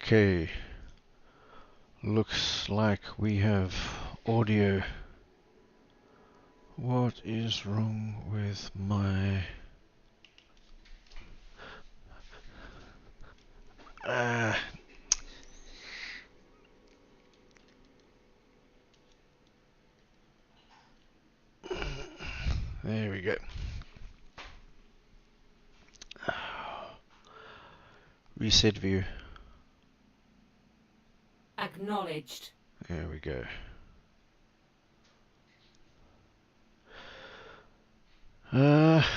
Okay, looks like we have audio. What is wrong with my... there we go. Reset view. Acknowledged. There we go.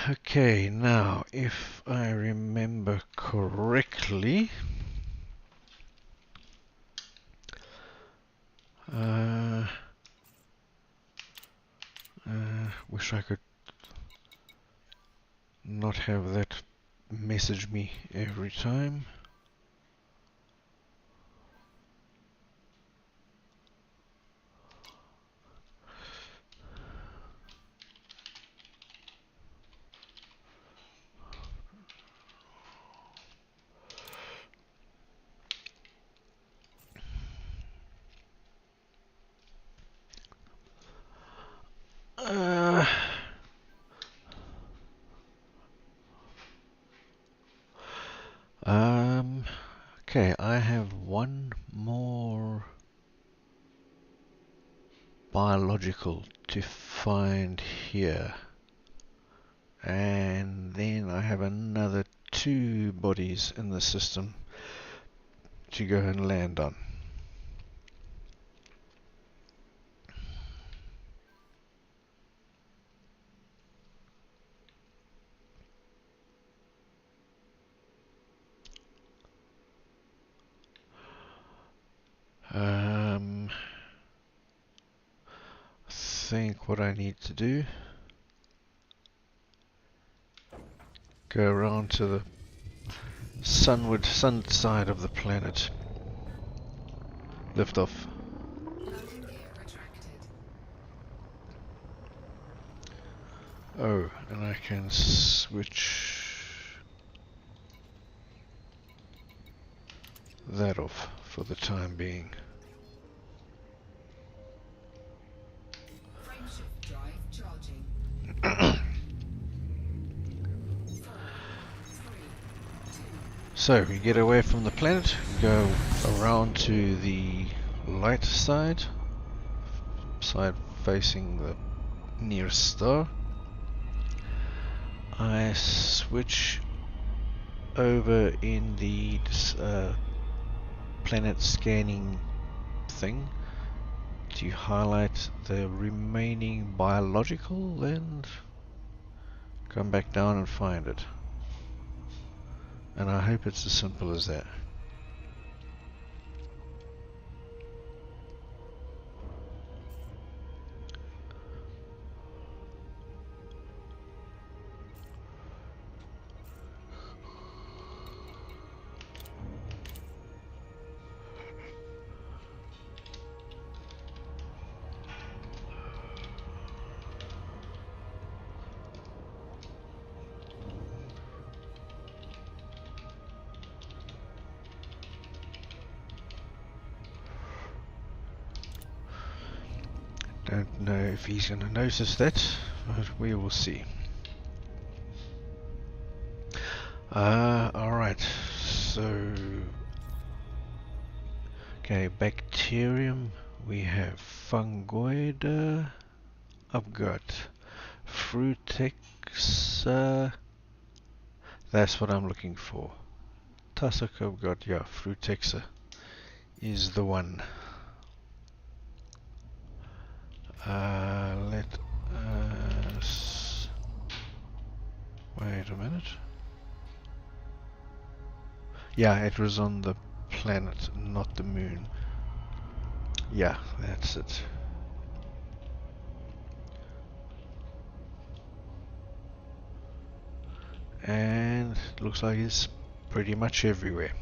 Okay, now if I remember correctly, wish I could not have that message me every time. Okay, I have one more biological to find here. And then I have another 2 bodies in the system to go and land on. I think what I need to do, go around to the sun side of the planet. Lift off. Oh, and I can switch that off for the time being. Frameshift drive charging. 4, 3, 2. So we get away from the planet, go around to the light side facing the nearest star. I switch over in the planet scanning thing to highlight the remaining biological and come back down and find it. And I hope it's as simple as that. Don't know if he's going to notice that, but we will see. Alright, so... Okay, bacterium, we have fungoid, I've got frutex, that's what I'm looking for. Tussock, I've got, yeah, frutexa is the one. Let us wait a minute. Yeah, it was on the planet, not the moon. Yeah, that's it. And it looks like it's pretty much everywhere.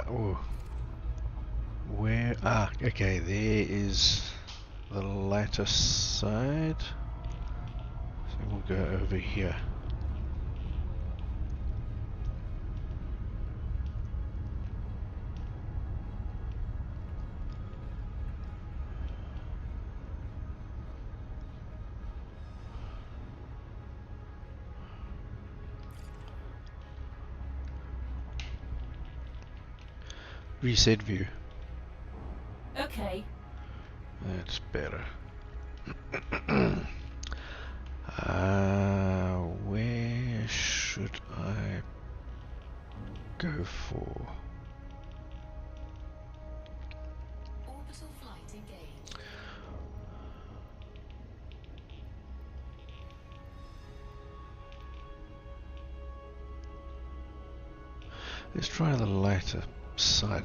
Oh, where? Ah, okay, there is the latter side. we'll go over here. Reset view. Okay. That's better. Where should I go for? Orbital flight engaged. Let's try the lighter side.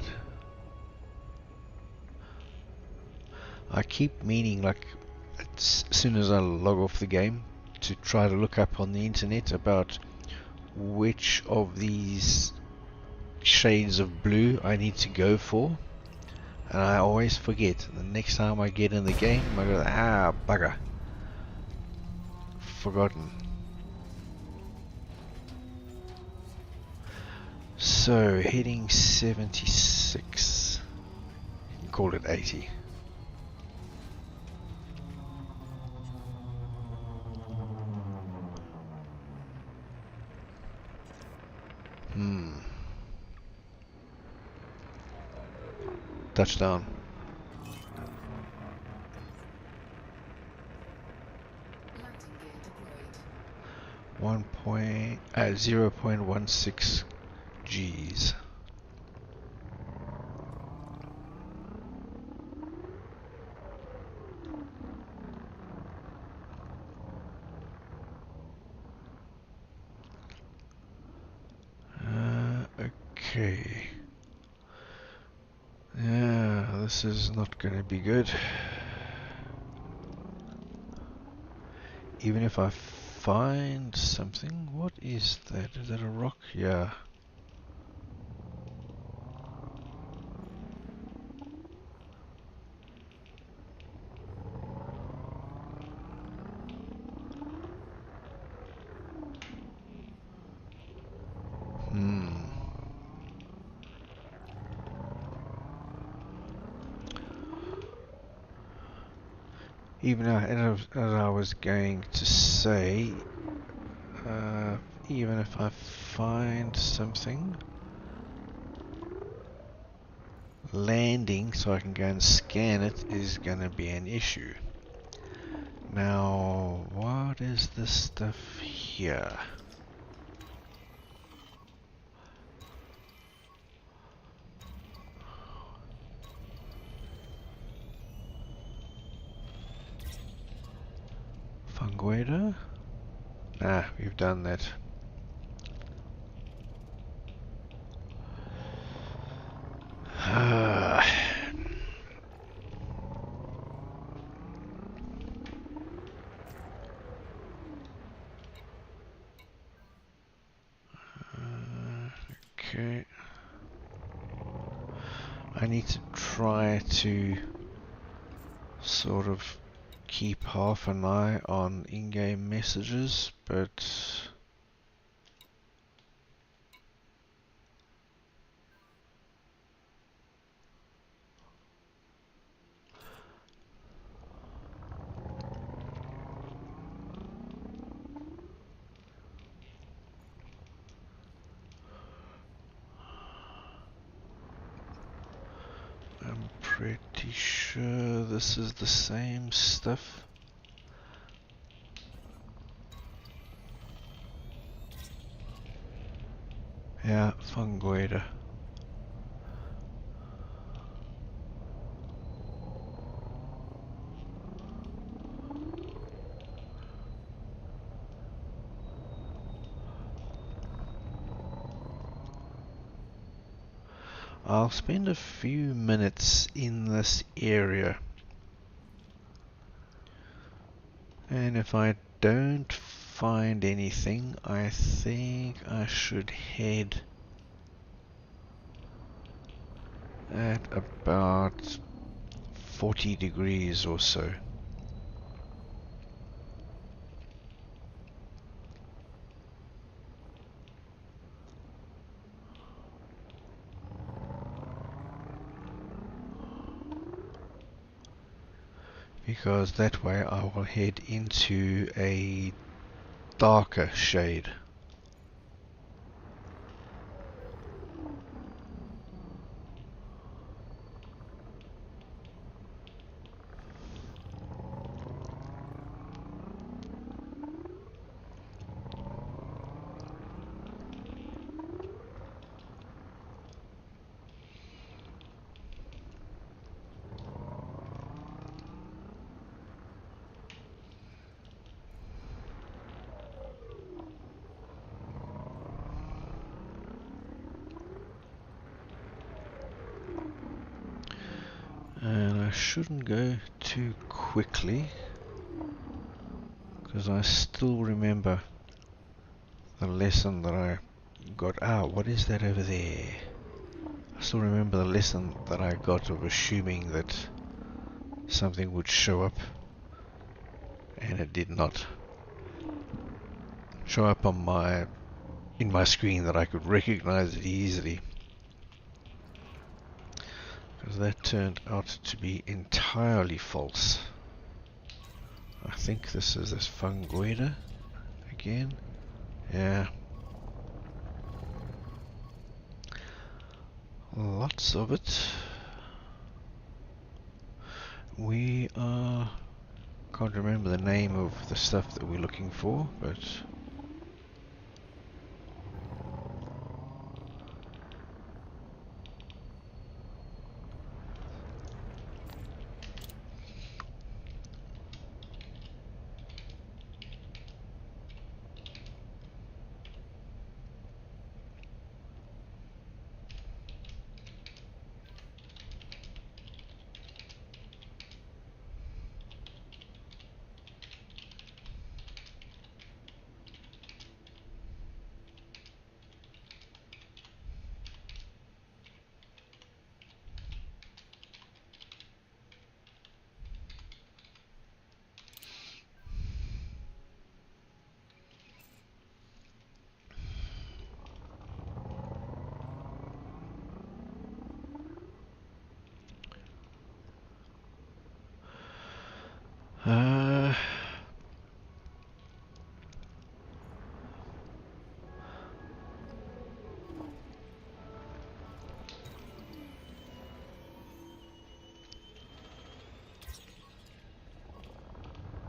I keep meaning, like, as soon as I log off the game, to try to look up on the internet about which of these shades of blue I need to go for, and I always forget. The next time I get in the game, I go, bugger, forgotten. So heading 76, call it 80. Touchdown. Landing gear deployed. 0.16 G's. Okay. Yeah, this is not going to be good. Even if I find something. What is that? Is that a rock? Yeah. Even as I was going to say, even if I find something, landing so I can go and scan it is going to be an issue. Now, what is this stuff here? Fungueda? Nah, we've done that. Okay. I need to try to sort of keep half an eye on in-game messages, but I'm pretty sure this is the same stuff. Yeah, Fungueda. I'll spend a few minutes in this area, and if I don't find anything, I think I should head at about 40 degrees or so. because that way I will head into a darker shade. And I shouldn't go too quickly, because I still remember the lesson that I got. What is that over there? I still remember the lesson that I got of assuming that something would show up, and it did not show up on in my screen that I could recognize it easily, because that turned out to be entirely false. I think this is this fungoida again. Yeah. Lots of it. Can't remember the name of the stuff that we're looking for, but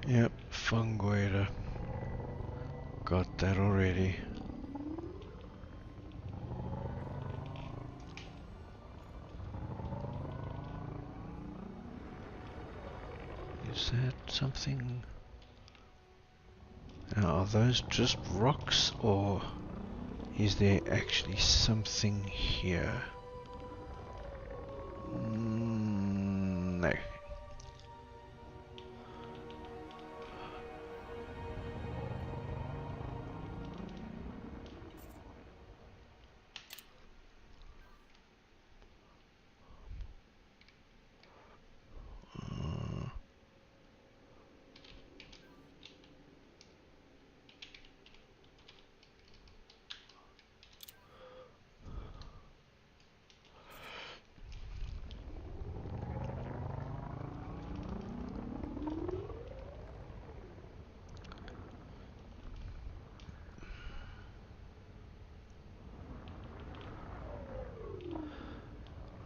yep, fungoida. Got that already. Is that something? Now, are those just rocks, or is there actually something here? No.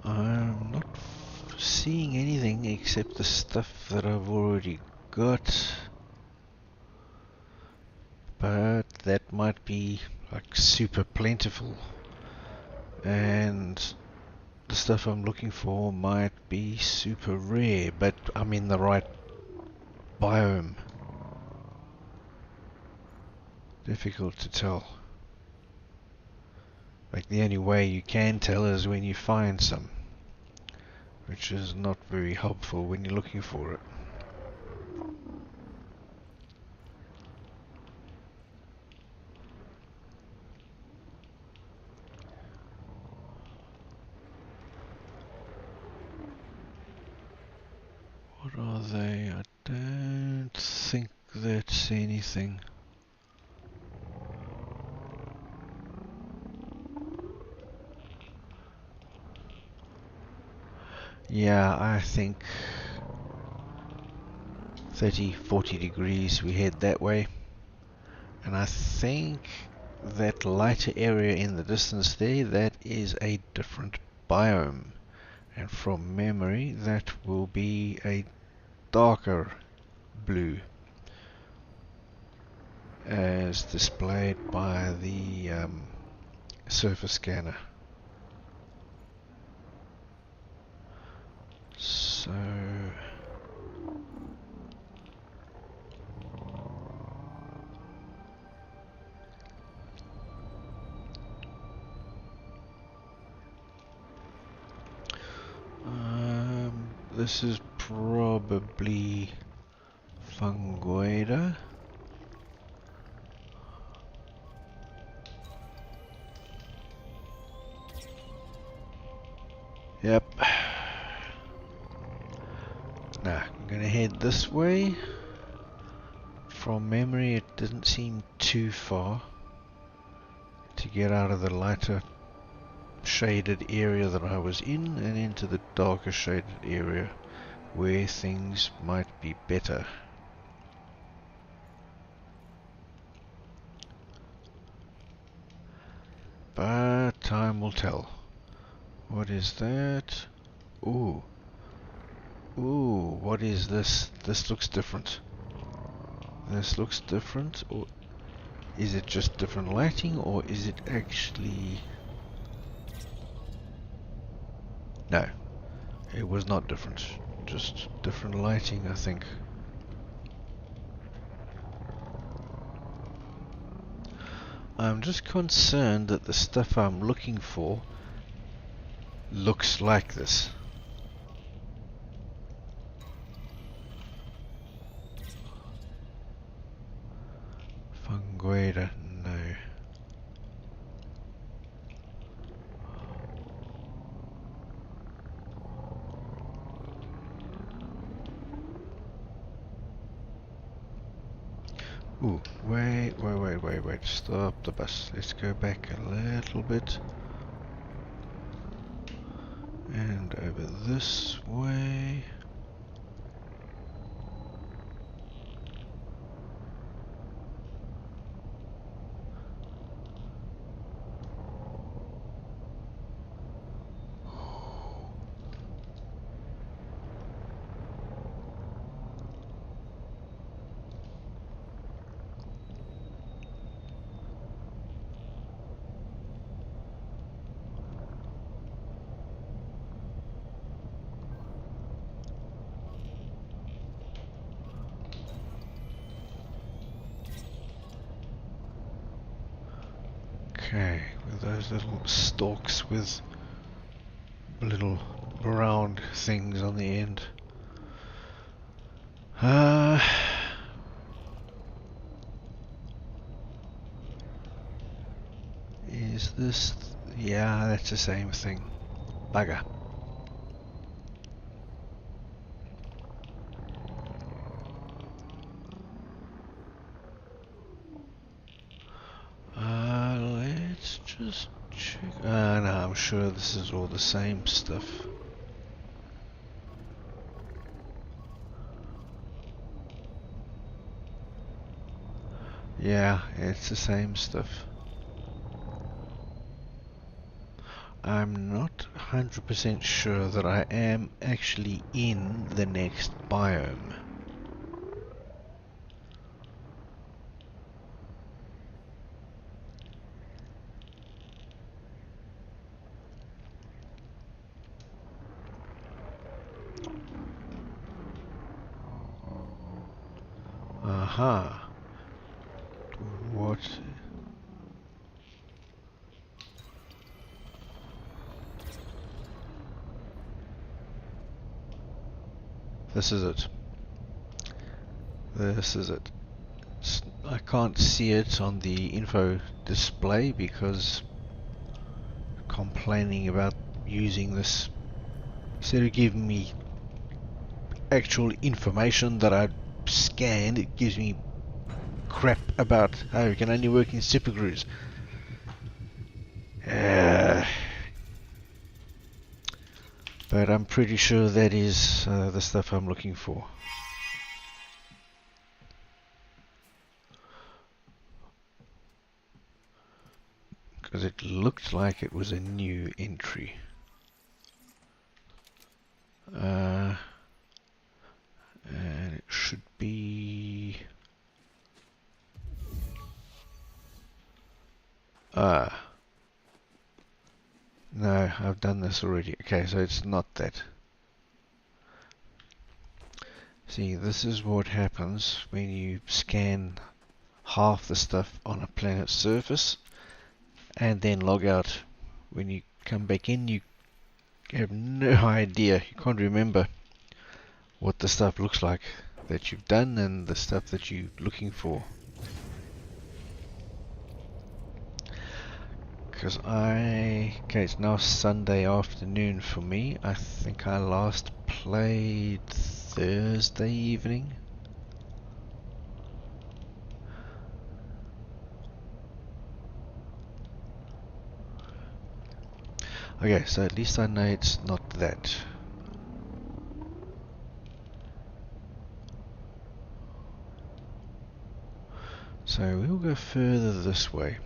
I'm not seeing anything except the stuff that I've already got. But that might be like super plentiful. And the stuff I'm looking for might be super rare, but I'm in the right biome. Difficult to tell. Like, the only way you can tell is when you find some, which is not very helpful when you're looking for it. What are they? I don't think that's anything. Yeah, I think 30, 40 degrees, we head that way. And I think that lighter area in the distance there, that is a different biome. And from memory, that will be a darker blue, as displayed by the surface scanner. So this is probably Fungoida. Yep. Now, I'm gonna head this way. From memory, it didn't seem too far to get out of the lighter shaded area that I was in and into the darker shaded area where things might be better. But time will tell. What is that? Ooh. Ooh, what is this? This looks different. This looks different. Or is it just different lighting, or is it actually... No, it was not different. Just different lighting, I think. I'm just concerned that the stuff I'm looking for looks like this. Fungueda, no. Ooh, wait, stop the bus. Let's go back a little bit. And over this way. Okay, with those little stalks with little round things on the end. Is this... yeah, that's the same thing. Bugger. Let's just check... no, I'm sure this is all the same stuff. Yeah, it's the same stuff. I'm not 100% sure that I am actually in the next biome. Aha. What? This is it. This is it. I can't see it on the info display because complaining about using this, instead of giving me actual information that I scanned, it gives me crap about how you can only work in superglues. But I'm pretty sure that is the stuff I'm looking for. it looked like it was a new entry. And it should be... No, I've done this already. Okay, so it's not that. See, this is what happens when you scan half the stuff on a planet's surface and then log out. When you come back in, you have no idea. You can't remember what the stuff looks like that you've done and the stuff that you're looking for. Because okay, it's now Sunday afternoon for me. I think I last played Thursday evening. Okay, so at least I know it's not that. So we'll go further this way.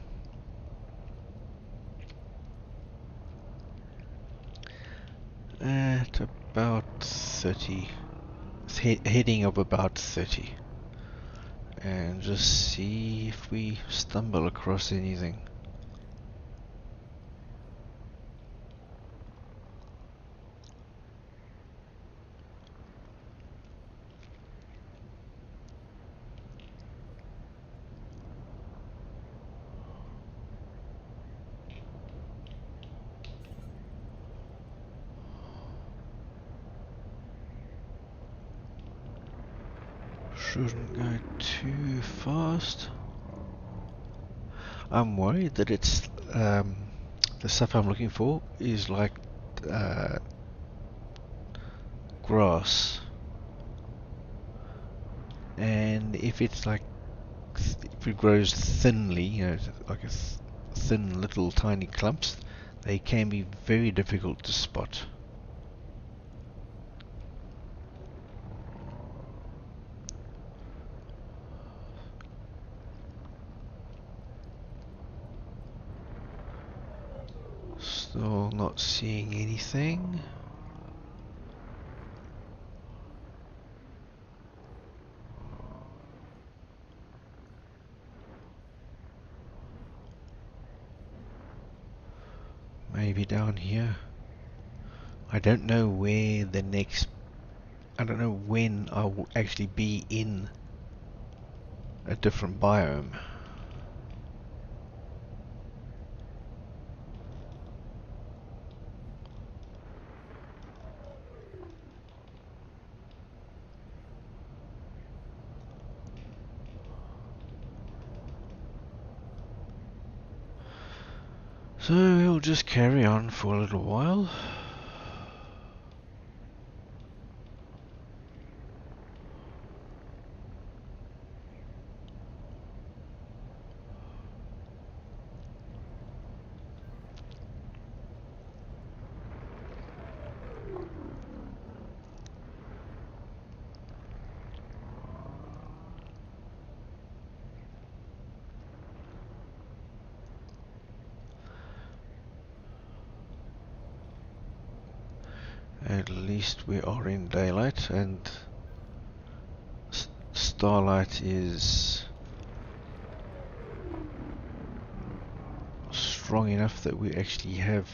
At about 30, heading of about 30. And just see if we stumble across anything. Shouldn't go too fast. I'm worried that it's the stuff I'm looking for is like grass, and if it's like if it grows thinly, you know, like a thin little tiny clumps, they can be very difficult to spot. Still not seeing anything. Maybe down here. I don't know where the next... I don't know when I will actually be in a different biome. So we'll just carry on for a little while. At least we are in daylight, and starlight is strong enough that we actually have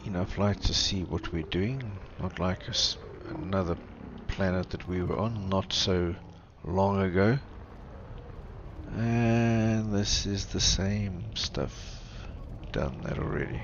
enough light to see what we're doing. Not like another planet that we were on not so long ago. And this is the same stuff. Done that already.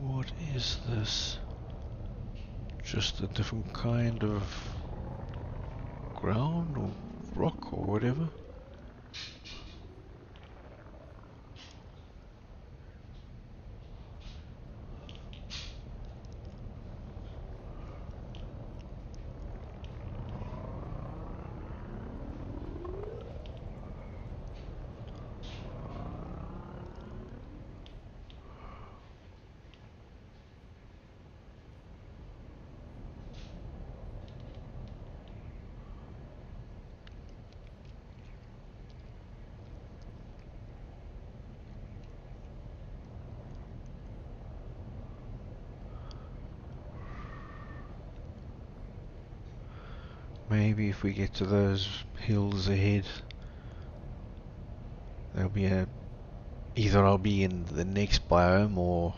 What is this? Just a different kind of ground or rock or whatever. Maybe if we get to those hills ahead, there'll be either I'll be in the next biome, or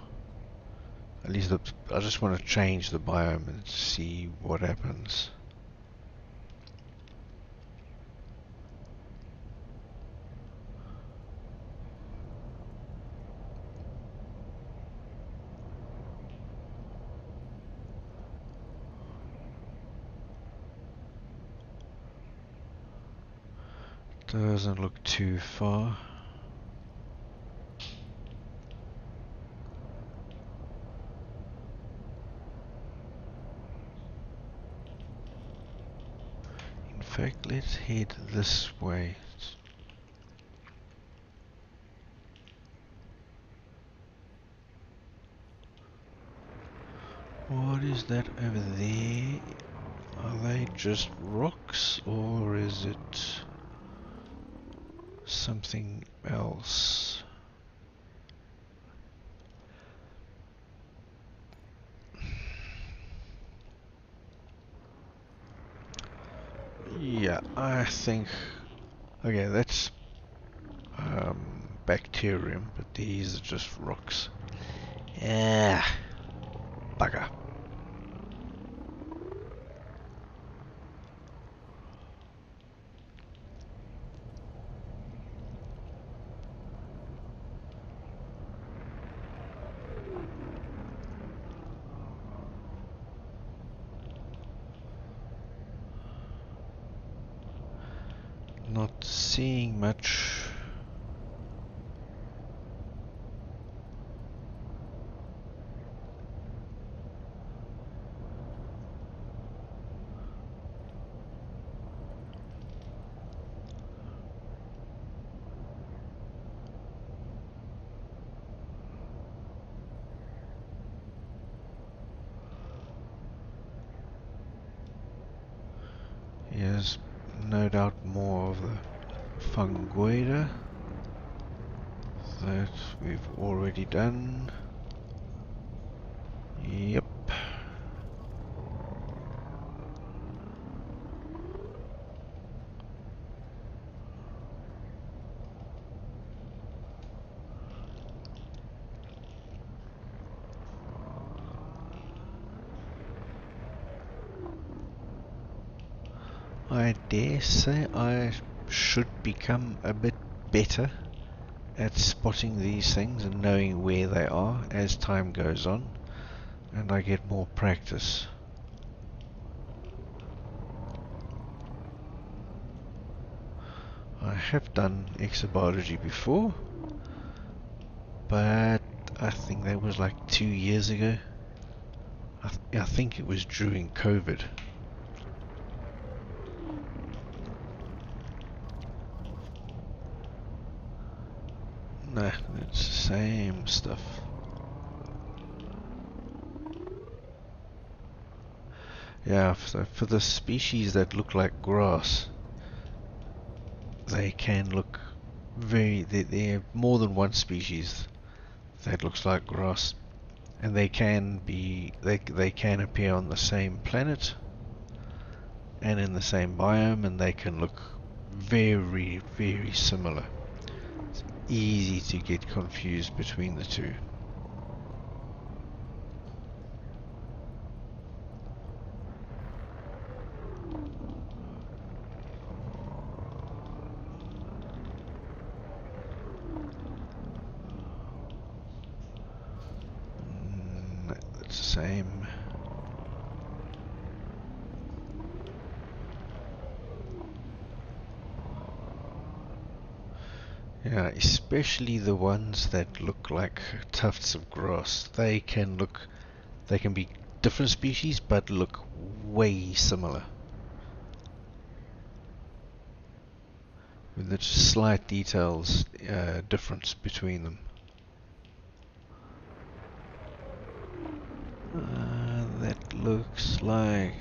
at least I just want to change the biome and see what happens. Doesn't look too far. In fact, let's head this way. What is that over there? Are they just rocks, or is it something else? Yeah, I think... Okay, that's bacterium, but these are just rocks. Ah, bugger. Not seeing much. Here's no doubt more of the fungoida that we've already done. Yep. I dare say I should become a bit better at spotting these things and knowing where they are as time goes on and I get more practice. I have done exobiology before, but I think that was like 2 years ago. I think it was during COVID. Nah, it's the same stuff. Yeah, so for the species that look like grass, they can look there are more than one species that looks like grass, and they can appear on the same planet and in the same biome, and they can look very, very similar. It's easy to get confused between the two. That's the same. Yeah, especially the ones that look like tufts of grass. They can be different species, but look way similar. With the slight details difference between them. That looks like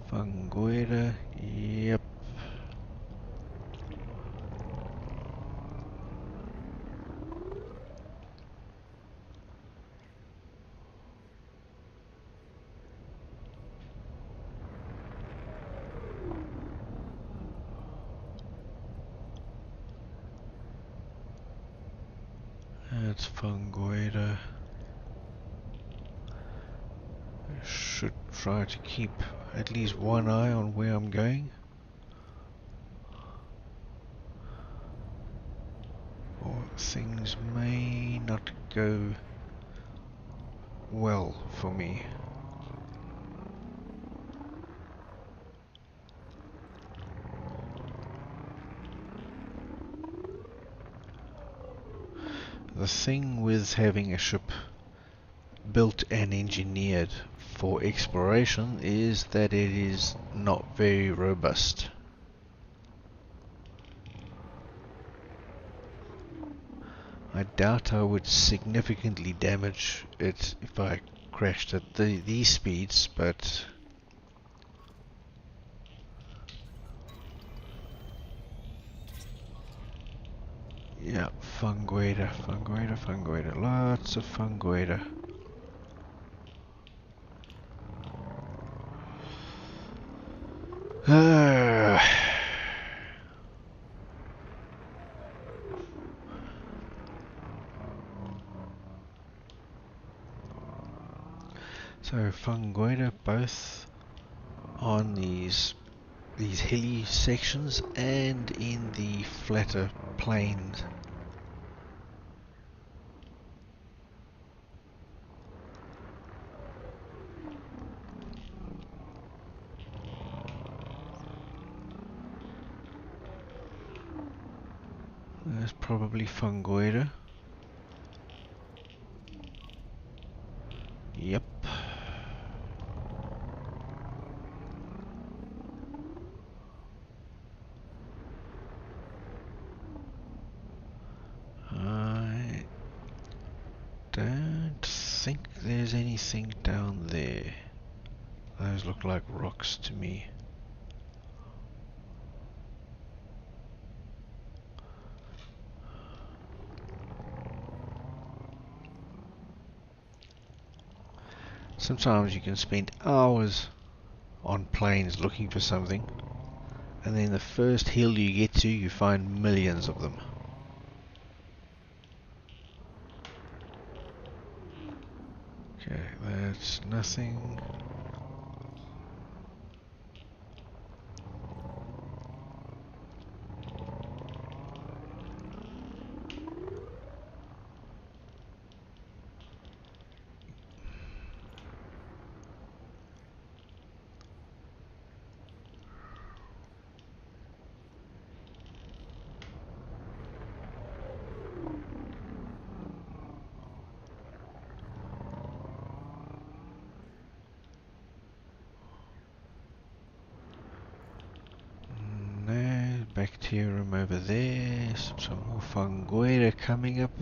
Fungoida. Yep. That's Fungoida. Should try to keep at least one eye on where I'm going. Or things may not go well for me. The thing with having a ship built and engineered for exploration is that it is not very robust. I doubt I would significantly damage it if I crashed at these speeds, but yeah, Fungoida, Fungoida, Fungoida, lots of Fungoida. So Fungoida both on these hilly sections and in the flatter plains. There's probably Fungoida. Yep. I don't think there's anything down there. Those look like rocks to me. Sometimes you can spend hours on planes looking for something, and then the first hill you get to, you find millions of them. Okay, that's nothing. No, bacterium over there. Some more Fungoida coming up.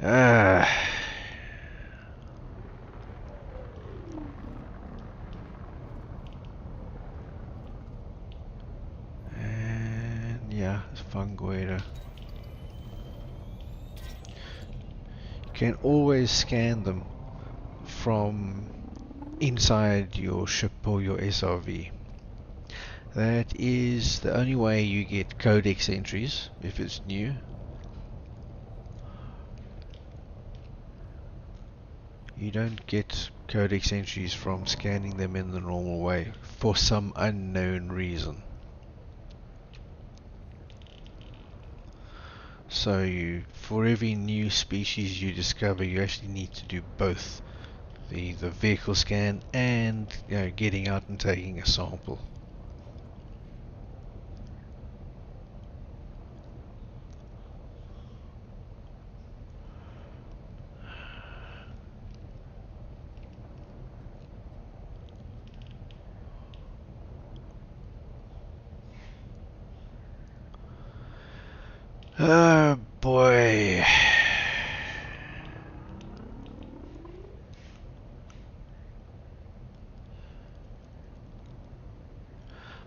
Ah. And yeah, it's Fungoida. You can always scan them from inside your ship or your SRV. That is the only way you get codex entries if it's new. You don't get codex entries from scanning them in the normal way for some unknown reason. So for every new species you discover, you actually need to do both the vehicle scan and getting out and taking a sample. Oh boy.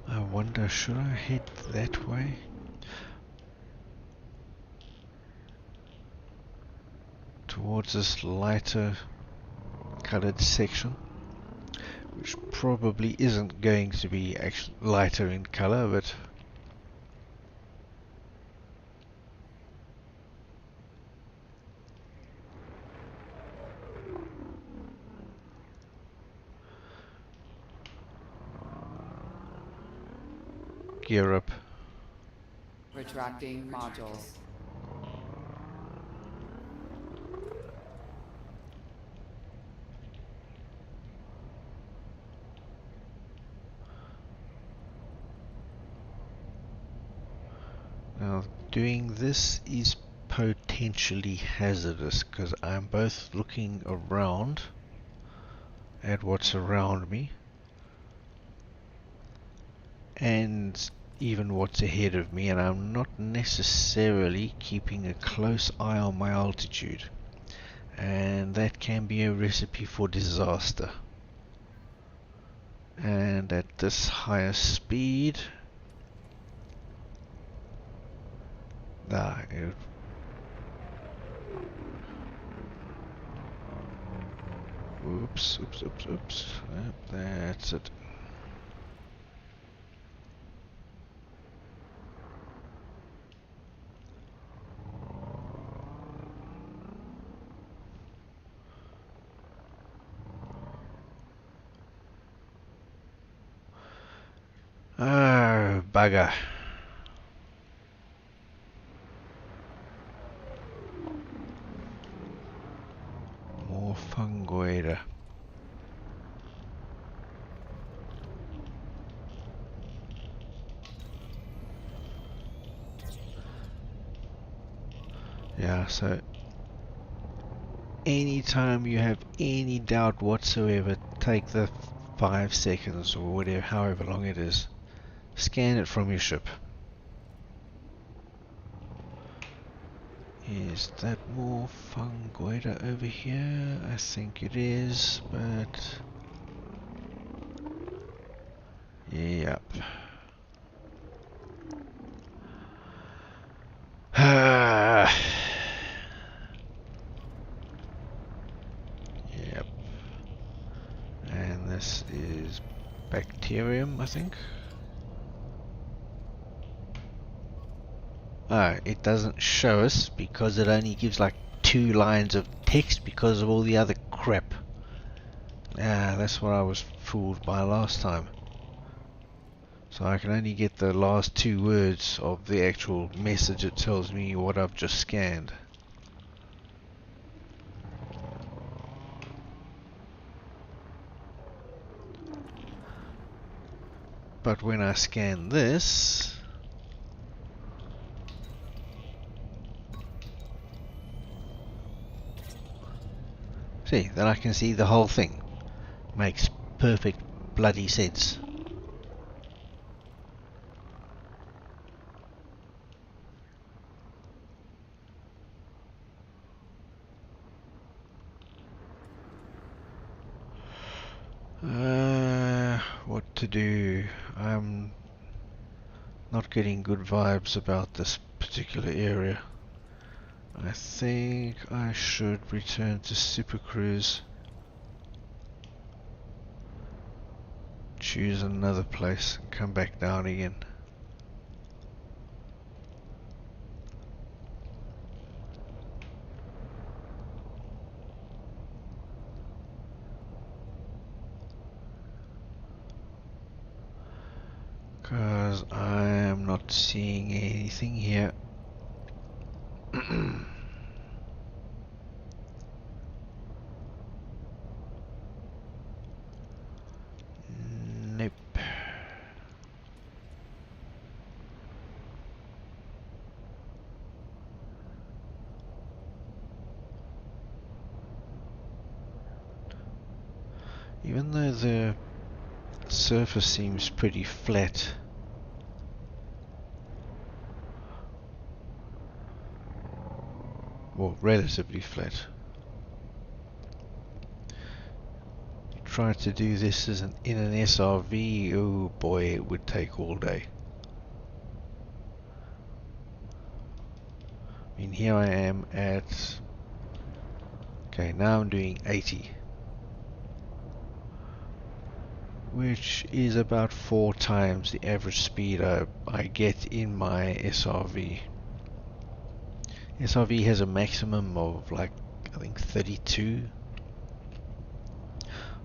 I wonder, should I head that way? Towards this lighter colored section, which probably isn't going to be actually lighter in color, but gear up. Retracting modules. Now, doing this is potentially hazardous because I'm both looking around at what's around me and even what's ahead of me, and I'm not necessarily keeping a close eye on my altitude, and that can be a recipe for disaster. And at this higher speed, oops. Yep, that's it. Oh, bugger. More fungoida. Yeah, so anytime you have any doubt whatsoever, take the 5 seconds or whatever, however long it is, scan it from your ship. Is that more fungoida over here? I think it is, but yep. Yep. And this is bacterium, I think. It doesn't show us because it only gives like 2 lines of text because of all the other crap. That's what I was fooled by last time. So I can only get the last 2 words of the actual message that tells me what I've just scanned. But when I scan this, see, then I can see the whole thing. Makes perfect bloody sense. What to do? I'm not getting good vibes about this particular area. I think I should return to Super Cruise. Choose another place and come back down again. Because I am not seeing anything here. Nope. Even though the surface seems pretty flat, or relatively flat. Try to do this as in an SRV, oh boy, it would take all day. I mean, here I am at, okay, now I'm doing 80, which is about 4 times the average speed I get in my SRV. SRV has a maximum of like, I think 32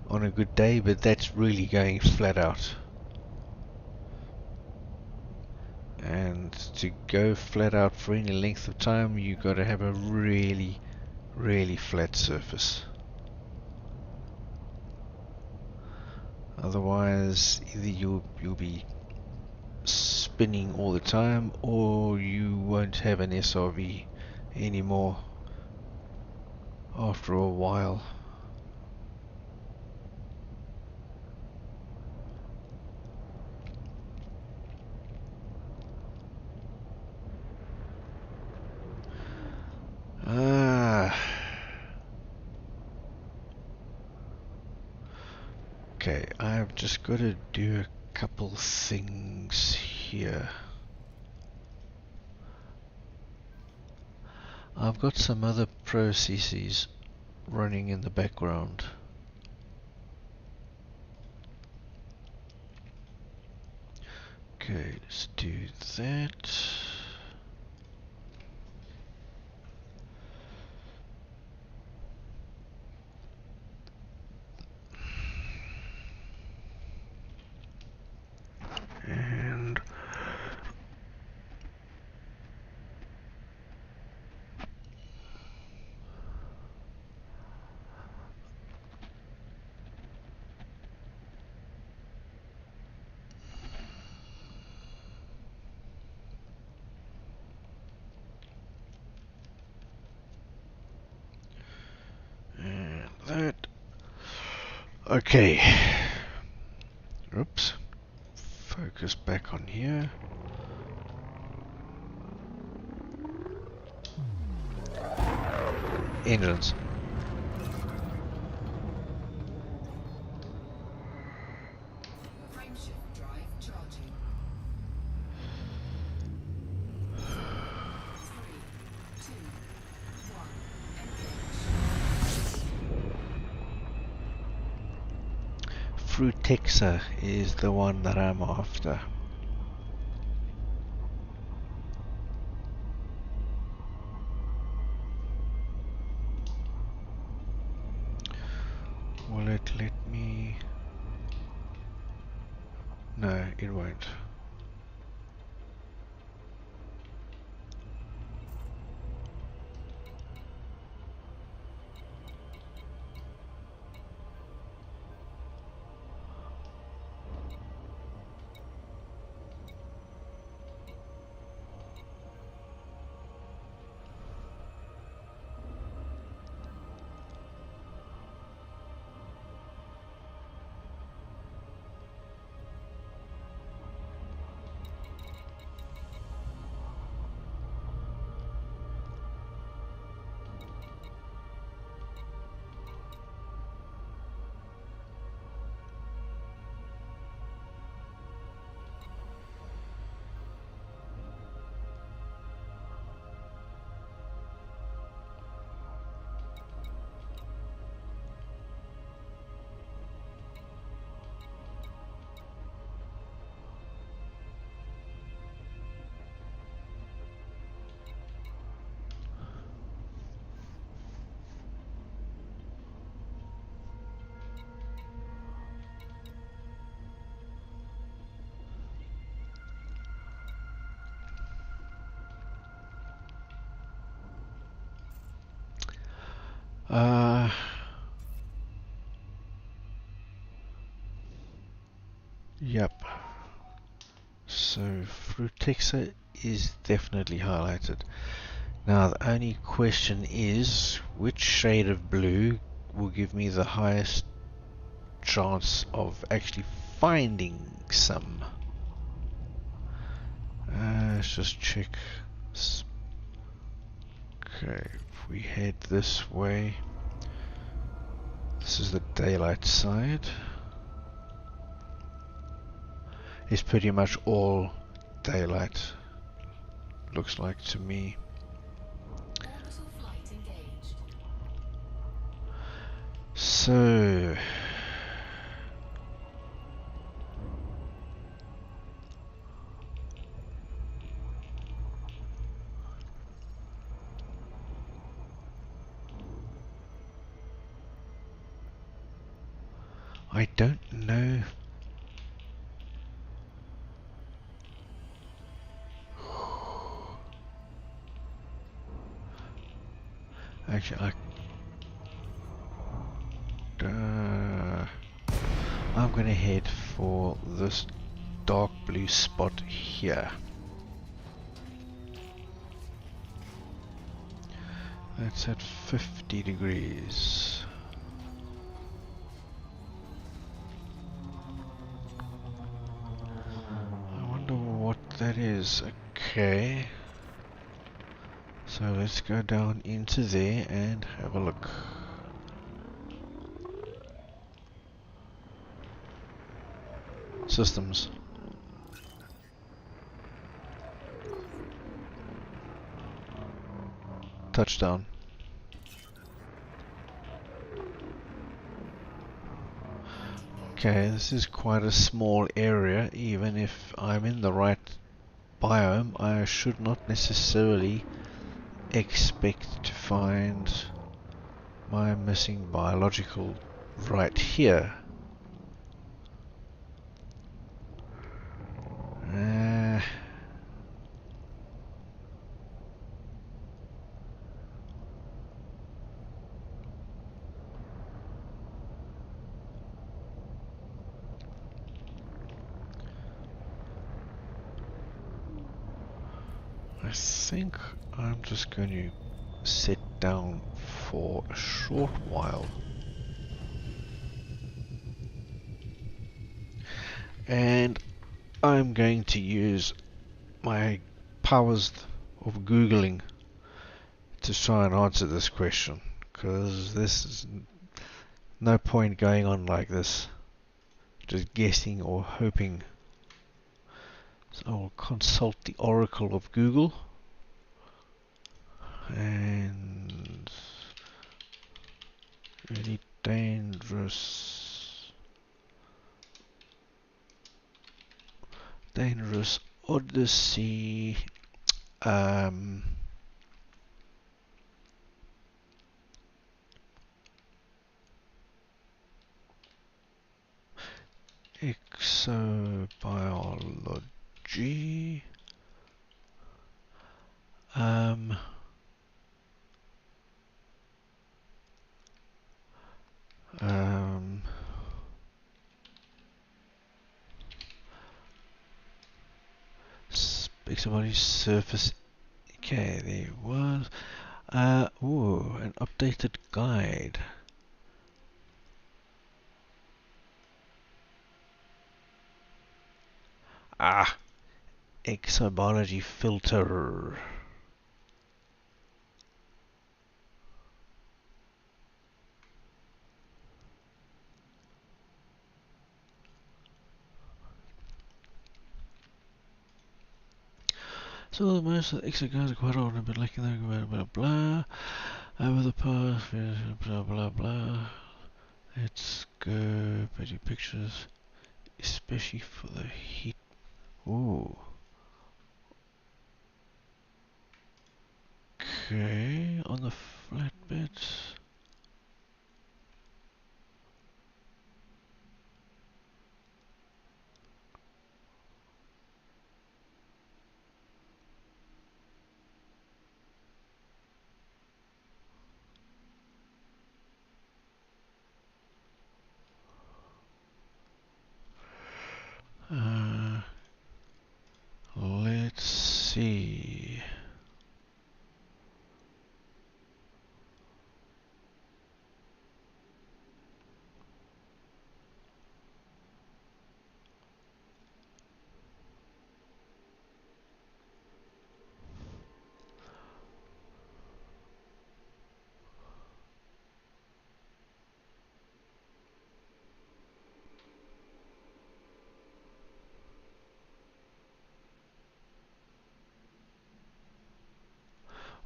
on a good day, but that's really going flat out. And to go flat out for any length of time, you got to have a really, really flat surface. Otherwise, either you'll be spinning all the time, or you won't have an SRV anymore after a while. Okay, I've just got to do a couple things here. I've got some other processes running in the background. Okay, let's do that. And that. Okay. Oops. Focus back on here. Engines. Frameshift drive charging. 3, 2, 1. Engage. Frutexa is the one that I'm after. Will it let me? No, it won't. Uh, yep. So Frutexa is definitely highlighted. Now the only question is, which shade of blue will give me the highest chance of actually finding some? Let's just check. Okay, we head this way, this is the daylight side. It's pretty much all daylight, looks like to me. Orbital flight engaged. So I don't know. Actually, I'm gonna head for this dark blue spot here. That's at 50 degrees. I wonder what that is. Okay. So let's go down into there and have a look. Systems. Touchdown. Okay, this is quite a small area. Even if I'm in the right biome, I should not necessarily expect to find my missing biological right here. I think I'm just going to sit down for a short while and I'm going to use my powers of Googling to try and answer this question, because this is no point going on like this, just guessing or hoping. So I'll consult the Oracle of Google and really dangerous Odyssey exobiology um um exobody surface. Okay, there was ooh, an updated guide. Ah, exobiology filter. So most of the exo guys are quite old, but like blah blah blah. Over the past, blah blah blah. Let's go pretty pictures, especially for the heat. Ooh. Okay, on the flat bits. Let's see.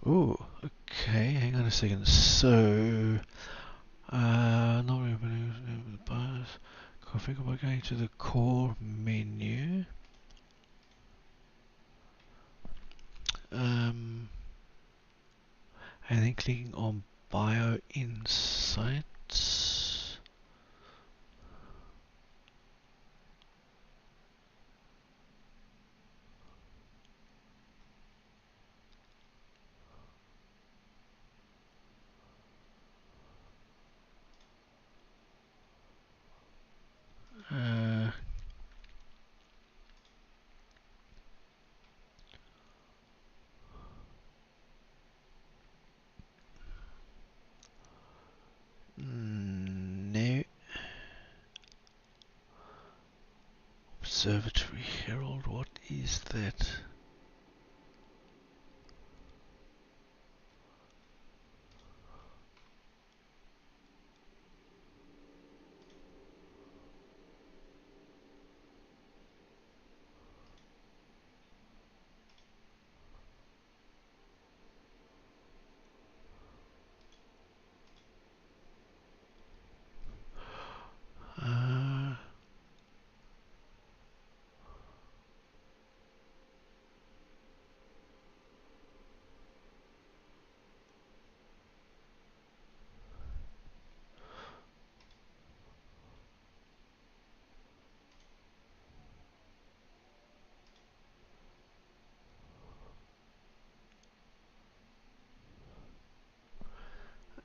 Ooh, okay, hang on a second. So, not really the bus. Configure by going to the core menu. And then clicking on Bio Insights. Uh, no. Observatory Herald, what is that? Uh,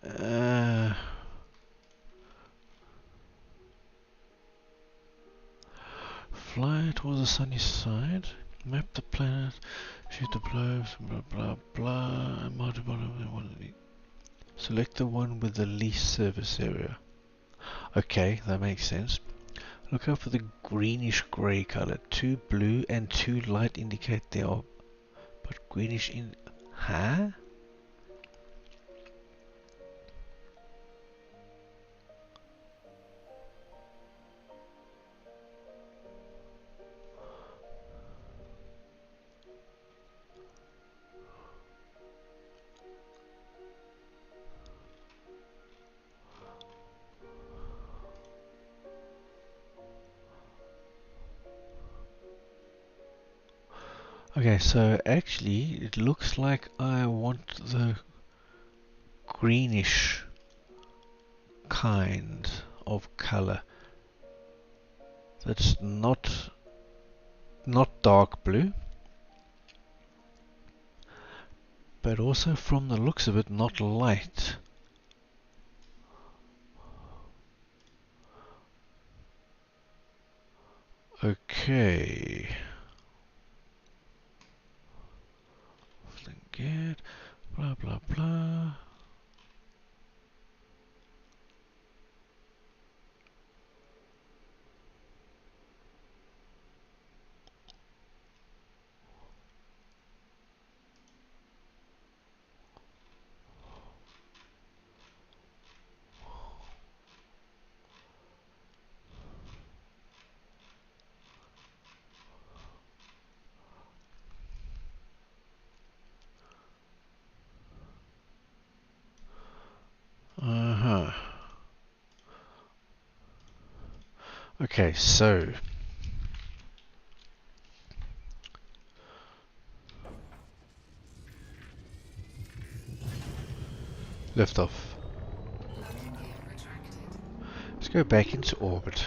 uh, Fly towards the sunny side. Map the planet. Shoot the globes. Blah blah blah. Select the one with the least surface area. Okay, that makes sense. Look out for the greenish grey color. 2 blue and 2 light indicate they are, but greenish in. Huh? Okay, so actually it looks like I want the greenish kind of color. That's not dark blue, but also from the looks of it not light. Okay. Get blah blah blah. Uh-huh. Okay, so lift off. Landing gear retracted. Let's go back into orbit.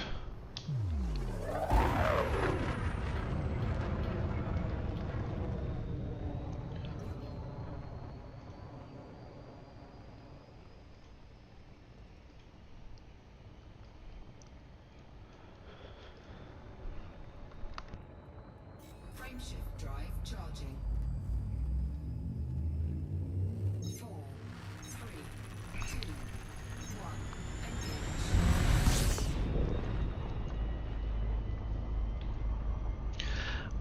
Frameshift drive charging. 4, 3, 2, 1. Engage.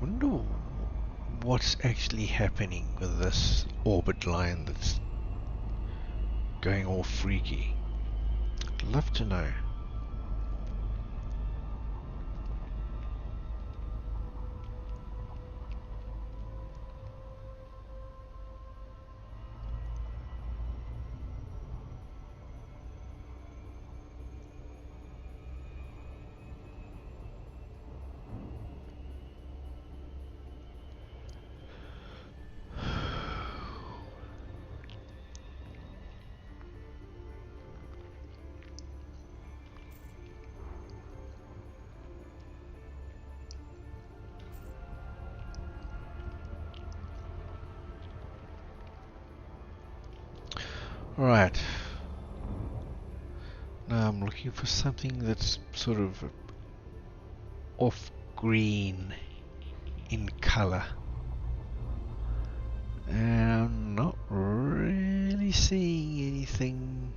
Wonder what's actually happening with this orbit line that's going all freaky. I'd love to know. Right. Now I'm looking for something that's sort of off green in colour. And I'm not really seeing anything.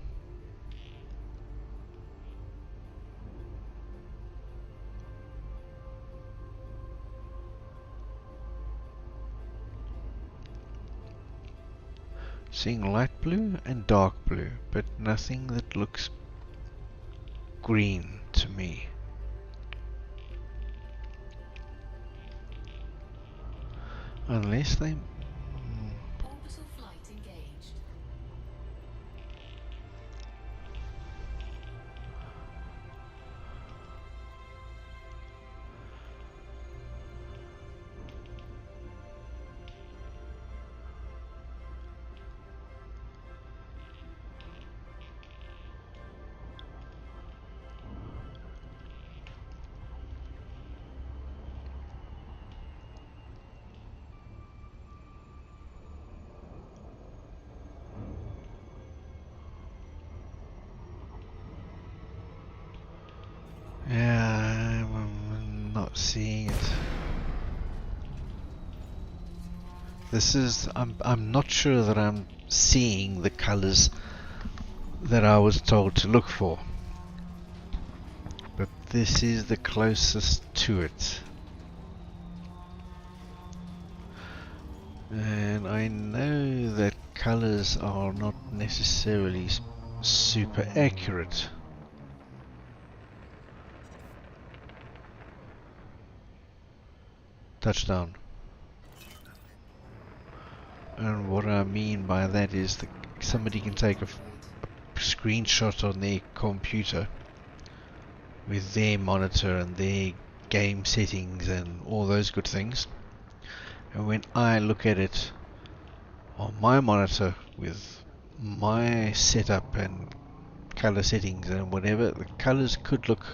Seeing light blue and dark blue, but nothing that looks green to me. Unless they... Orbital flight engaged. Yeah, I'm not seeing it. This is... I'm not sure that I'm seeing the colours that I was told to look for. But this is the closest to it. And I know that colours are not necessarily super accurate. Touchdown. And what I mean by that is that somebody can take a screenshot on their computer with their monitor and their game settings and all those good things. And when I look at it on my monitor with my setup and color settings and whatever, the colors could look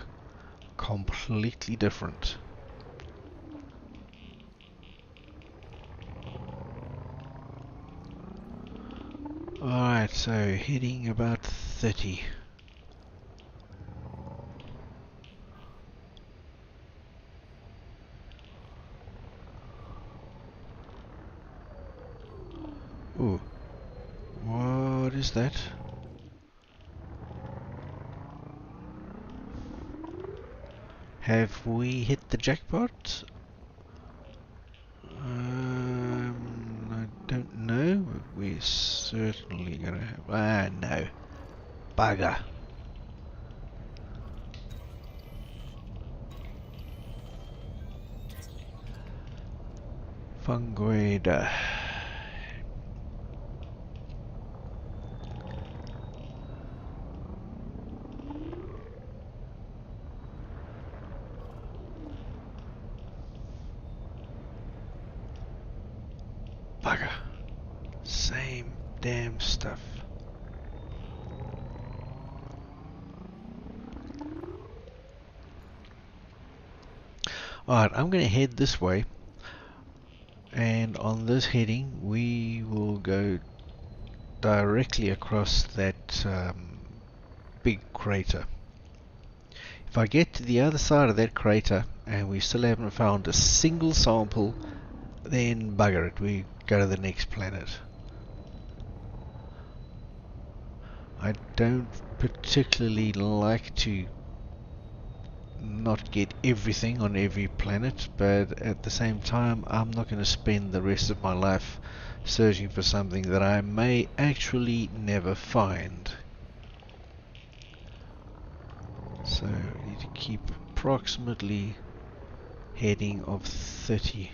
completely different. Alright, so heading about 30. Ooh, what is that? Have we hit the jackpot? I don't know, but we're certainly gonna have... Ah, no. Bugger. Fungoida. Bugger. Same damn stuff. Alright, I'm going to head this way. And on this heading, we will go directly across that big crater. If I get to the other side of that crater and we still haven't found a single sample, then bugger it, we go to the next planet. I don't particularly like to not get everything on every planet, but at the same time I'm not going to spend the rest of my life searching for something that I may actually never find. So I need to keep approximately heading of 30.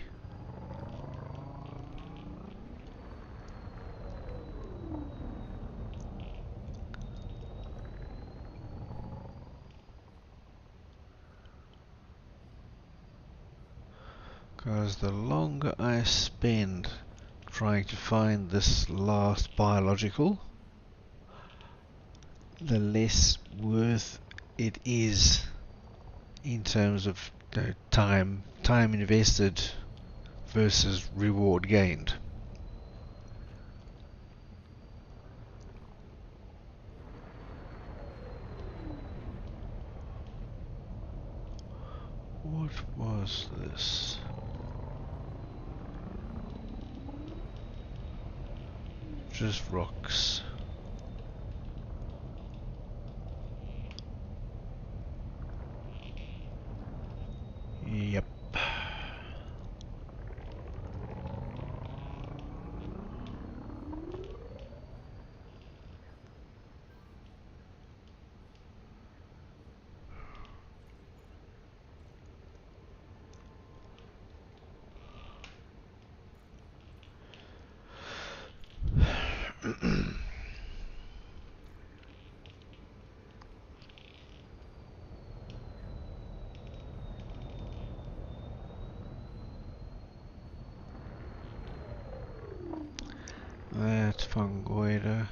Because the longer I spend trying to find this last biological, the less worth it is in terms of time invested versus reward gained. What was this? Just rocks. Yep. That's fungoida.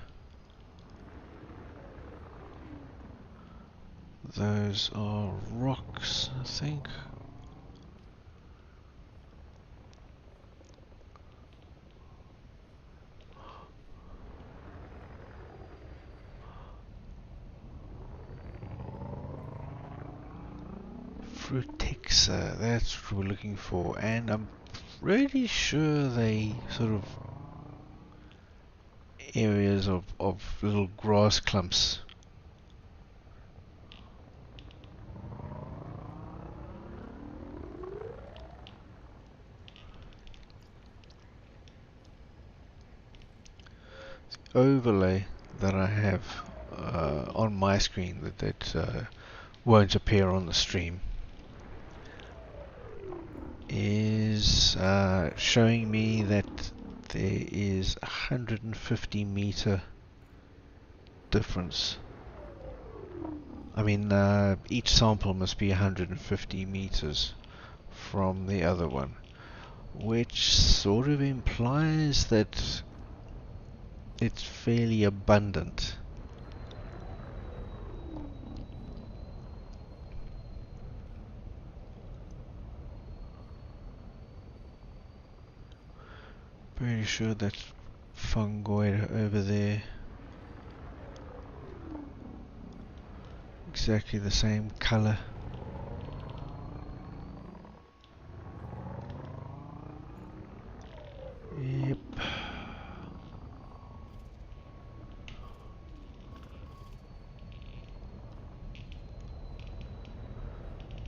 Those are rocks, I think. Frutexa, that's what we're looking for, and I'm pretty sure they sort of areas of little grass clumps. Overlay that I have on my screen that won't appear on the stream is showing me that there is 150-meter difference. I mean, each sample must be 150 meters from the other one, which sort of implies that it's fairly abundant. Pretty sure that's fungoid over there. Exactly the same color. Yep.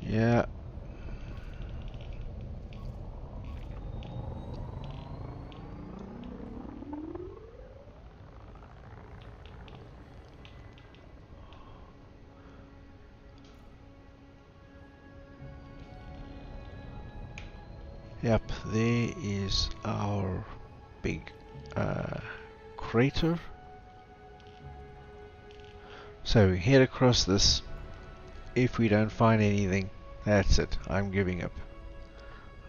Yeah. Yep, there is our big crater. So we head across this. If we don't find anything, that's it. I'm giving up.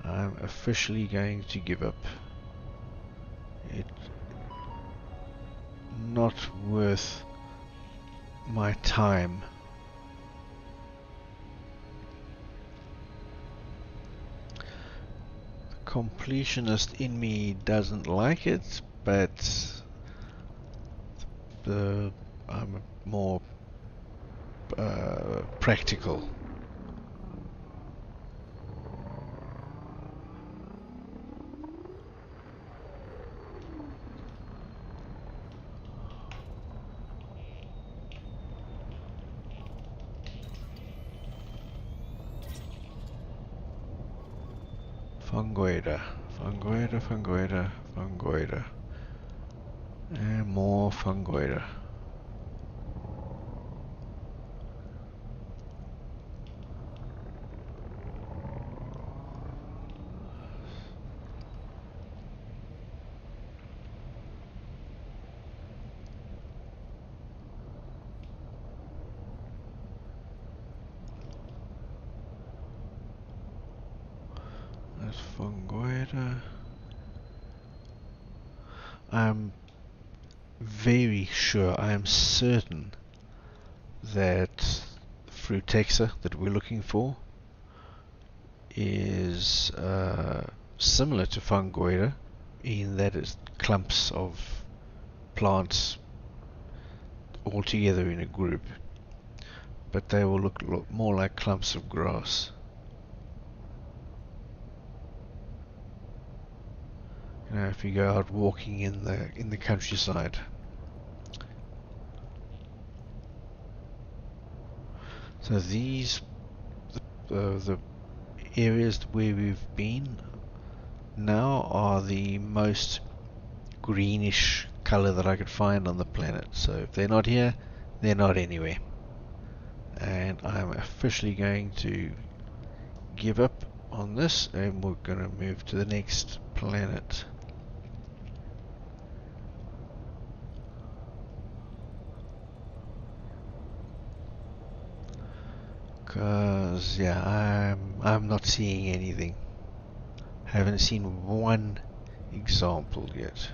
I'm officially going to give up. It's not worth my time. The completionist in me doesn't like it, but I'm more practical. Fungoida, fungoida, fungoida, fungoida, and more fungoida. That's fungoida. I'm very sure, I am certain that frutexa that we're looking for is similar to fungoida in that it's clumps of plants all together in a group, but they will look more like clumps of grass. You know, if you go out walking in the countryside. So these the areas where we've been now are the most greenish color that I could find on the planet. So if they're not here, they're not anywhere. And I'm officially going to give up on this, and we're going to move to the next planet. Cause yeah, I'm not seeing anything. Haven't seen one example yet.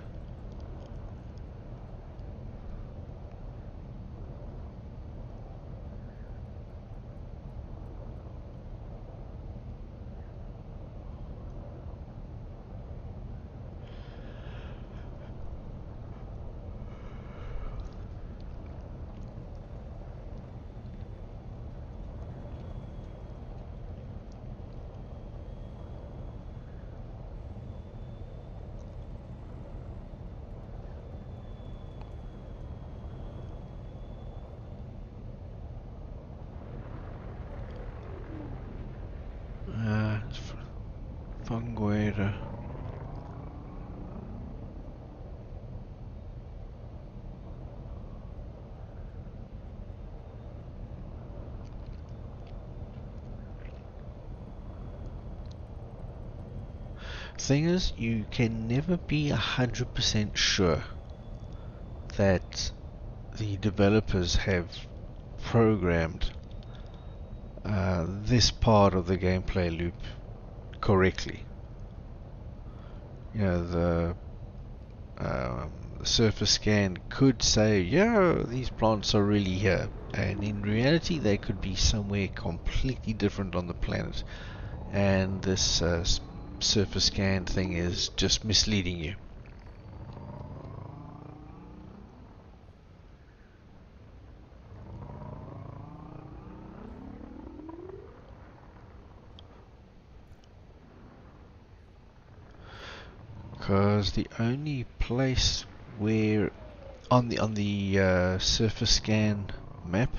Funguera. Thing is, you can never be 100% sure that the developers have programmed this part of the gameplay loop correctly. You know, the surface scan could say, yeah, these plants are really here, and in reality they could be somewhere completely different on the planet, and this surface scan thing is just misleading you. Because the only place where on the surface scan map,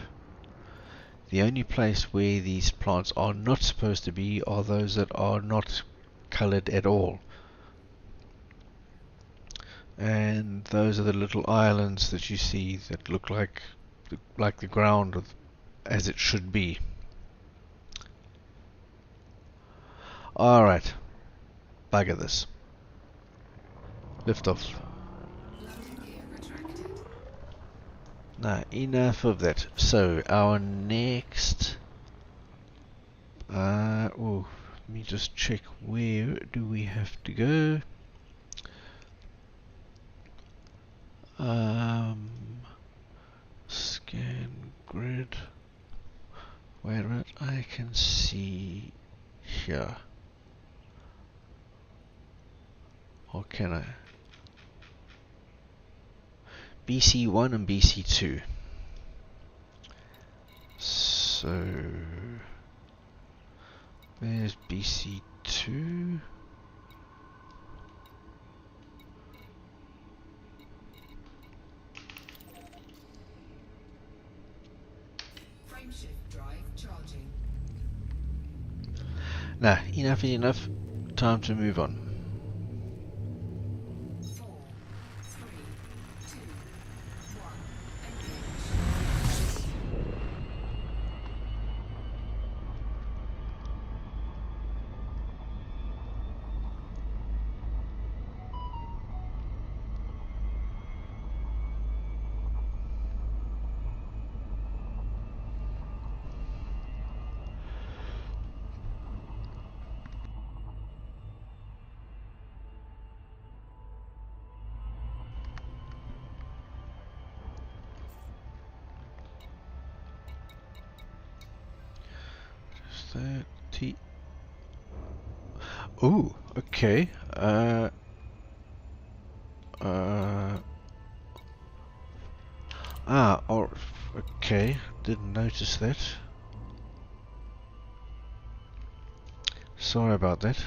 the only place where these plants are not supposed to be are those that are not colored at all. And those are the little islands that you see that look like the ground as it should be. Alright, bugger this. Lift off. Landing gear retracted. Now, enough of that. So, our next... let me just check, where do we have to go? Scan grid. Wait a minute, I can see here. Or can I? BC1 and BC2. So there's BC2. Frameshift drive charging. Nah, enough is enough. Time to move on. 4, 3, 2, 1. Is that T? Ooh, okay. Oh, okay. Didn't notice that. Sorry about that.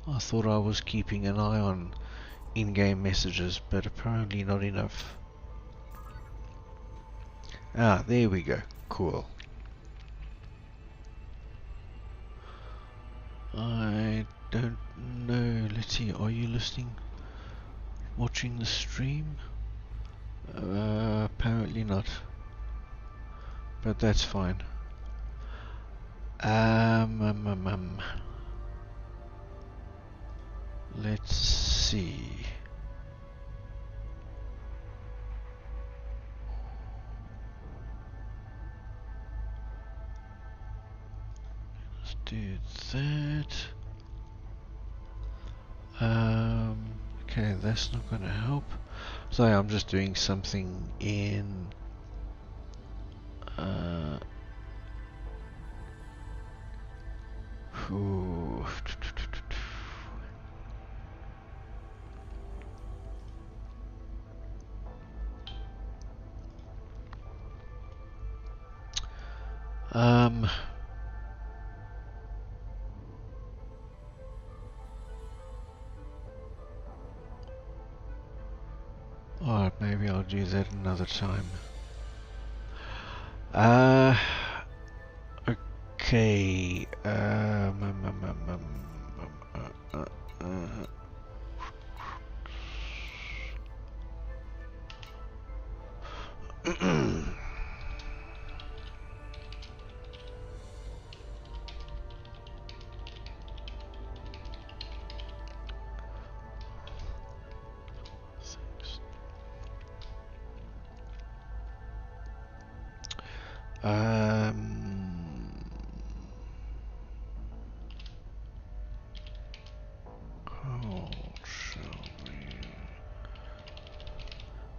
I thought I was keeping an eye on in-game messages, but apparently not enough. Ah, there we go. Cool. I don't know. Let's see. Are you listening? Watching the stream? Apparently not. But that's fine. Let's see. Let's do that. Okay, that's not going to help. Sorry, I'm just doing something in ooh. Alright, maybe I'll do that another time. Okay.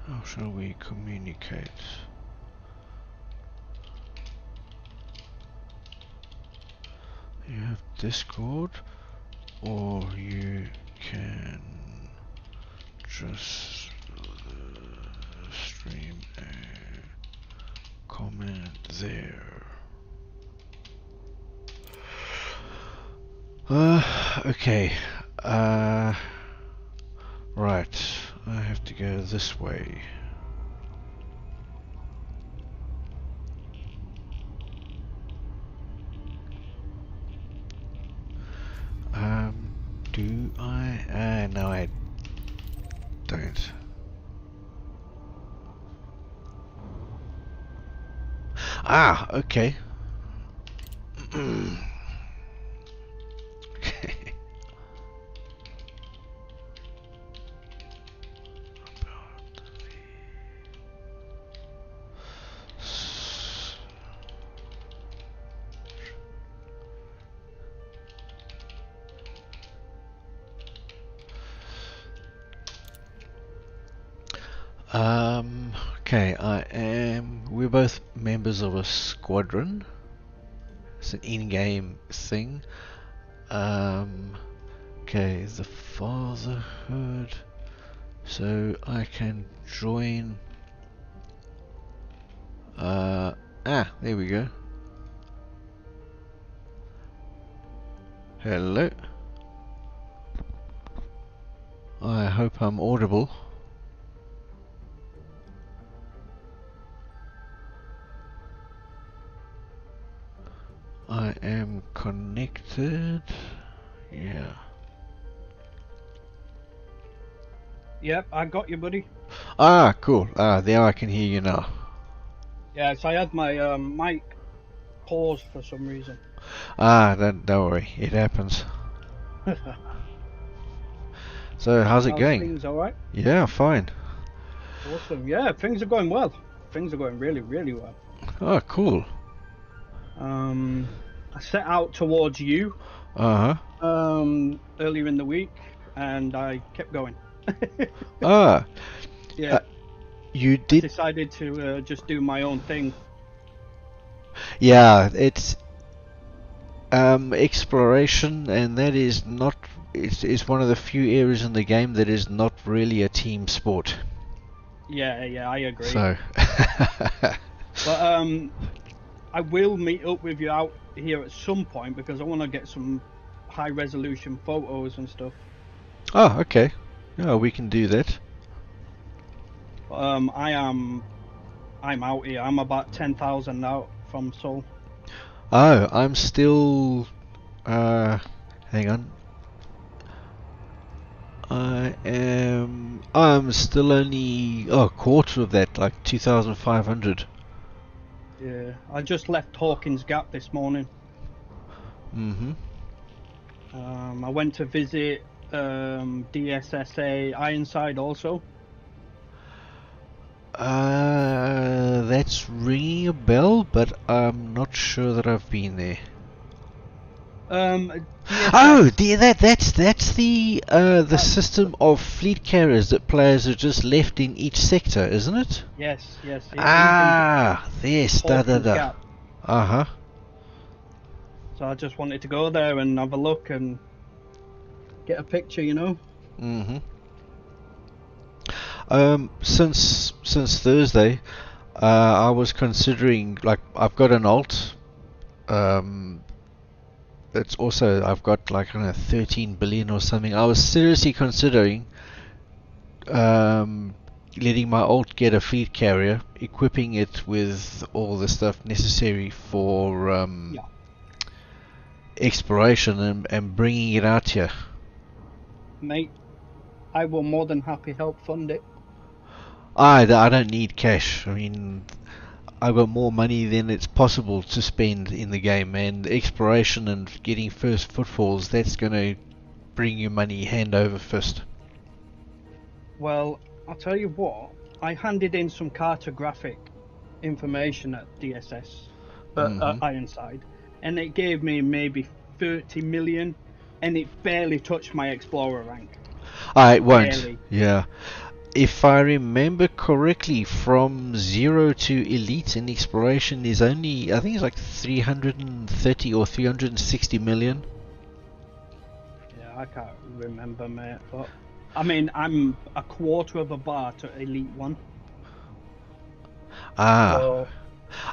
How shall we communicate? You have Discord, or you can just stream a comment there. Okay. Right. I have to go this way. Do I? No, I don't. Ah, okay. Okay. Okay, we're both members of a squadron. It's an in-game thing. Okay, the Fatherhood. So I can join. There we go. Hello. I hope I'm audible. I am connected. Yeah. Yep, I got you, buddy. Ah, cool. There I can hear you now. Yeah, so I had my mic paused for some reason. Don't worry. It happens. So, how's it going? Things alright? Yeah, fine. Awesome. Yeah, things are going well. Things are going really, really well. Oh, cool. I set out towards you. Earlier in the week, and I kept going. Yeah. You did. I decided to just do my own thing. Yeah, it's exploration, and that is not. It's one of the few areas in the game that is not really a team sport. Yeah, I agree. So. But I will meet up with you out here at some point because I want to get some high resolution photos and stuff. Oh, okay. Yeah, we can do that. I'm out here. I'm about 10,000 out from Seoul. Oh, I'm still. Hang on. I'm still only a quarter of that, like 2,500. Yeah, I just left Hawkins Gap this morning. Mm-hmm. I went to visit DSSA Ironside also. That's ringing a bell, but I'm not sure that I've been there. DSS. Oh, that's the system of fleet carriers that players have just left in each sector, isn't it? Yes, yes. It is Ah, yes, in da da Hawkins da. Gap. Uh-huh. So I just wanted to go there and have a look and get a picture, you know. Mm-hmm. Since Thursday, I was considering, like, I've got an alt. Um, it's also, I've got like, I don't know, 13 billion or something. I was seriously considering um, letting my alt get a fleet carrier, equipping it with all the stuff necessary for Yeah. exploration, and bringing it out here. Mate, I will more than happy help fund it. I don't need cash. I mean, I've got more money than it's possible to spend in the game, and exploration and getting first footfalls, that's going to bring you money hand over fist. Well, I'll tell you what, I handed in some cartographic information at DSS, at Ironside, and it gave me maybe 30 million, and it barely touched my Explorer rank. It won't. Barely. Yeah. If I remember correctly, from 0 to Elite in exploration is only, I think it's like 330 or 360 million. Yeah, I can't remember, mate, but I mean, I'm a quarter of a bar to Elite 1. Ah. So,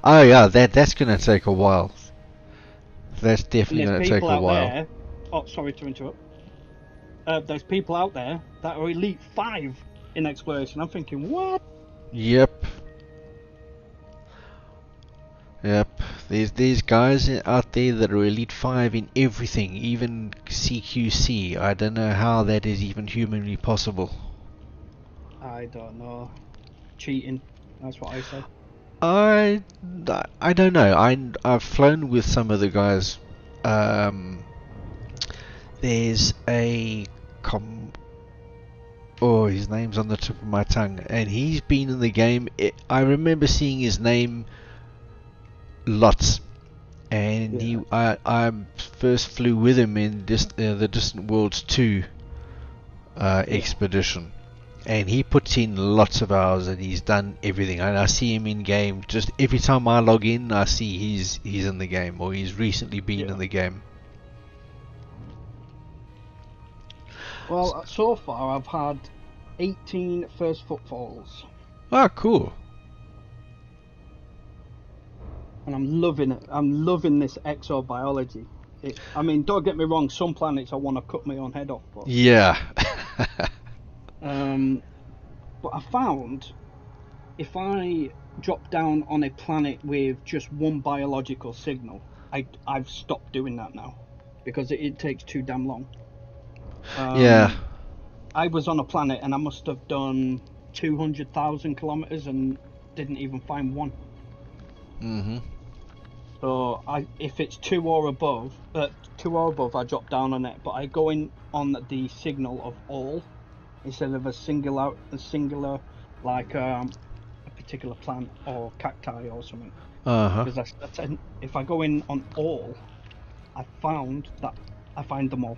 Oh yeah, that's gonna take a while. That's and definitely there's gonna take people a out while. there. Oh, sorry to interrupt. There's people out there that are Elite 5 in exploration. I'm thinking, what? Yep. Yep. There's these guys out there that are Elite 5 in everything, even CQC. I don't know how that is even humanly possible. I don't know. Cheating. That's what I say. I, I don't know. I've flown with some of the guys. There's a his name's on the tip of my tongue, and he's been in the game. I remember seeing his name lots, and Yeah. I first flew with him in the Distant Worlds 2 expedition, and he puts in lots of hours, and he's done everything. And I see him in game. Just every time I log in, I see he's in the game, or he's recently been in the game. Well, so far I've had 18 first footfalls, Ah, cool. and I'm loving it. I'm loving this exobiology. I mean, don't get me wrong. Some planets I want to cut my own head off, but Yeah. but I found if I drop down on a planet with just one biological signal, I've stopped doing that now because it takes too damn long. Yeah. I was on a planet and I must have done 200,000 kilometers and didn't even find one. Mhm. So if it's two or above, I drop down on it. But I go in on the signal of all instead of a singular like a particular plant or cacti or something. Uh-huh. Because if I go in on all, I find them all.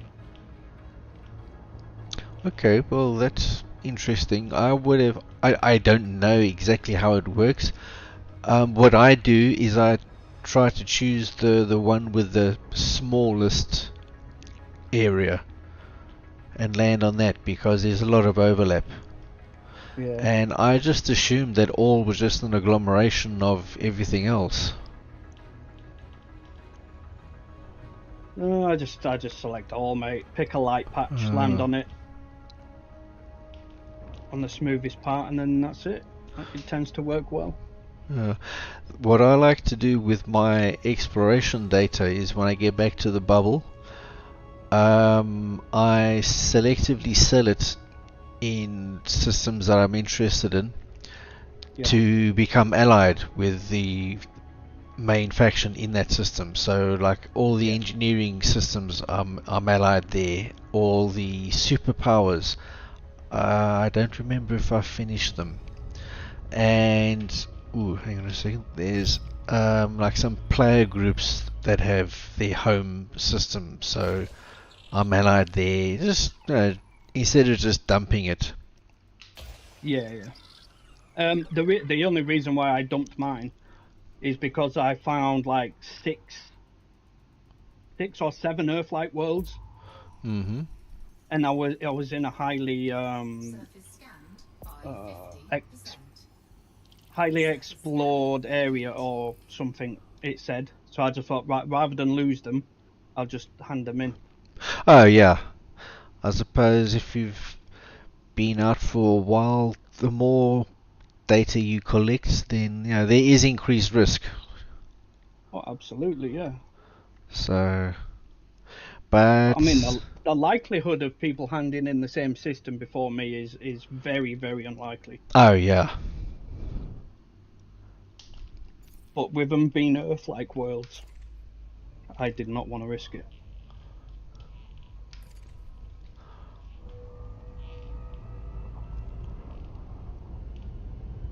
Okay, well that's interesting. I don't know exactly how it works. What I do is I try to choose the one with the smallest area and land on that, because there's a lot of overlap. Yeah. And I just assumed that all was just an agglomeration of everything else. No, I just select all, mate. Pick a light patch, land on it. on the smoothest part, and then that's it. It tends to work well. What I like to do with my exploration data is when I get back to the bubble, I selectively sell it in systems that I'm interested in to become allied with the main faction in that system. So like all the engineering systems, I'm allied there. All the superpowers, I don't remember if I finished them. And hang on a second. There's like some player groups that have their home system, so I'm allied there. Just instead of just dumping it. Yeah. The only reason why I dumped mine is because I found like six or seven Earth-like worlds. Mm-hmm. And I was in a highly highly explored area or something, it said. So I just thought, right, rather than lose them, I'll just hand them in. Oh yeah. I suppose if you've been out for a while, the more data you collect, then there is increased risk. Oh, absolutely, yeah. So, but I mean, the likelihood of people handing in the same system before me is very, very unlikely. oh yeah. But with them being Earth-like worlds, I did not want to risk it.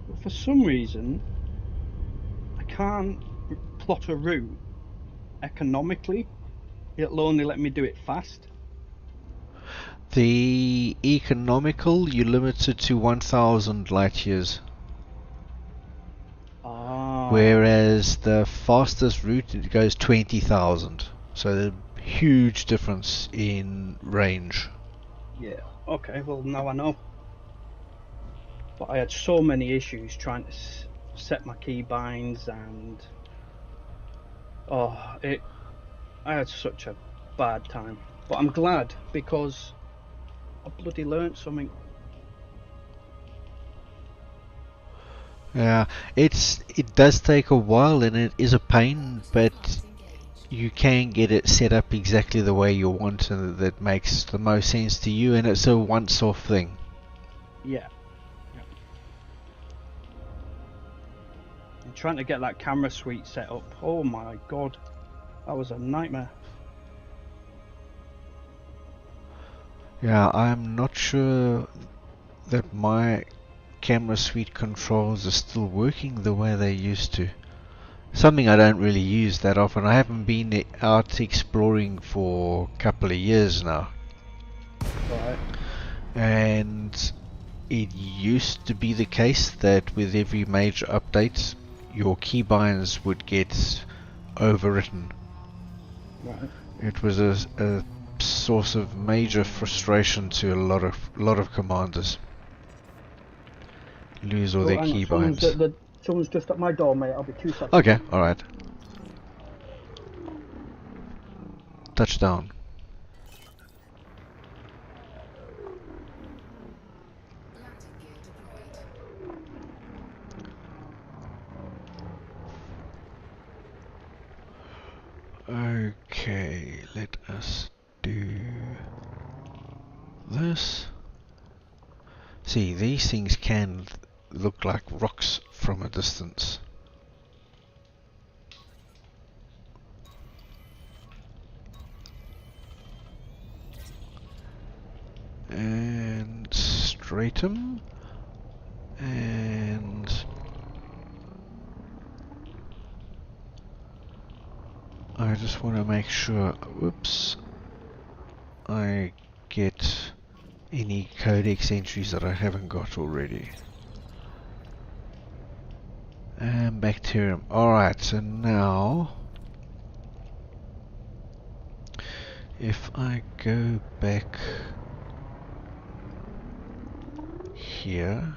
But for some reason, I can't plot a route economically. It'll only let me do it fast. The economical, you limit it to 1,000 light years. Whereas the fastest route, it goes 20,000. So there's a huge difference in range. Yeah, okay, well now I know. But I had so many issues trying to set my keybinds, and I had such a bad time. But I'm glad, because I bloody learnt something. Yeah, it does take a while and it is a pain, but you can get it set up exactly the way you want and that makes the most sense to you, and it's a once-off thing. Yeah. And trying to get that camera suite set up, oh my god, that was a nightmare. Yeah, I'm not sure that my camera suite controls are still working the way they used to. Something I don't really use that often. I haven't been out exploring for a couple of years now. Right. And it used to be the case that with every major update, your keybinds would get overwritten. Right. It was a source of major frustration to a lot of commanders. Lose all their keybinds. Someone's just at my door, mate. I'll be 2 seconds. Okay, alright. Touchdown. Okay, let us do this. See, these things can look like rocks from a distance. And straighten. And I just want to make sure, whoops, I get any codex entries that I haven't got already. And bacterium. Alright, so now if I go back here,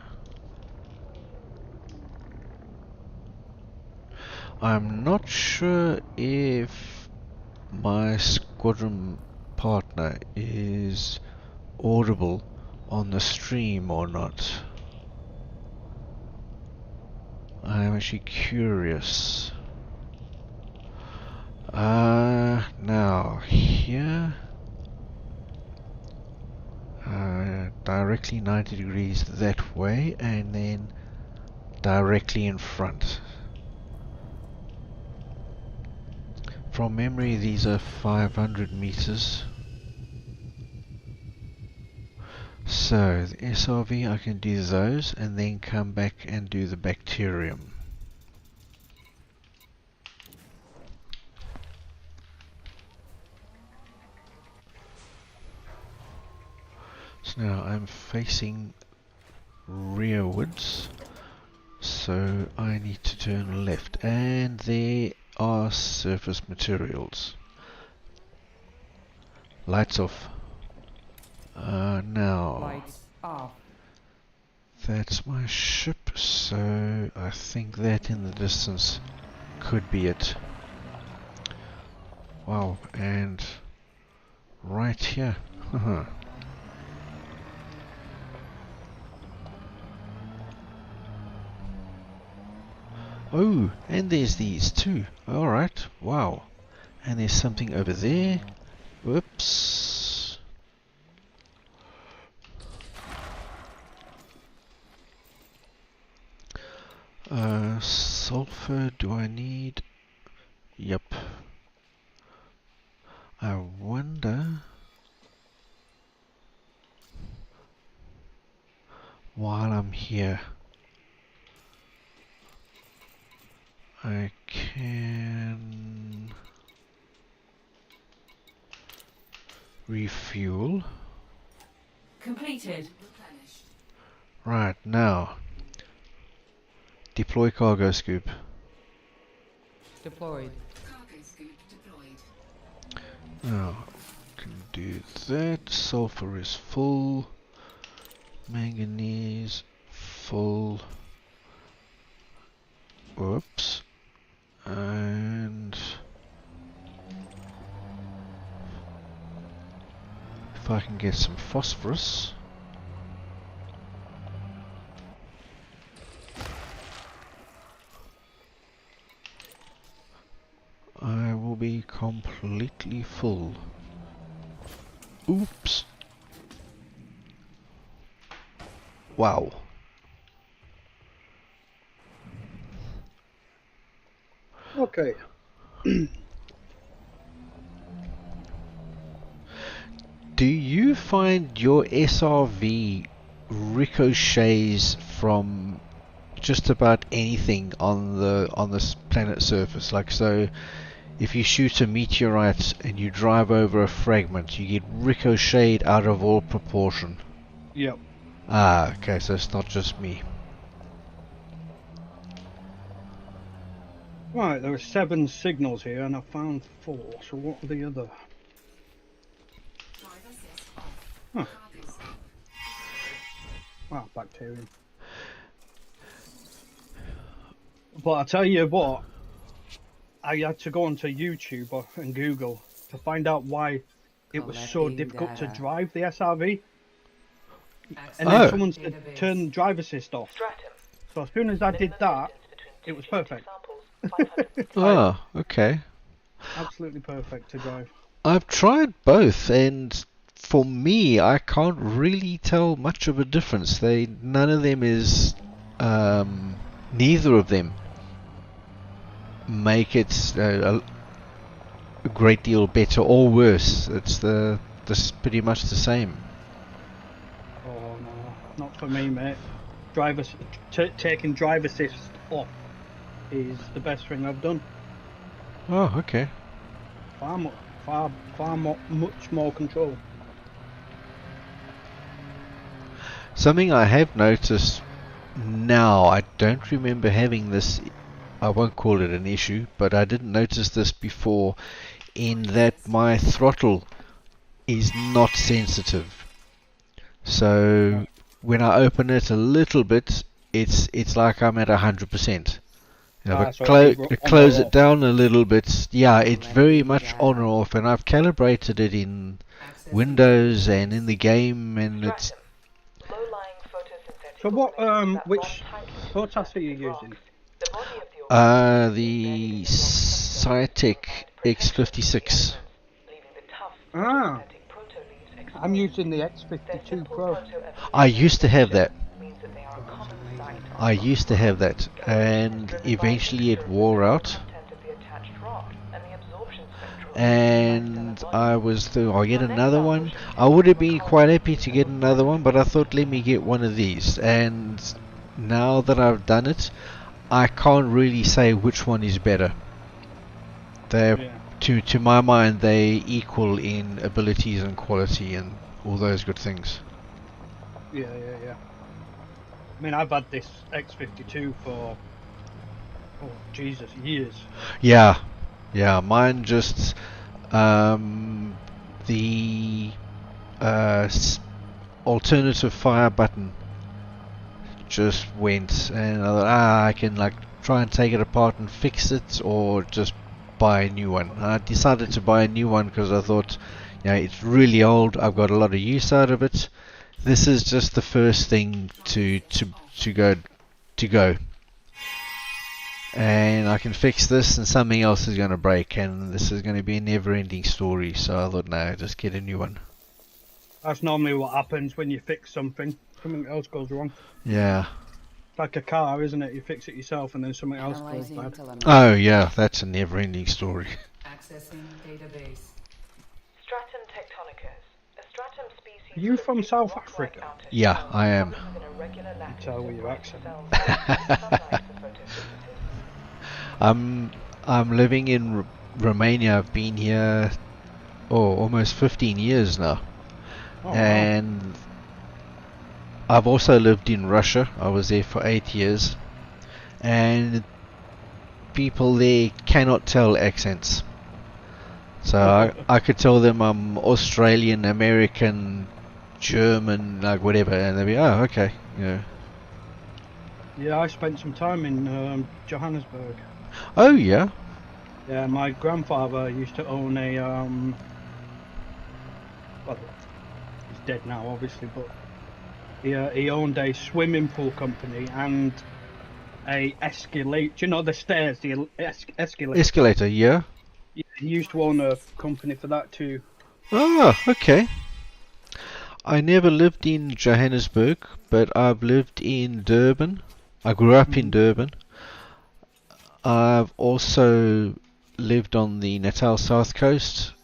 I'm not sure if my squadron partner is audible on the stream or not. I am actually curious. Now here, directly 90 degrees that way, and then directly in front. From memory, these are 500 meters. So the SRV, I can do those and then come back and do the bacterium. So now I'm facing rearwards, so I need to turn left, and there are surface materials. Lights off. Now Lights off. that's my ship, so I think that in the distance could be it. Wow, and right here. Oh, and there's these too. Alright, wow. And there's something over there. Whoops. Sulfur, do I need? Yep. I wonder while I'm here, I can refuel. Completed. Replenished. Right, now deploy cargo scoop. Deployed. Cargo scoop deployed. Now can do that. Sulfur is full. Manganese full. Whoops. And if I can get some phosphorus. I will be completely full. Oops. Wow. Okay. Do you find your SRV ricochets from just about anything on this planet surface? Like, so if you shoot a meteorite and you drive over a fragment, you get ricocheted out of all proportion. Yep. Ah, okay, so it's not just me. Right, there are 7 signals here, and I found 4. So what are the other? Drive assist off. Huh. Cargo scoop. Ah, bacterium. But I tell you what, I had to go onto YouTube and Google to find out why it was so Collecting difficult to data. drive the SRV. Access And then Oh. someone said database. turn drive assist off. So as soon as I did that, it was perfect. Ah, okay. Absolutely perfect to drive. I've tried both, and for me, I can't really tell much of a difference. None of them is, neither of them make it a great deal better or worse. It's this pretty much the same. Oh no, not for me, mate. Taking drive assist off is the best thing I've done. Oh, okay. Much more control. Something I have noticed now, I don't remember having this, I won't call it an issue, but I didn't notice this before, in that my throttle is not sensitive. So when I open it a little bit, it's like I'm at 100%. You know, So but it's close on or it down a little bit, yeah, it's very Collecting much data. on or off, and I've calibrated it in Accessing Windows database. and in the game, and So what? Which protas are you using? The Cytec X56. Ah, I'm using the X52 Pro. I used to have that. Oh, that's amazing. I used to have that, and eventually it wore out. And I was thinking, I'll get another one. I would have been quite happy to get another one, but I thought, let me get one of these. And now that I've done it, I can't really say which one is better. They're, Yeah. to my mind, they equal in abilities and quality and all those good things. Yeah. I mean, I've had this X52 for Jesus, years. Yeah, mine just the alternative fire button just went, and I thought, I can like try and take it apart and fix it, or just buy a new one. I decided to buy a new one because I thought, it's really old. I've got a lot of use out of it. This is just the first thing to go. And I can fix this, and something else is going to break, and this is going to be a never-ending story. So I thought, no, just get a new one. That's normally what happens when you fix something. Something else goes wrong. Yeah. It's like a car, isn't it? You fix it yourself, and then something else goes bad. Oh yeah, that's a never-ending story. Accessing database. Stratum tectonicus, a stratum species. Are you from South Africa? Yeah, I am. I can tell with your accent. I'm living in Romania. I've been here almost 15 years now. Oh, And wow. I've also lived in Russia. I was there for 8 years, and people there cannot tell accents. So I could tell them I'm Australian, American, German, like whatever, and they'd be, oh, okay, Yeah, I spent some time in Johannesburg. Oh yeah. Yeah, my grandfather used to own a well, he's dead now, obviously, but he owned a swimming pool company and a escalator. Do you know the stairs? The escalator. Escalator, yeah. Yeah, he used to own a company for that too. Oh, okay. I never lived in Johannesburg, but I've lived in Durban. I grew up in Durban. I've also lived on the Natal South Coast.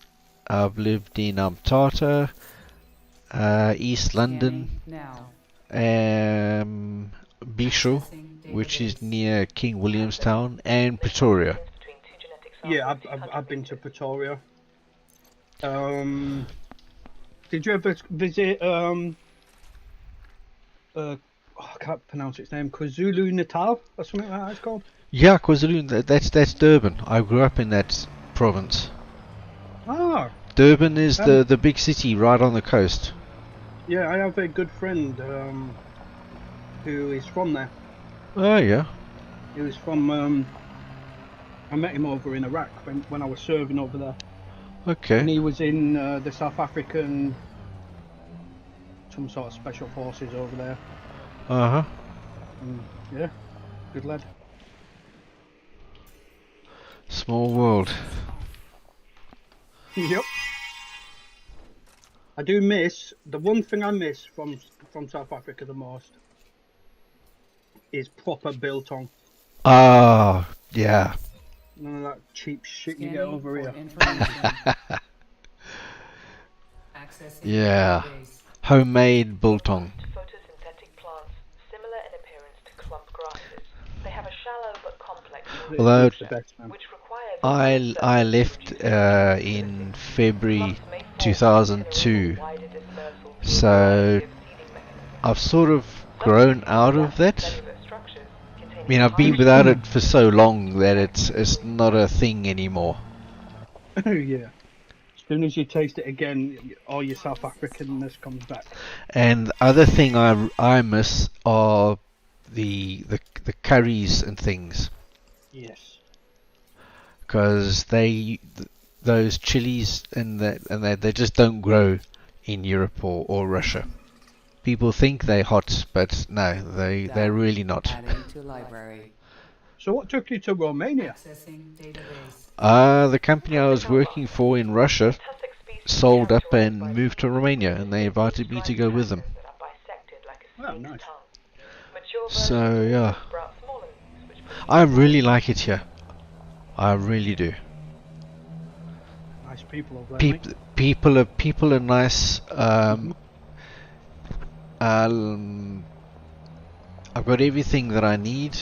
I've lived in Umtata, East London, Now. Bisho, which is near King Williamstown, and Pretoria. Yeah, I've been to Pretoria. Did you ever visit I can't pronounce its name, KwaZulu Natal or something like that it's called? Yeah, KwaZulu, that's Durban. I grew up in that province. Ah, Durban is the big city right on the coast. yeah, I have a good friend who is from there. Oh yeah. He was from I met him over in Iraq when I was serving over there. And Okay. he was in the South African, some sort of special forces over there. Uh-huh. Yeah, good lad. Small world. Yep. I do miss, the one thing I miss from South Africa the most is proper biltong. Ah, yeah. None of that cheap shit you Scanning get over for here. information. Accessing Yeah. database. Homemade biltong. Photosynthetic plants, similar in appearance to clump grasses. They have a shallow but complex root, Although It's the best, man. which requires I left in February 2002, so I've sort of grown out of that. I mean, I've been without it for so long that it's not a thing anymore. Yeah. As soon as you taste it again, all your South Africanness comes back. And the other thing I miss are the curries and things, Yes. because those chilies and they just don't grow in Europe or Russia. People think they're hot, but no, they're really not. Adding to library. So what took you to Romania? Accessing database. The company I was working for in Russia Fantastic species sold up characterized by and moved to Romania, and they invited me to go with them. that are bisected like a Oh, snake's nice. tongue. Mature So, versions yeah. also sprout smaller leaves, which produce I really like it here. I really do. Nice people over there, mate. People are nice. I've got everything that I need.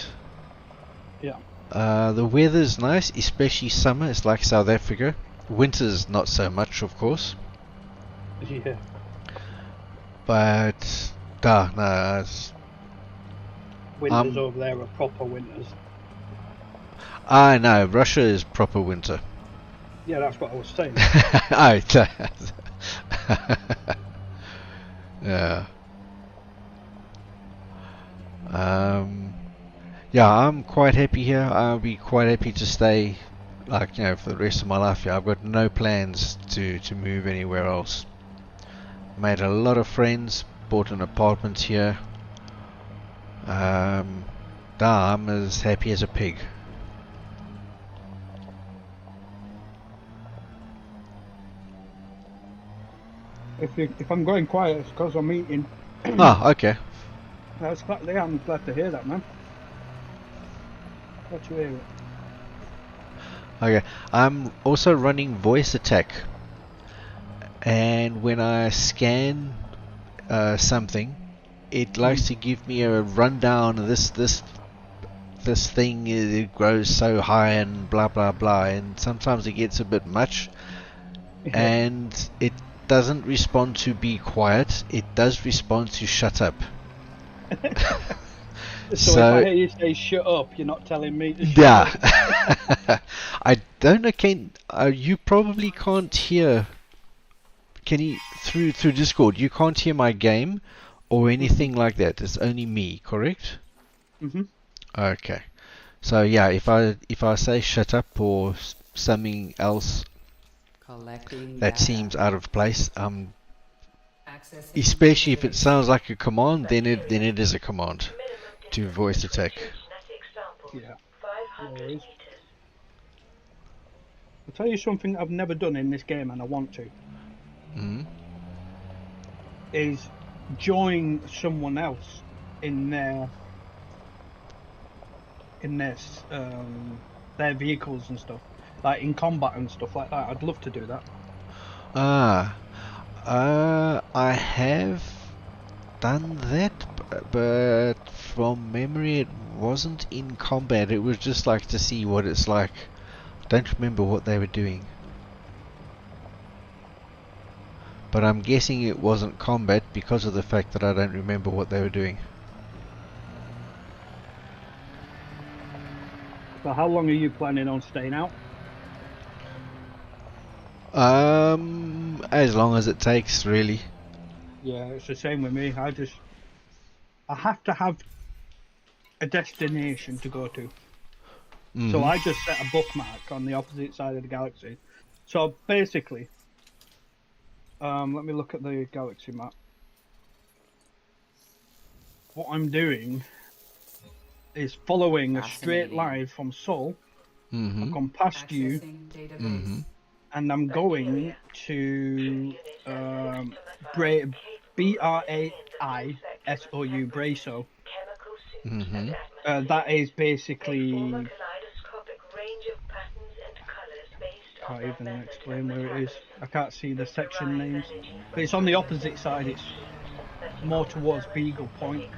Yeah. The weather's nice, especially summer. It's like South Africa. Winter's not so much, of course. Yeah. But no, Winters over there are proper winters. I know Russia is proper winter. Yeah, that's what I was saying. Yeah. Yeah, I'm quite happy here. I'll be quite happy to stay, like, for the rest of my life here. I've got no plans to move anywhere else. Made a lot of friends, bought an apartment here. I'm as happy as a pig. If I'm going quiet, it's because I'm eating. Okay. I'm glad to hear that, man. Glad to hear it. Okay, I'm also running voice attack, and when I scan something, it likes to give me a rundown of this thing. It grows so high and blah blah blah, and sometimes it gets a bit much, and it doesn't respond to be quiet. It does respond to shut up. So if I hear you say shut up, you're not telling me to shut up. Yeah. I don't know, you probably can't hear. Can you through Discord? You can't hear my game or anything like that. It's only me, correct? Mhm. Okay. So yeah, if I say shut up or something else Collecting that data. seems out of place, Accessing especially if it database. sounds like a command, then it is a command to voice attack. Yeah. No worries. I'll tell you something I've never done in this game, and I want to, Mm. is join someone else in their vehicles and stuff, like in combat and stuff like that. I'd love to do that. I have done that, but from memory it wasn't in combat. It was just like to see what it's like. I don't remember what they were doing. But I'm guessing it wasn't combat because of the fact that I don't remember what they were doing. So how long are you planning on staying out? As long as it takes, really. Yeah, it's the same with me. I have to have a destination to go to. So Mhm. I just set a bookmark on the opposite side of the galaxy. So basically, let me look at the galaxy map. What I'm doing is following a straight Fascinating. line from Sol. Mhm. I've gone past you, Accessing database. Mhm. and I'm going to Braisou, Braisou. Mhm. That is basically, can't even explain where it is. I can't see the section names, but it's on the opposite side. It's more towards Beagle Point,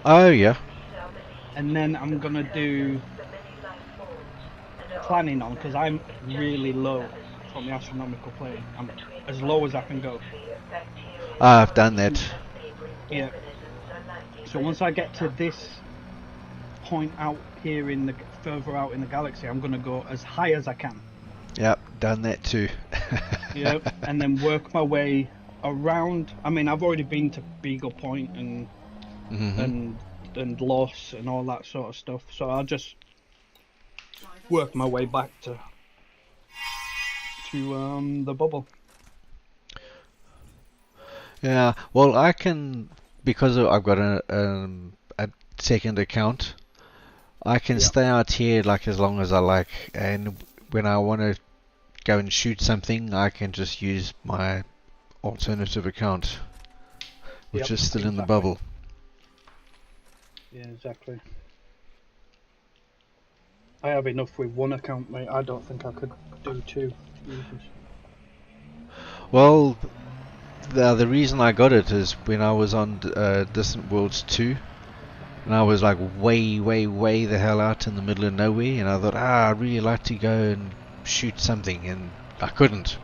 Oh yeah. and then I'm gonna do planning on, because I'm really low from the astronomical plane. I'm as low as I can go. I've done that. Yeah. So once I get to this point out here further out in the galaxy, I'm gonna go as high as I can. Yep, done that too. Yeah, and then work my way around. I mean, I've already been to Beagle Point and Mhm. and Loss and all that sort of stuff. So I'll just work my way back to the bubble. Yeah, well, I can because I've got a second account, I can Yeah. stay out here like as long as I like, and when I want to go and shoot something, I can just use my alternative account, which Yep, is still in the exactly. bubble. Yeah, exactly. I have enough with one account, mate. I don't think I could do two. Jesus. Well, the reason I got it is when I was on Distant Worlds 2, and I was like way, way, way the hell out in the middle of nowhere, and I thought, I'd really like to go and shoot something, and I couldn't.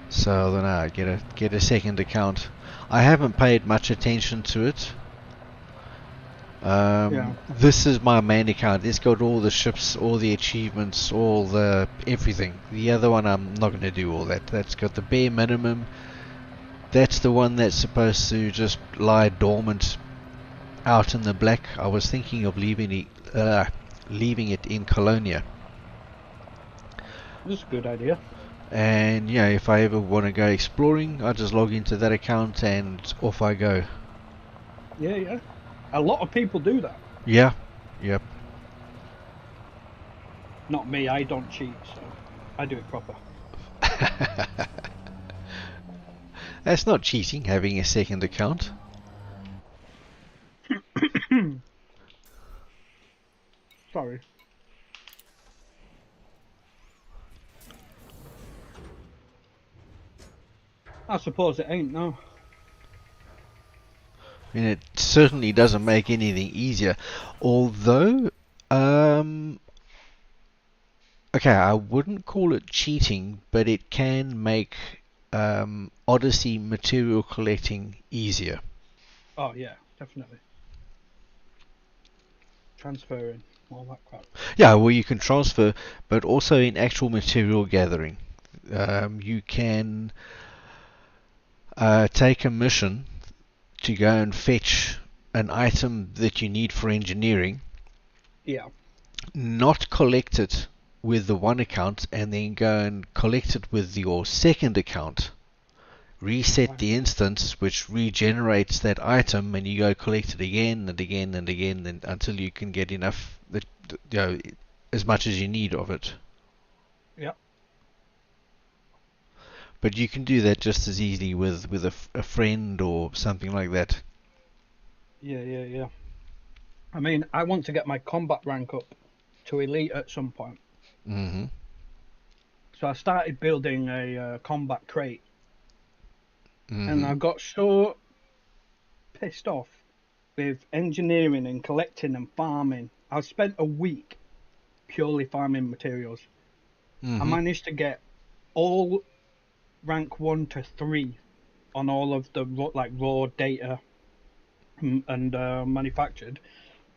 So then I get a second account. I haven't paid much attention to it. Yeah. This is my main account. It's got all the ships, all the achievements, all the everything. The other one I'm not going to do all that. That's got the bare minimum. That's the one that's supposed to just lie dormant out in the black. I was thinking of leaving it in Colonia. That's a good idea. And yeah, if I ever want to go exploring, I just log into that account and off I go. Yeah, yeah. A lot of people do that. Yeah, yep. Not me, I don't cheat, so I do it proper. That's not cheating, having a second account. Sorry. I suppose it ain't, no. I mean, it certainly doesn't make anything easier. Although, okay, I wouldn't call it cheating, but it can make Odyssey material collecting easier. Oh, yeah, definitely. Transferring, all that crap. Yeah, well, you can transfer, but also in actual material gathering. You can take a mission to go and fetch an item that you need for engineering, Yeah. not collect it with the one account, and then go and collect it with your second account. Reset the instance, which regenerates that item, and you go collect it again and again and again until you can get enough, as much as you need of it. Yeah. But you can do that just as easily with a friend or something like that. Yeah, yeah, yeah. I mean, I want to get my combat rank up to elite at some point. Mm-hmm. So I started building a combat crate. Mm-hmm. And I got so pissed off with engineering and collecting and farming. I spent a week purely farming materials. Mm-hmm. I managed to get all rank 1 to 3 on all of the raw data and manufactured.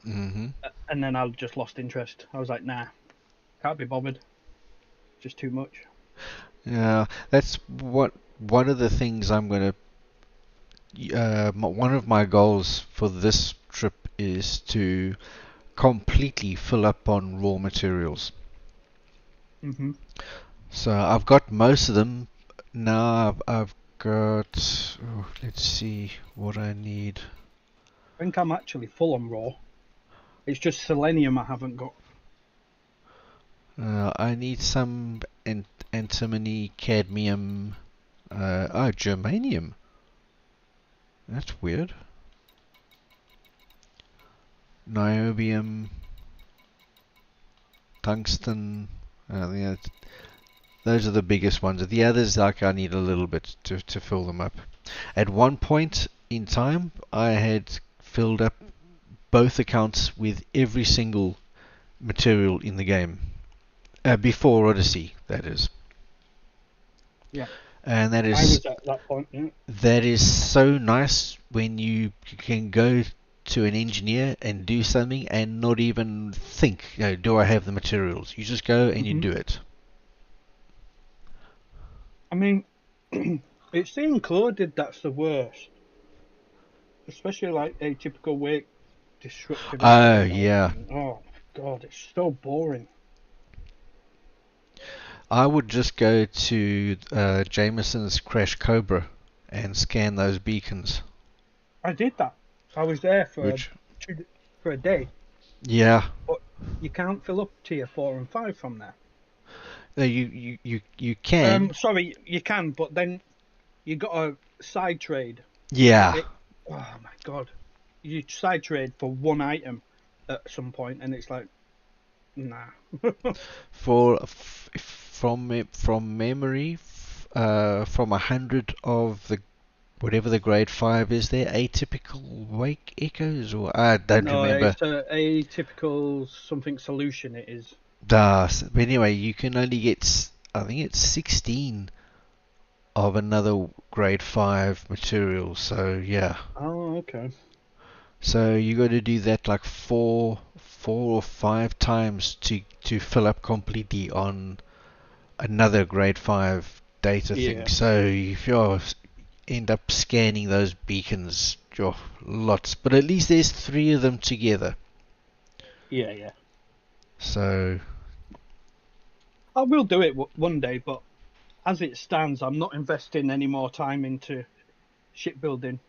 Mm-hmm. And then I just lost interest. I was like, nah, can't be bothered. Just too much. Yeah, that's one of the things I'm going to. One of my goals for this trip is to completely fill up on raw materials. Mm-hmm. So I've got most of them now. I've got. Oh, let's see what I need. I think I'm actually full on raw. It's just selenium I haven't got. I need some antimony, cadmium, germanium. That's weird. Niobium, tungsten. Those are the biggest ones. The others, like, I need a little bit to fill them up. At one point in time, I had filled up both accounts with every single material in the game. Before Odyssey, that is. Yeah. And I was at that point, yeah. that is so nice when you can go to an engineer and do something and not even think, do I have the materials? You just go and you do it. I mean, it's the encoded that's the worst. Especially like atypical weight destructive. Oh, yeah. Oh, God, it's so boring. I would just go to Jameson's Crash Cobra and scan those beacons. I did that. I was there Which, for a day, yeah, but you can't fill up tier 4 and 5 from there. no, you can. Sorry, you can, but then you got a side trade. Yeah, Oh my god, you side trade for one item at some point, and it's like, nah. from memory, from 100 of the whatever the grade 5 is there, atypical wake echoes, or I don't No, remember. it's a typical something solution. It is. But anyway, you can only get, I think it's 16 of another grade 5 material, so yeah. Oh, okay. So you got to do that like four or five times to fill up completely on another grade 5 data thing. Yeah. So if you end up scanning those beacons, lots. But at least there's 3 of them together. Yeah. So I will do it one day, but as it stands, I'm not investing any more time into shipbuilding.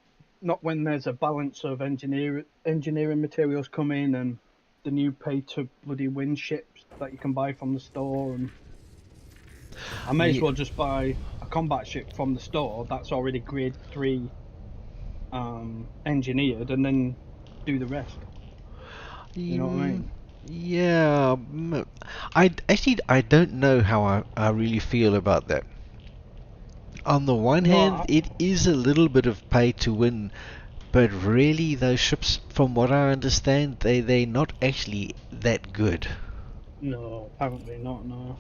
Not when there's a balance of engineering materials come in and the new pay to bloody win ships that you can buy from the store, and I may as well just buy a combat ship from the store that's already grade 3 engineered, and then do the rest. You know what I mean? Yeah, I don't know how I really feel about that. On the one hand, No, it is a little bit of pay to win, but really those ships, from what I understand, they're not actually that good. no, apparently not. No,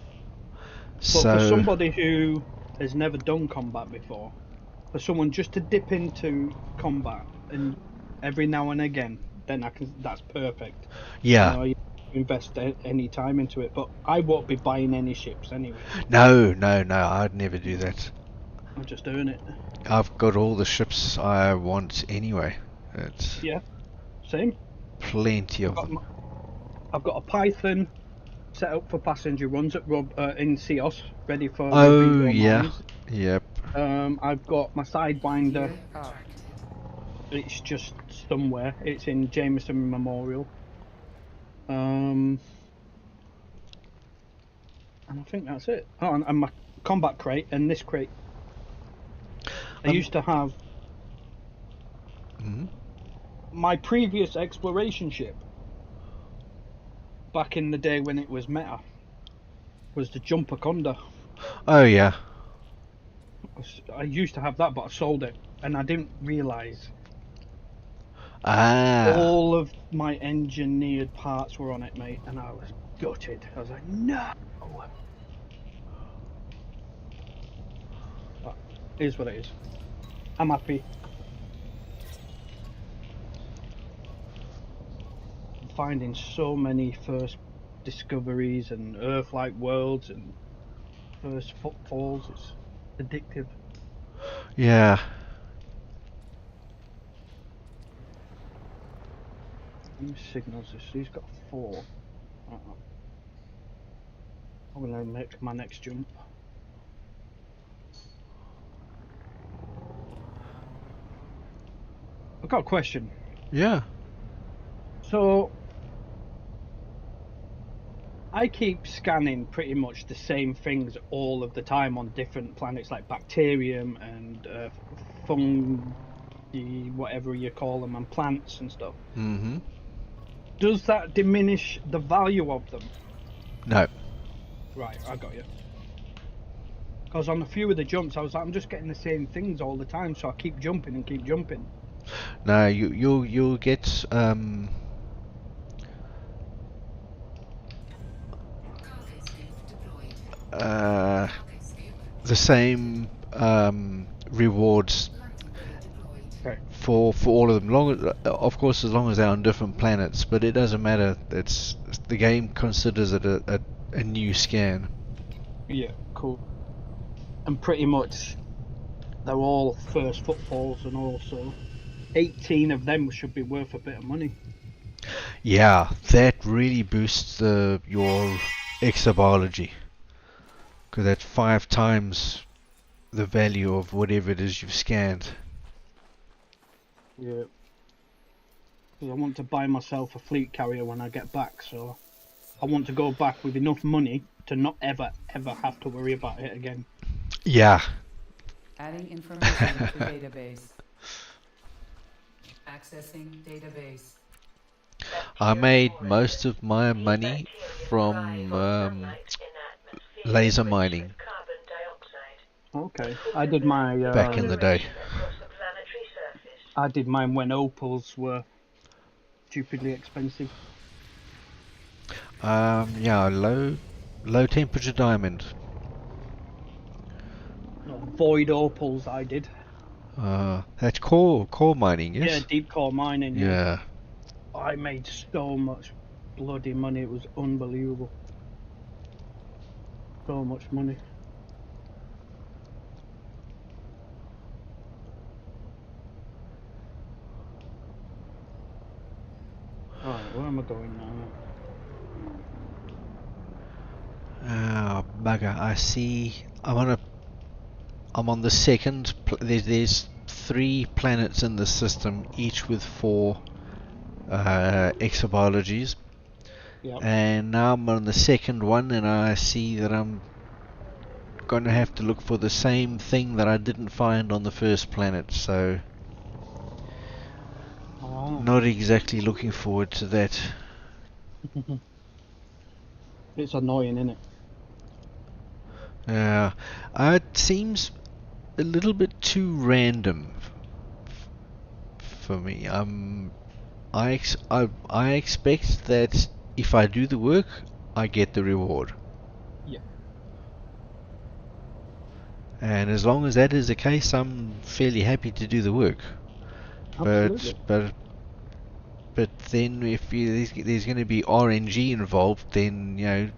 but for So somebody who has never done combat before, for someone just to dip into combat and every now and again, then that's perfect. yeah, You invest any time into it, but I won't be buying any ships anyway. no, I'd never do that. I'll just earn it. I've got all the ships I want anyway. It's Yeah, same. plenty of them. I've got a Python set up for passenger runs at in Cios, ready for Oh Rubido yeah, mines. yep. I've got my Sidewinder. Gear extracted. It's just somewhere. It's in Jameson Memorial. And I think that's it. Oh, and my combat crate and this crate. I used to have Mhm. my previous exploration ship back in the day when it was meta was the Jumper Conda. Oh yeah. I used to have that, but I sold it, and I didn't realise Ah. all of my engineered parts were on it, mate, and I was gutted. I was like, no. But it is what it is. I'm happy. I'm finding so many first discoveries and Earth-like worlds and first footfalls. It's addictive. Yeah. How many signals this? He's got 4. I'm gonna make my next jump. I've got a question. Yeah. So I keep scanning pretty much the same things all of the time on different planets, like bacterium and fungi, whatever you call them, and plants and stuff. Mm-hmm. Does that diminish the value of them? No. Right, I got you. Because on a few of the jumps, I was like, I'm just getting the same things all the time, so I keep jumping and keep jumping. No, you'll get Cargo scoop deployed. uh Cargo scoop. the same rewards Landing bay deployed. Okay. for all of them. Of course, as long as they're on different planets, but it doesn't matter. It's the game considers it a new scan. Yeah, cool. And pretty much they're all first footfalls, and also 18 of them should be worth a bit of money. Yeah, that really boosts your exobiology. Because that's 5 times the value of whatever it is you've scanned. Yeah. 'Cause I want to buy myself a fleet carrier when I get back, so I want to go back with enough money to not ever have to worry about it again. Yeah. Adding information to database. Accessing database. I made most of my money from laser mining Okay, I did my back in the day. I did mine when opals were stupidly expensive. Yeah, low temperature diamond. No, void opals I did. That's core mining, yes? Yeah, deep core mining. Yeah. Yeah. I made so much bloody money. It was unbelievable. So much money. Alright, where am I going now? Bugger, I see. I'm on the second. There's 3 planets in the system, each with 4 exobiologies. Yep. And now I'm on the second one, and I see that I'm going to have to look for the same thing that I didn't find on the first planet. So, not exactly looking forward to that. It's annoying, isn't it? It seems a little bit too random for me. I expect that if I do the work, I get the reward. Yeah. And as long as that is the case, I'm fairly happy to do the work. Absolutely. But then if there's going to be RNG involved, then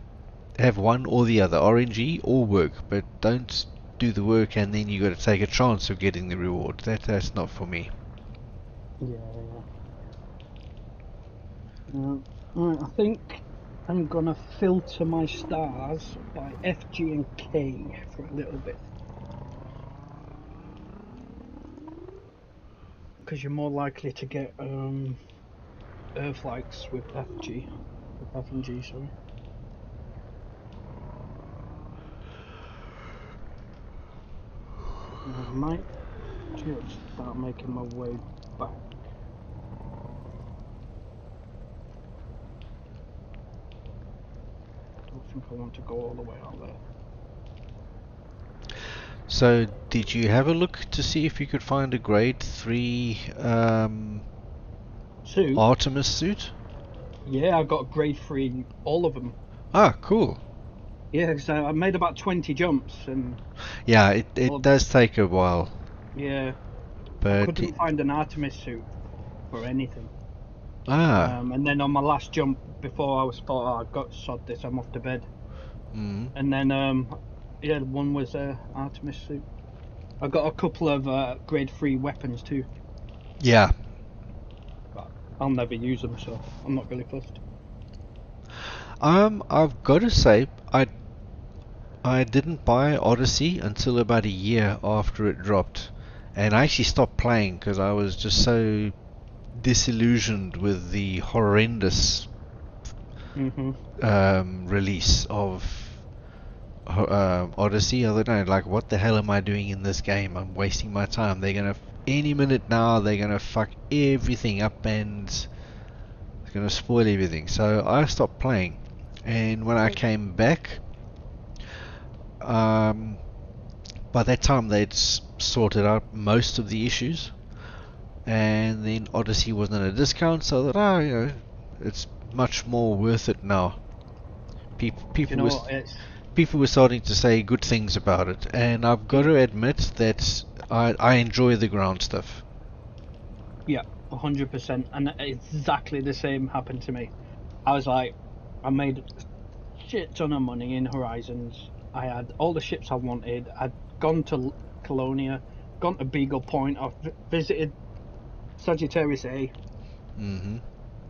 have one or the other, RNG or work. But don't do the work and then you got to take a chance of getting the reward. That's not for me. Yeah. Right, I think I'm gonna filter my stars by F, G, and K for a little bit. Because you're more likely to get Earth-likes with F and G, sorry. I might just start making my way back. I don't think I want to go all the way out there. So, did you have a look to see if you could find a grade 3 Suit? Artemis suit? Yeah, I got grade 3, all of them. Ah, cool. Yeah, because I made about 20 jumps and... Yeah, it does take a while. Yeah. But I couldn't find an Artemis suit for anything. Ah. And then on my last jump, before I was thought, oh, I've got sod this, I'm off to bed. Mm. And then, yeah, one was Artemis suit. I got a couple of grade 3 weapons too. Yeah. But I'll never use them, so I'm not really fussed. I've got to say, I didn't buy Odyssey until about a year after it dropped, and I actually stopped playing because I was just so disillusioned with the horrendous release of Odyssey. I don't know, like, what the hell am I doing in this game? I'm wasting my time. They're gonna any minute now. They're gonna fuck everything up and it's gonna spoil everything. So I stopped playing, and when I came back, by that time they'd sorted out most of the issues, and then Odyssey wasn't at a discount, so that it's much more worth it now. People were starting to say good things about it, and I've got to admit that I enjoy the ground stuff. Yeah, 100%, and exactly the same happened to me. I was like, I made a shit ton of money in Horizons. I had all the ships I wanted. I'd gone to Colonia, gone to Beagle Point. I've visited Sagittarius A. Mm-hmm.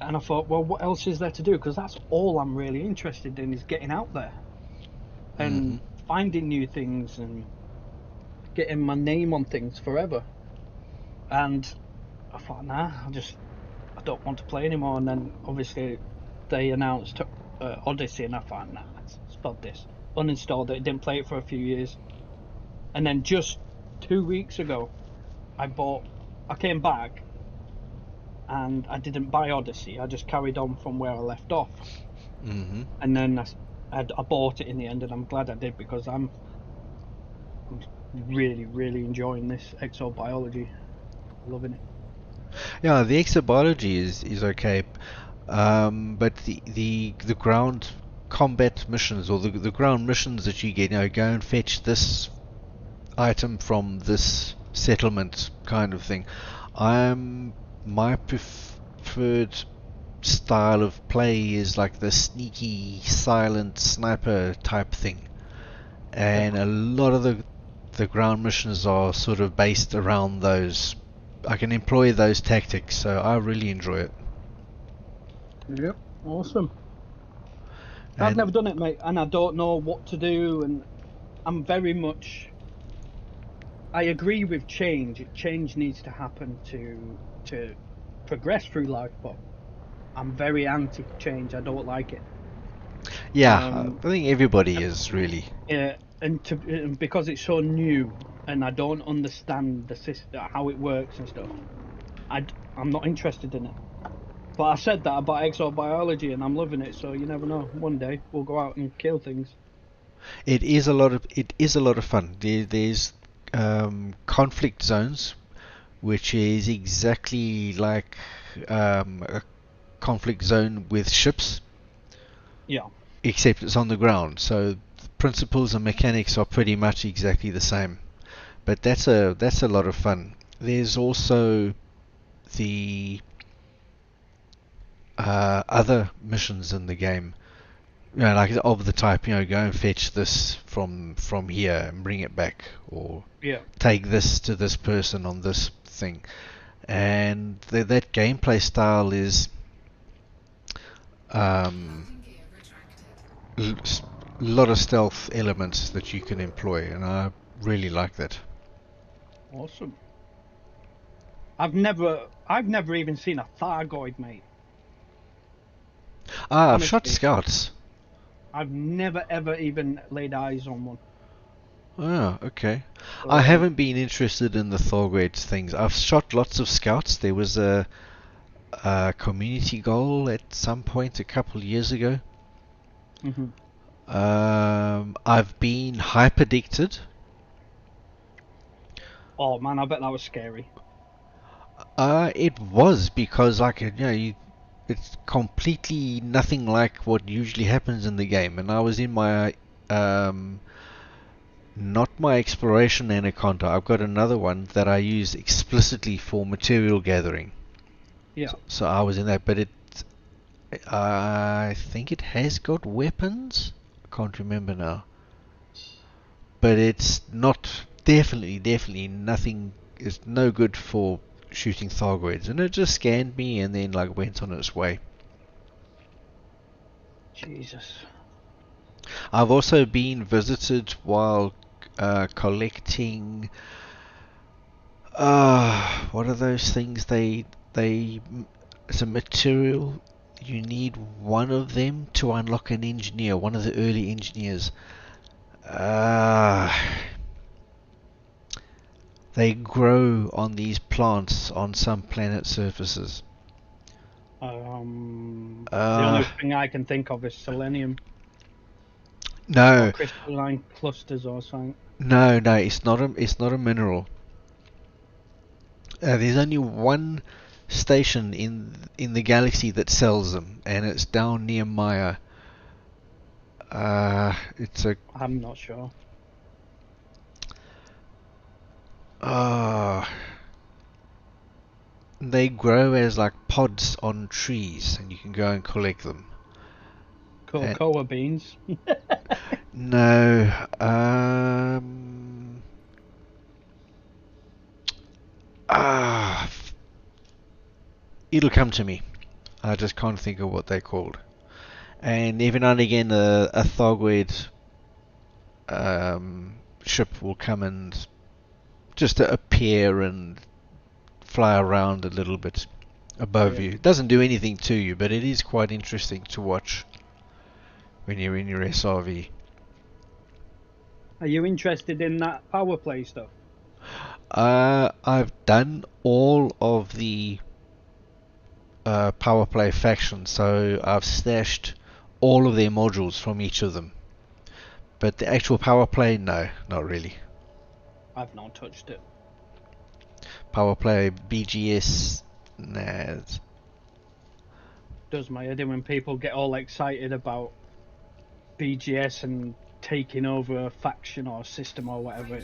And I thought, well, what else is there to do? Because that's all I'm really interested in, is getting out there. And finding new things and getting my name on things forever. And I thought, nah, I don't want to play anymore. And then obviously they announced Odyssey, and I thought, nah, stop this. Uninstalled it, didn't play it for a few years. And then just 2 weeks ago, I came back and I didn't buy Odyssey. I just carried on from where I left off. Mm-hmm. And then I bought it in the end, and I'm glad I did, because I'm really, really enjoying this exobiology. Loving it. Yeah, the exobiology is okay, but the ground combat missions, or the ground missions that you get, go and fetch this item from this settlement kind of thing. My preferred style of play is like the sneaky, silent sniper type thing, and a lot of the ground missions are sort of based around those. I can employ those tactics, so I really enjoy it. Yep, awesome. I've never done it, mate, and I don't know what to do, and I'm very much... I agree with change. Change needs to happen to progress through life, but I'm very anti-change. I don't like it. Yeah, I think everybody is, really. Yeah, and because it's so new, and I don't understand the system, how it works and stuff, I'm not interested in it. But I said that about exobiology, and I'm loving it. So you never know. One day we'll go out and kill things. It is a lot of fun. There's conflict zones, which is exactly like a conflict zone with ships. Yeah. Except it's on the ground. So the principles and mechanics are pretty much exactly the same. But that's a lot of fun. There's also the other missions in the game, like of the type, go and fetch this from here and bring it back, or take this to this person on this thing. And that gameplay style is a lot of stealth elements that you can employ, and I really like that. Awesome. I've never even seen a Thargoid, mate. I've shot scouts. I've never ever even laid eyes on one. Oh, okay. I haven't been interested in the Thargoid things. I've shot lots of scouts. There was a community goal at some point a couple of years ago. Mm-hmm. I've been hype addicted. Oh man, I bet that was scary. It was, because it's completely nothing like what usually happens in the game, and I was in my not my exploration anaconda. I've got another one that I use explicitly for material gathering. Yeah. So I was in that, but I think it has got weapons. I can't remember now. But it's not definitely nothing. It's no good for shooting Thargoids, and it just scanned me and then went on its way. Jesus. I've also been visited while collecting. What are those things? It's a material. You need one of them to unlock an engineer. One of the early engineers. They grow on these plants on some planet surfaces. The only thing I can think of is selenium. No. Or crystalline clusters or something. No, it's not a mineral. There's only one station in the galaxy that sells them, and it's down near Maya. I'm not sure. They grow as pods on trees, and you can go and collect them. Cocoa beans. No. It'll come to me. I just can't think of what they're called. And every now and again, a Thargoid ship will come and just appear and fly around a little bit above you. It doesn't do anything to you, but it is quite interesting to watch when you're in your SRV. Are you interested in that power play stuff? I've done all of the power play factions, so I've stashed all of their modules from each of them. But the actual power play, no, not really. I've not touched it. Power play, BGS, nah. Does my head in when people get all excited about BGS and taking over a faction or system or whatever.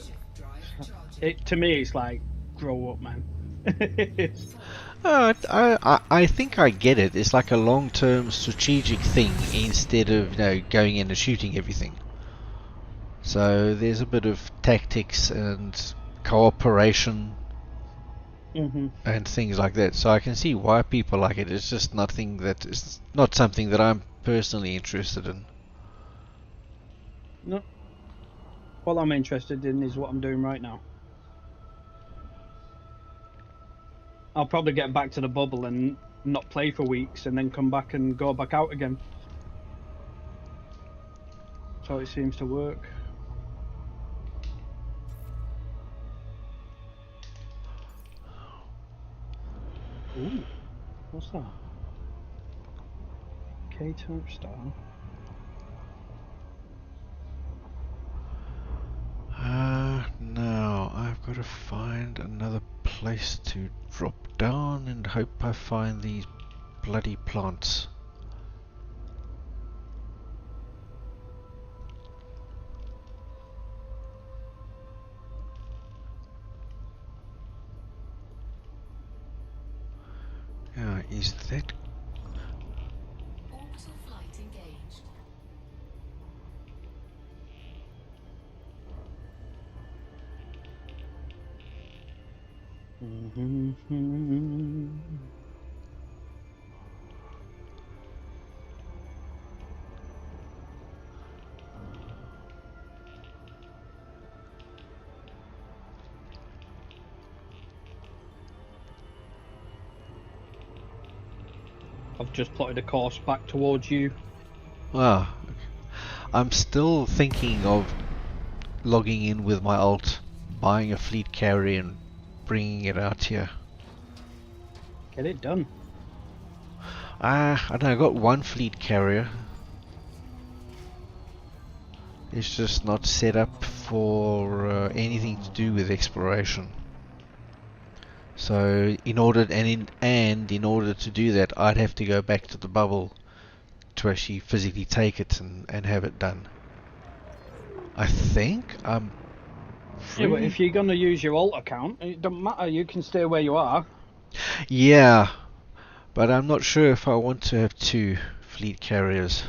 To me, it's like, grow up, man. I think I get it. It's like a long-term strategic thing instead of going in and shooting everything. So there's a bit of tactics and cooperation and things like that. So I can see why people like it. It's just not something that I'm personally interested in. No. What I'm interested in is what I'm doing right now. I'll probably get back to the bubble and not play for weeks and then come back and go back out again. So it seems to work. Ooh, what's that? K-type star. Now I've got to find another place to drop down and hope I find these bloody plants. Yeah, is that... Orbital flight engaged. I've just plotted a course back towards you. Ah, I'm still thinking of logging in with my alt, buying a fleet carrier and bringing it out here. Get it done. I don't know, I got one fleet carrier. It's just not set up for anything to do with exploration. So in order to do that, I'd have to go back to the bubble to actually physically take it and have it done. I think I'm Yeah, but if you're gonna use your alt account, it doesn't matter. You can stay where you are. Yeah, but I'm not sure if I want to have two fleet carriers.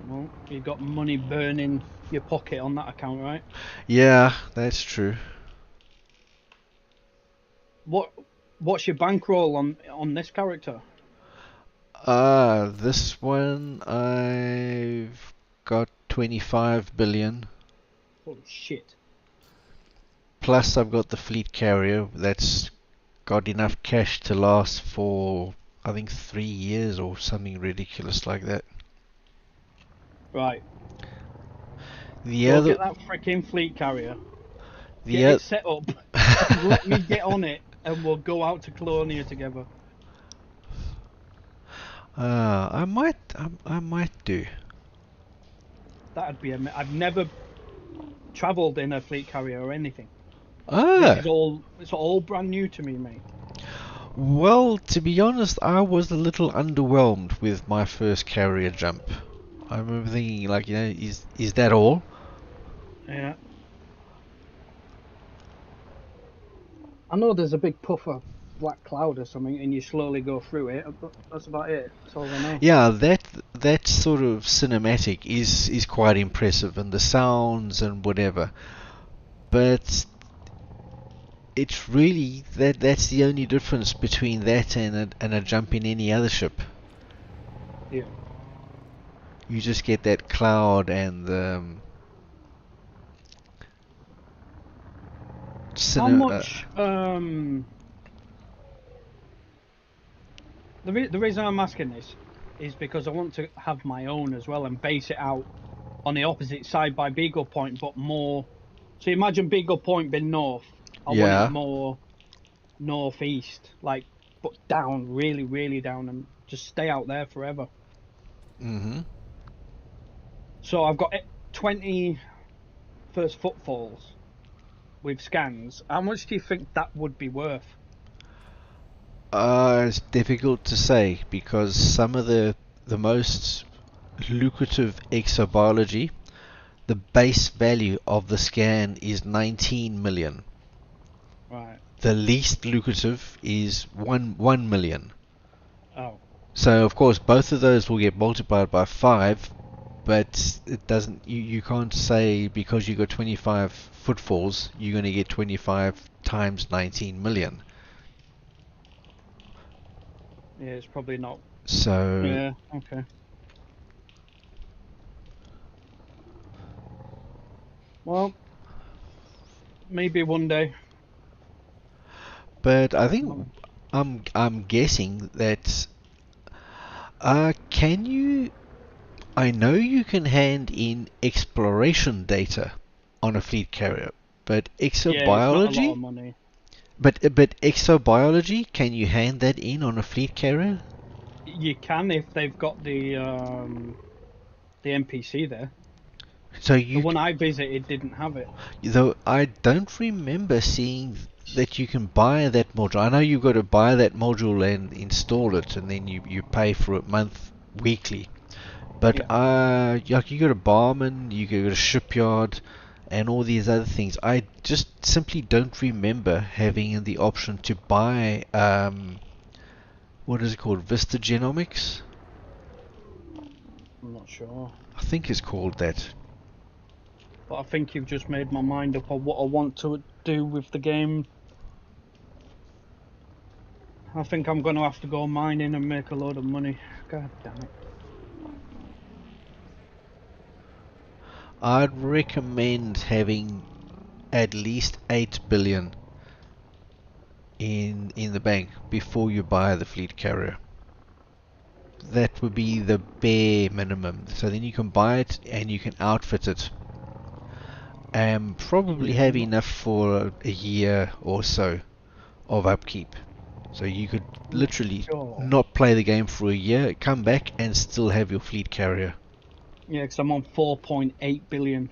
Well, you've got money burning your pocket on that account, right? Yeah, that's true. What's your bankroll on this character? This one I've got 25 billion. Holy shit. Plus I've got the fleet carrier that's got enough cash to last for I think 3 years or something ridiculous like that. Right. The Get that freaking fleet carrier. the Get it set up. And let me get on it, and we'll go out to Colonia together. I might do. That'd be I've never travelled in a fleet carrier or anything. It's all brand new to me, mate. Well, to be honest, I was a little underwhelmed with my first carrier jump. I remember thinking, like, is that all? Yeah. I know there's a big puff of black cloud or something, and you slowly go through it, but that's about it. That's all I know. Yeah, that sort of cinematic is quite impressive, and the sounds and whatever. But it's really that's the only difference between that and a jump in any other ship. Yeah. You just get that cloud and the How much? The reason I'm asking this is because I want to have my own as well and base it out on the opposite side by Beagle Point, but more. So imagine Beagle Point being north. I want yeah. it more northeast, like, but down, really, really down, and just stay out there forever. Mm-hmm. So I've got 20 first footfalls with scans. How much do you think that would be worth? It's difficult to say because some of the most lucrative exobiology, the base value of the scan is 19 million. Right. The least lucrative is 1 million. Oh. So of course both of those will get multiplied by 5, but it doesn't. You can't say because you got 25 footfalls you're going to get 25 times 19 million. Yeah, it's probably not. So Yeah. Okay. Well, maybe one day. but I think I'm guessing that can you? I know you can hand in exploration data on a fleet carrier, but Yeah, it's not a lot of exobiology. money. But exobiology, can you hand that in on a fleet carrier? You can if they've got the NPC there. So The you, one I visited didn't have it. though I don't remember seeing that you can buy that module. I know you've got to buy that module and install it, and then you pay for it weekly. But Yeah. like you got a barman, you got a shipyard, and all these other things. I just simply don't remember having the option to buy what is it called, Vista Genomics? I'm not sure. I think it's called that. But I think you've just made my mind up on what I want to do with the game. I think I'm going to have to go mining and make a load of money. God damn it. I'd recommend having at least 8 billion in the bank before you buy the fleet carrier. That would be the bare minimum. So then you can buy it and you can outfit it and probably Yeah, have I'm not enough for a year or so of upkeep. So you could literally sure. not play the game for a year, come back and still have your fleet carrier. Yeah, because I'm on 4.8 billion.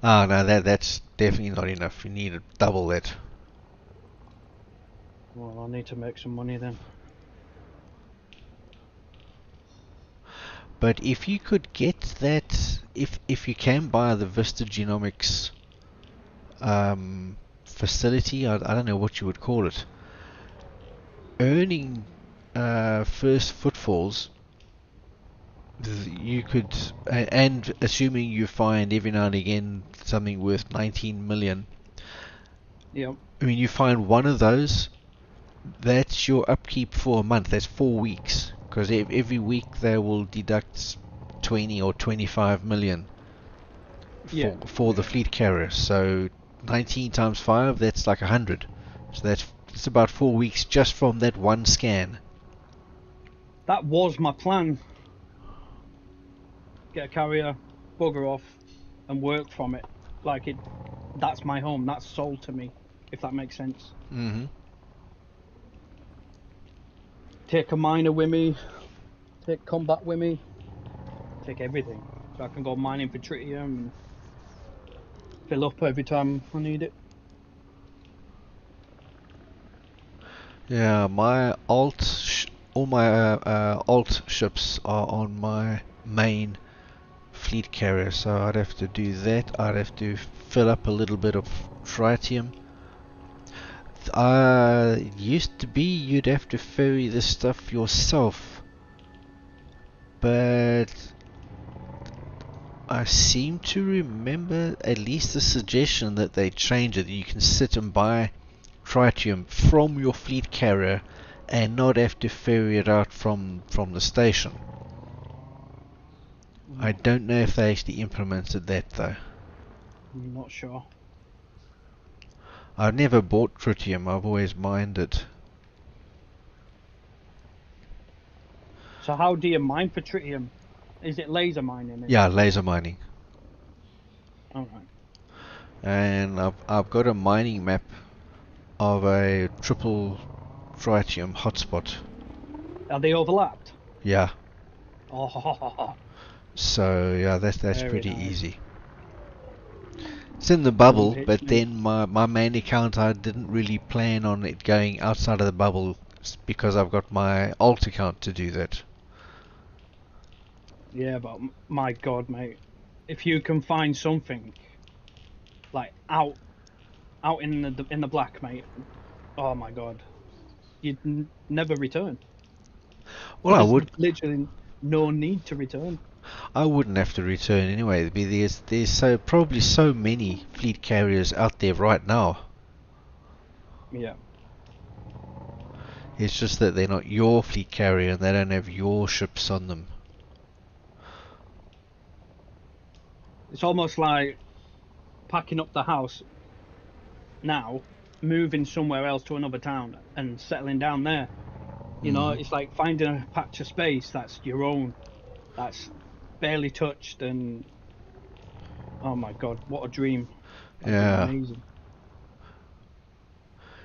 Ah, no, that's definitely not enough. You need to double that. Well, I need to make some money then. But if you could get that, if you can buy the Vista Genomics facility, I don't know what you would call it, earning first footfalls, you could, and assuming you find every now and again something worth 19 million, Yep. I mean, you find one of those, that's your upkeep for a month. That's 4 weeks. Because every week they will deduct 20 or 25 million Yeah. for the fleet carrier. So 19 times 5, that's like 100. So that's about 4 weeks just from that one scan. That was my plan. Get a carrier, bugger off, and work from it. Like it. That's my home. That's sold to me, if that makes sense. Mm-hmm. Take a miner with me. Take combat with me. Take everything. So I can go mining for tritium and fill up every time I need it. Yeah, all my alt ships are on my main fleet carrier, so I'd have to do that. I'd have to fill up a little bit of tritium. It used to be you'd have to ferry this stuff yourself, but I seem to remember at least the suggestion that they change it. You can sit and buy tritium from your fleet carrier and not have to ferry it out from the station. I don't know if they actually implemented that though. I'm not sure. I've never bought tritium, I've always mined it. So how do you mine for tritium? Is it laser mining? Yeah, laser mining. Alright. And I've got a mining map of a triple tritium hotspot. Are they overlapped? Yeah. Oh, So yeah, that's very pretty nice. easy. It's in the Don't bubble, pitch but me. then my main account I didn't really plan on it going outside of the bubble because I've got my alt account to do that. Yeah, but my God, mate, if you can find something like out in the black, mate, oh my God, you'd never return. Well, There's literally no need to return. I wouldn't have to return anyway. There's probably so many fleet carriers out there right now. Yeah. It's just that they're not your fleet carrier and they don't have your ships on them. It's almost like packing up the house now, moving somewhere else to another town and settling down there. You know, it's like finding a patch of space that's your own, that's barely touched, and oh my God, what a dream. That'd be Yeah. amazing.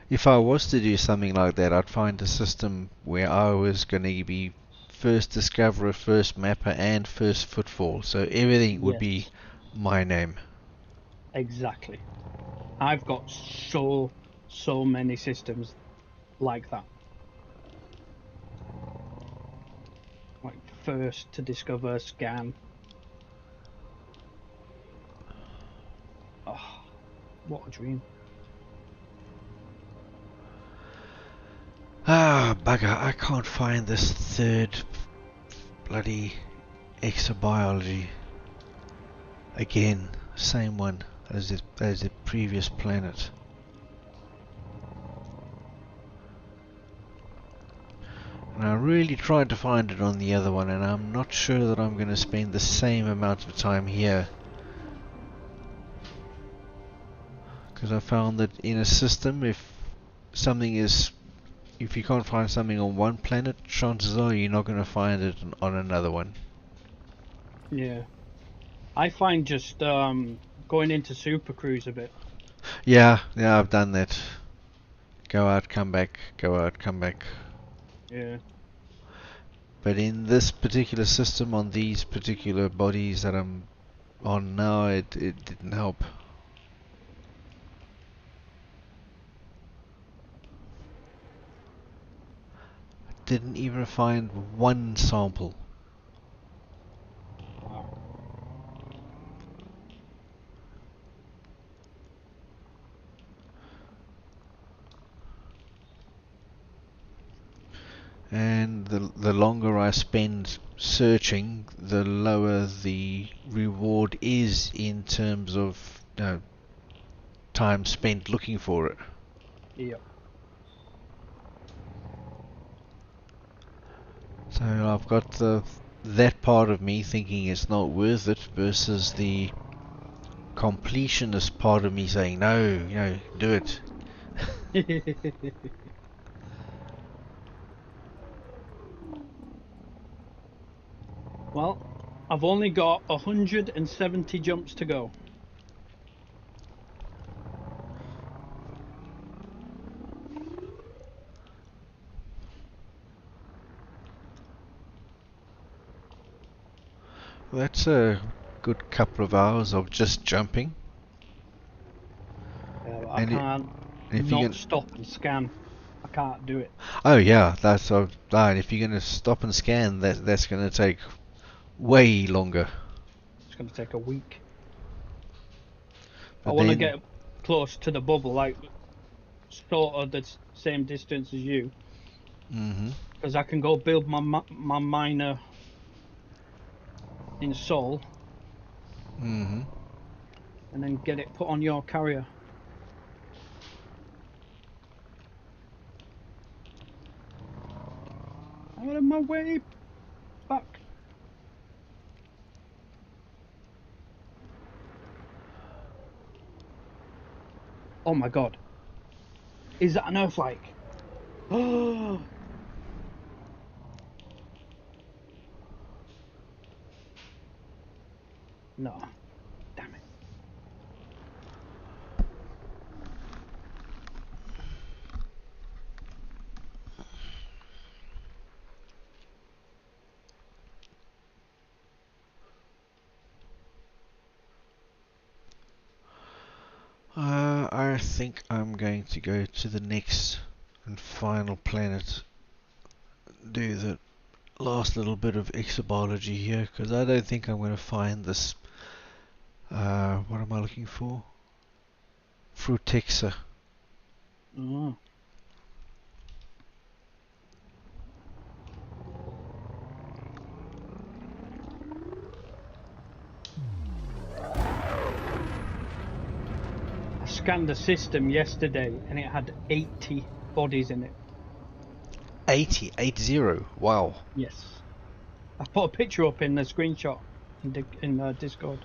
If I was to do something like that, I'd find a system where I was going to be first discoverer, first mapper, and first footfall. So everything would be Yes, my name. exactly. I've got so many systems like that. Like first to discover, scan. Oh, what a dream. Ah, bugger, I can't find this third bloody exobiology. Again, same one as the previous planet. And I really tried to find it on the other one, and I'm not sure that I'm going to spend the same amount of time here. Because I found that in a system, if you can't find something on one planet, chances are you're not going to find it on another one. Yeah. I find just going into Super Cruise a bit. Yeah, I've done that. Go out, come back, go out, come back. Yeah. But in this particular system, on these particular bodies that I'm on now, it didn't help. Didn't even find one sample. Wow. And the longer I spend searching, the lower the reward is in terms of time spent looking for it. Yep. So I've got that part of me thinking it's not worth it versus the completionist part of me saying no, do it. Well, I've only got 170 jumps to go. That's a good couple of hours of just jumping. Yeah, but I And can't if you not can, stop and scan. I can't do it. oh yeah, that's and if you're going to stop and scan, that's going to take way longer. It's going to take a week. I But want to then, get close to the bubble, like sort of the same distance as you, mhm, because I can go build my miner in Seoul mhm. and then get it put on your carrier. Out of my way, back. Oh my god. Is that an Earthquake? Oh. No. Damn it. I think I'm going to go to the next and final planet. Do the last little bit of exobiology here, because I don't think I'm going to find this. What am I looking for? Frutexa. Oh. I scanned the system yesterday and it had 80 bodies in it. 80. Wow. Yes. I put a picture up in the screenshot in Discord.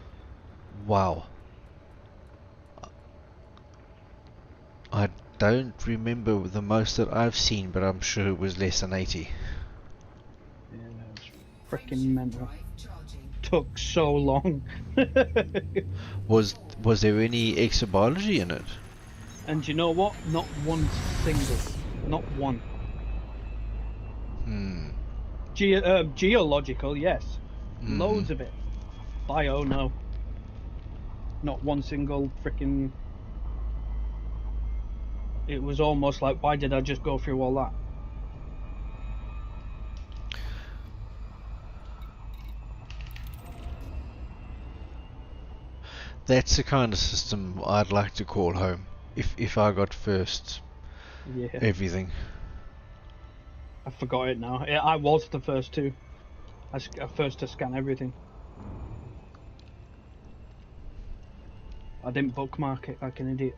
Wow. I don't remember the most that I've seen, but I'm sure it was less than 80. Yeah, it's freaking mental. Took so long. Was there any exobiology in it? And you know what? Not one single. Not one. Geological, yes. Loads of it. Bio, no. Not one single freaking. It was almost like, why did I just go through all that? That's the kind of system I'd like to call home. If I got first Yeah. everything. I forgot it now. I was the first to. First to scan everything. I didn't bookmark it like an idiot.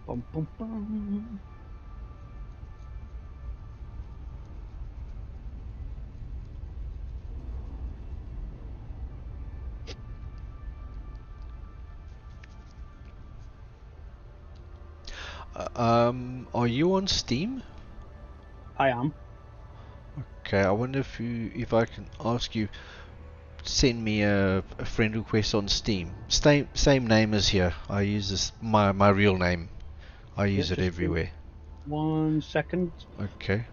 Bum, bum, bum. Are you on Steam? I am. Okay, I wonder if I can ask you, send me a friend request on Steam. Same name as here. I use this my real name. I use it Just give everywhere. 1 second, Okay.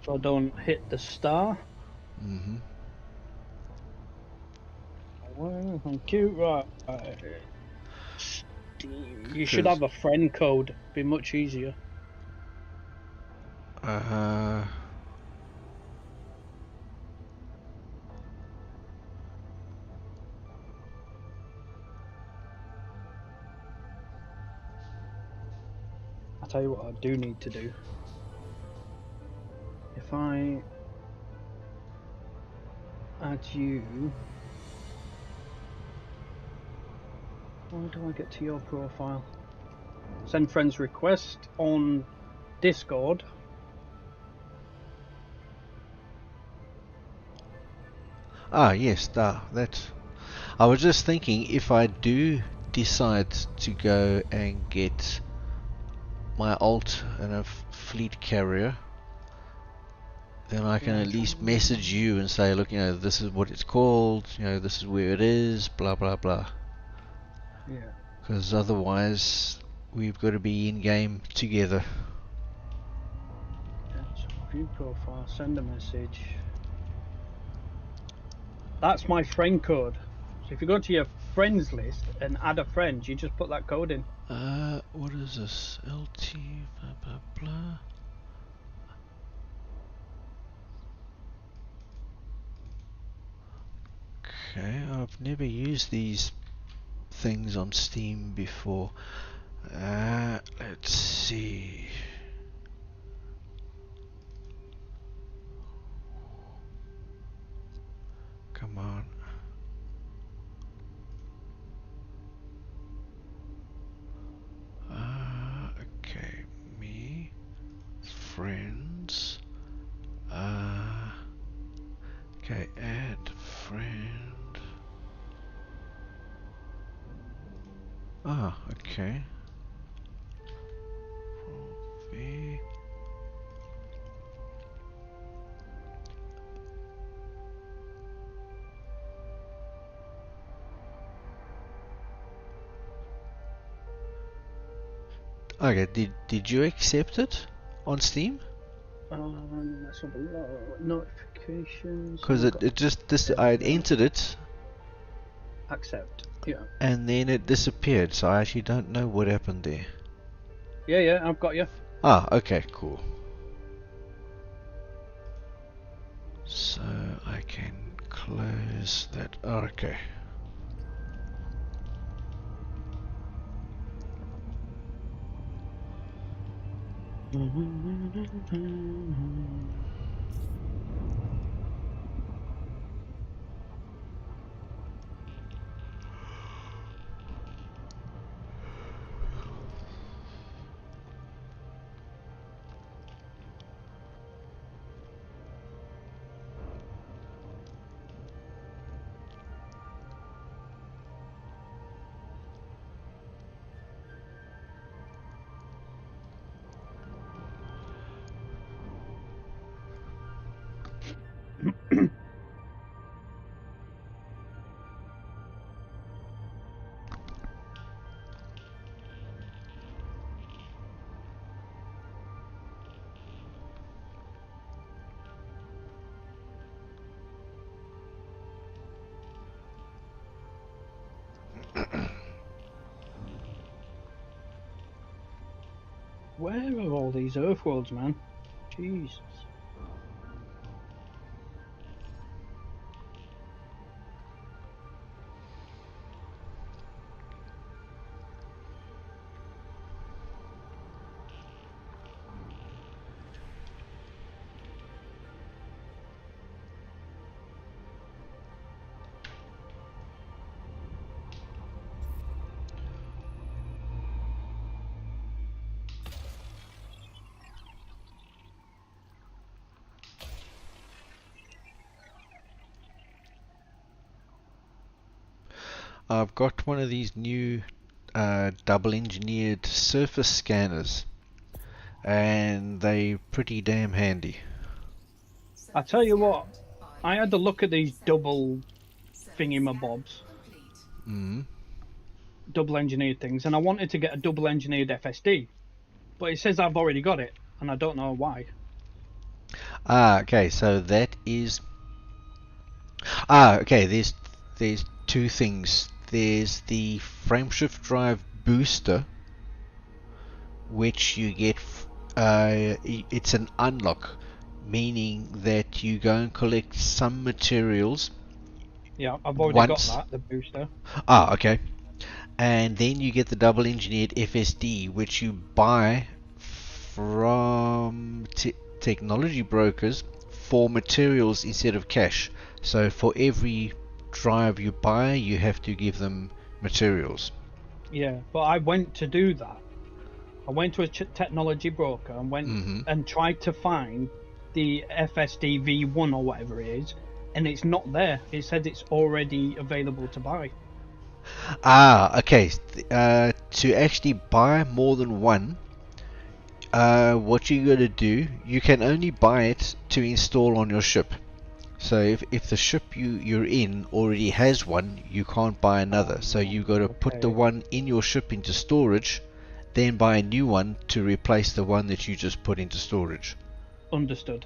so I don't hit the star. Well, thank you. Right. Steam. You should have a friend code. Be much easier. Uh. I'll tell you what I do need to do. If I add you, how do I get to your profile? Send friends request on Discord. Yes, that's. I was just thinking, if I do decide to go and get my alt and a fleet carrier, then I can at least message you and say, look, this is what it's called, this is where it is, blah blah blah. Yeah. Because otherwise, we've got to be in game together. So view profile, send a message. That's my friend code. So if you go to your friends list and add a friend, you just put that code in. What is this? LT blah blah blah. Okay, I've never used these things on Steam before. Let's see. Come on. friends. Okay, add friend. Ah, okay. From there. Okay, did you accept it on Steam? Let's have a look. Notifications. Because it just I had entered it Accept. Yeah. and then it disappeared, so I actually don't know what happened there. Yeah, I've got you. Ah, okay, cool. So I can close that. Oh, okay. Where are all these Earthworlds, man? Jesus. I've got one of these new double engineered surface scanners, and they're pretty damn handy. I tell you what, I had a look at these double thingy-mabobs, Mm. double engineered things, and I wanted to get a double engineered FSD, but it says I've already got it, and I don't know why. Ah, okay, so that is... Ah, okay, there's two things. There's the frameshift drive booster, which you get... it's an unlock, meaning that you go and collect some materials. Yeah, I've already Once. got that, the booster. Ah, okay. And then you get the double engineered FSD, which you buy from technology brokers for materials instead of cash. So for every drive you buy, you have to give them materials. Yeah, but I went to do that. I went to a technology broker and went and tried to find the FSD V1 or whatever it is, and it's not there. It said it's already available to buy. Ah, okay. To actually buy more than one, what you gotta do, you can only buy it to install on your ship. So if the ship you're in already has one, you can't buy another. So you got to put the one in your ship into storage, then buy a new one to replace the one that you just put into storage. Understood.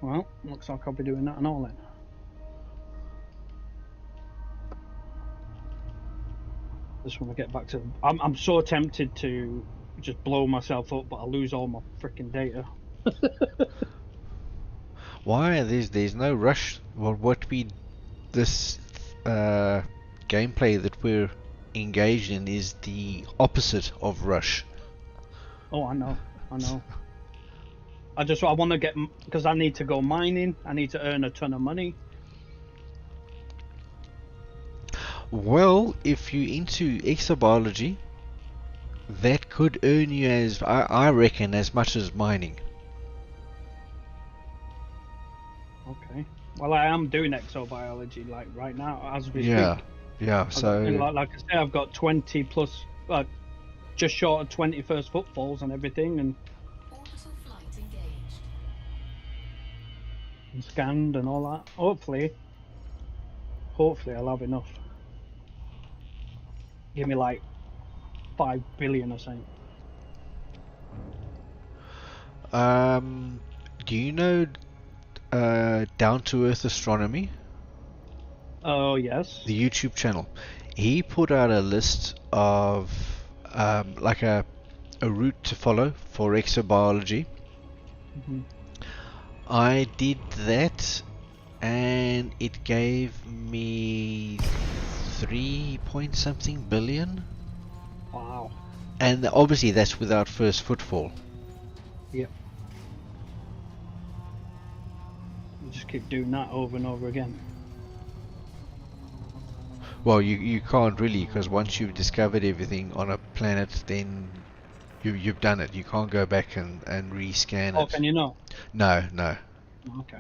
Well, looks like I'll be doing that and all then. Just want to get back to... I'm so tempted to just blow myself up, but I lose all my freaking data. Why? There's no rush. Well, this gameplay that we're engaged in is the opposite of rush. Oh, I know. I want to get... Because I need to go mining. I need to earn a ton of money. Well, if you're into exobiology, that could earn you I reckon as much as mining. Okay. Well, I am doing exobiology like right now as we Yeah, speak. yeah. And So like I say, I've got 20 plus, just short of 20 first footfalls and everything, and Orbital flight engaged. scanned and all that. Hopefully I'll have enough. Give me like 5 billion or something. do you know Down to Earth Astronomy, Oh yes. the YouTube channel? He put out a list of like a route to follow for exobiology. Hmm. I did that, and it gave me 3 point something billion. Wow. And obviously that's without first footfall. Yep. You just keep doing that over and over again. Well, you can't really, because once you've discovered everything on a planet, then you've done it. You can't go back and rescan Oh, it. can you not? No, no. Okay.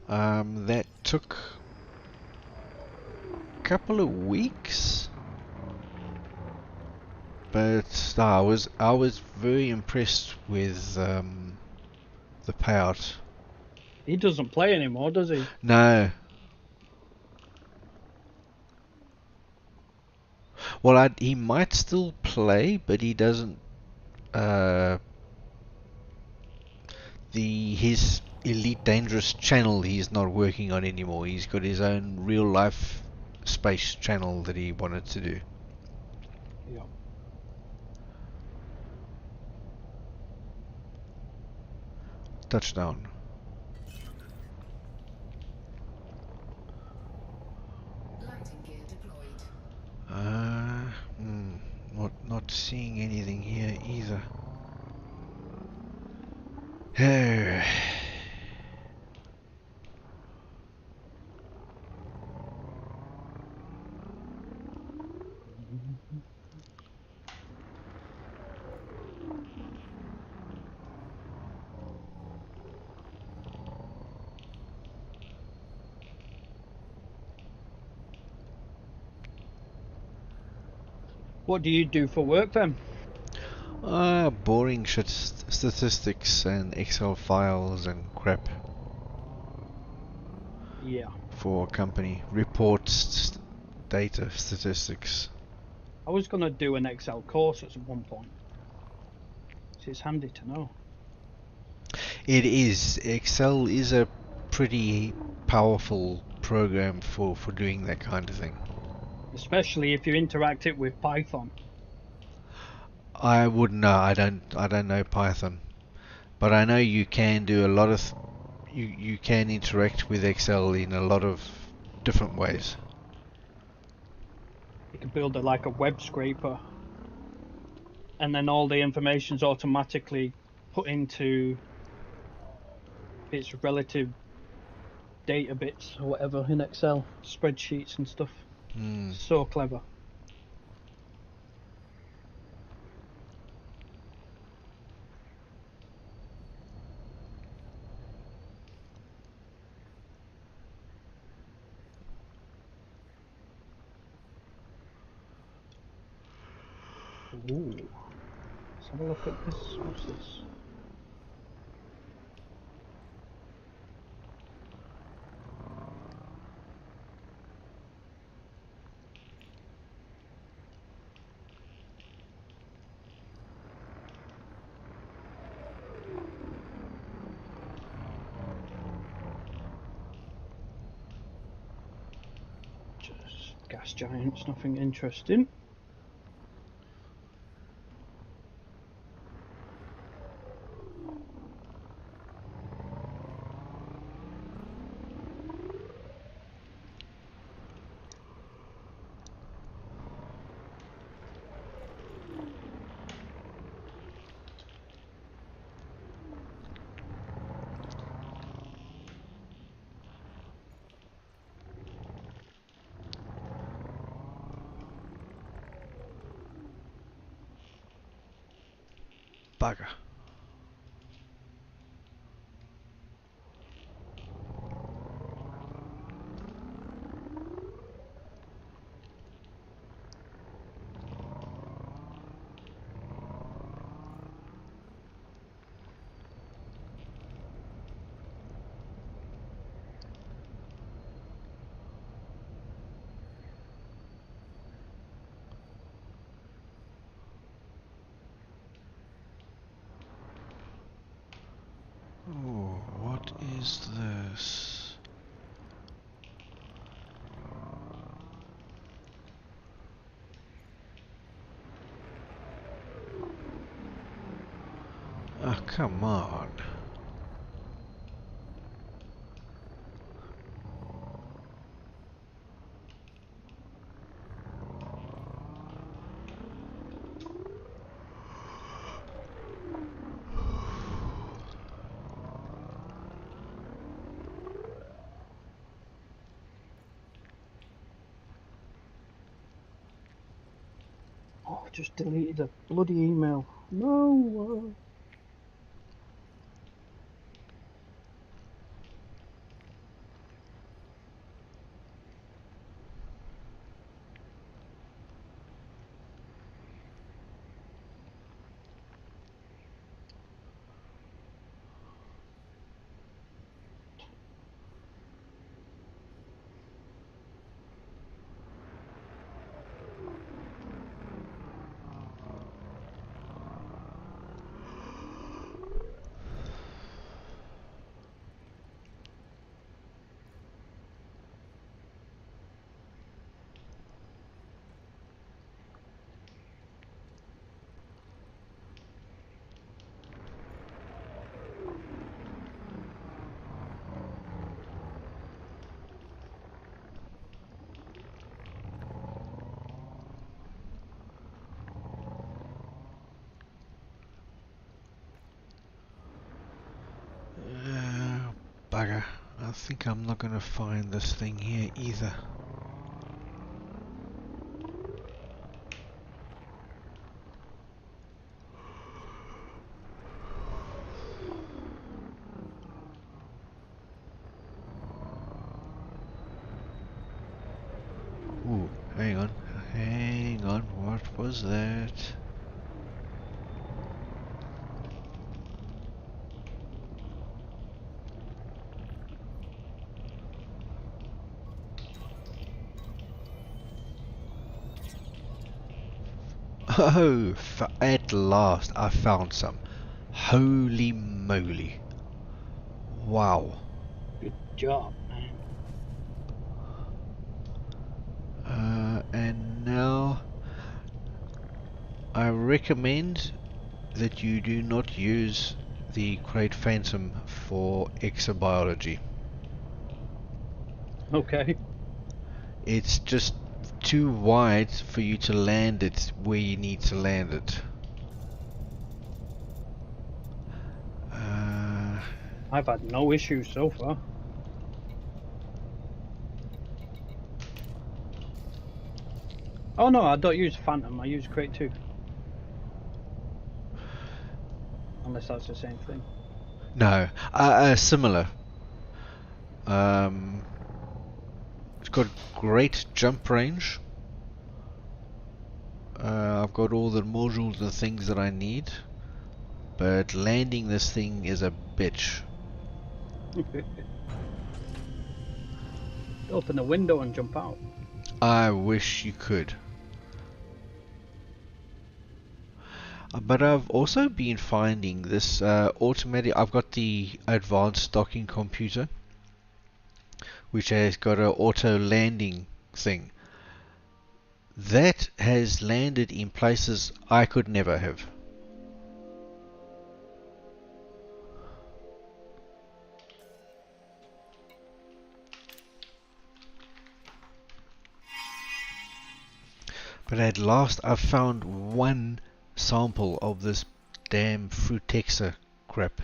That took a couple of weeks, but I was very impressed with the payout. He doesn't play anymore, does he? No. Well, he might still play, but he doesn't. Uh, his Elite Dangerous channel he's not working on anymore. He's got his own real life space channel that he wanted to do. Yeah. Touchdown. Landing gear deployed. Not seeing anything here either. Oh. What do you do for work then? Boring shit, statistics and Excel files and crap Yeah. for a company. Reports, data, statistics. I was gonna do an Excel course at one point. So it's handy to know. It is. Excel is a pretty powerful program for doing that kind of thing. Especially if you interact it with Python. I wouldn't know. I don't know Python, but I know you can do a lot of. You can interact with Excel in a lot of different ways. You can build like a web scraper, and then all the information's automatically put into its relative data bits or whatever in Excel, spreadsheets and stuff. Hmm. So clever. Ooh. Let's have a look at this. What's this? Just gas giants, nothing interesting. bugger. Oh, what is this? Oh, come on. Oh, I just deleted a bloody email. No. Bugger. I think I'm not gonna find this thing here either. Ooh, hang on. Hang on. What was that? Oh, at last I found some. Holy moly. Wow. Good job, man. And now I recommend that you do not use the Great Phantom for exobiology. Okay. It's just too wide for you to land it where you need to land it. I've had no issues so far. Oh no, I don't use Phantom, I use Crate 2. Unless that's the same thing. No, similar. It's got great jump range. I've got all the modules and things that I need, but landing this thing is a bitch. Open the window and jump out. I wish you could. But I've also been finding this automatic. I've got the advanced docking computer, which has got an auto landing thing. That has landed in places I could never have. But at last I've found one sample of this damn Frutexa crap.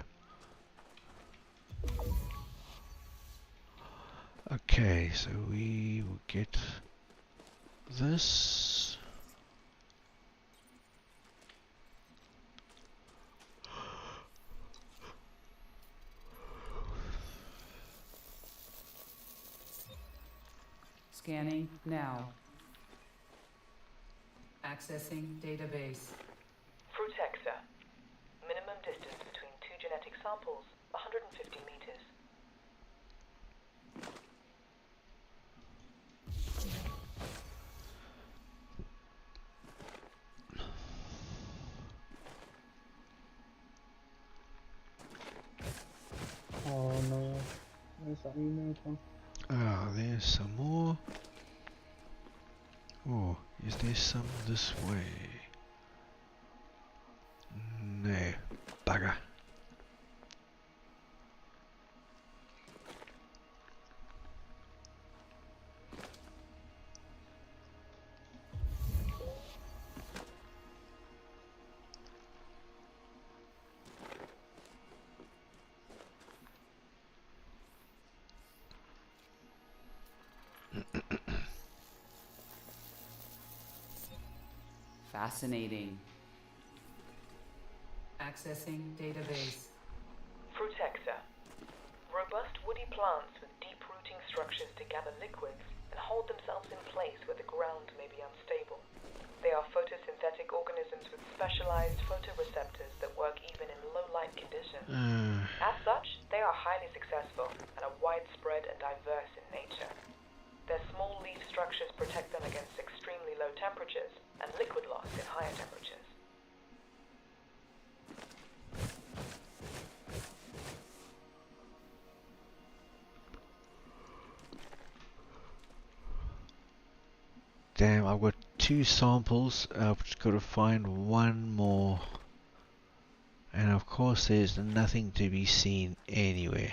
Okay, so we will get this. Scanning now. Accessing database. Frutexa. Minimum distance between two genetic samples, 150 meters. Oh no. Where's that email from? Ah, there's some more. Oh, is there some this way? No, bugger. Fascinating. Accessing database. Frutexa. Robust woody plants with deep-rooting structures to gather liquids and hold themselves in place where the ground may be unstable. They are photosynthetic organisms with specialized photoreceptors that work even in low-light conditions. As such, they are highly successful and are widespread and diverse in nature. Their small leaf structures protect them against extremely low temperatures and liquid loss in higher temperatures. Damn, I've got 2 samples. I've just got to find one more. And of course there's nothing to be seen anywhere.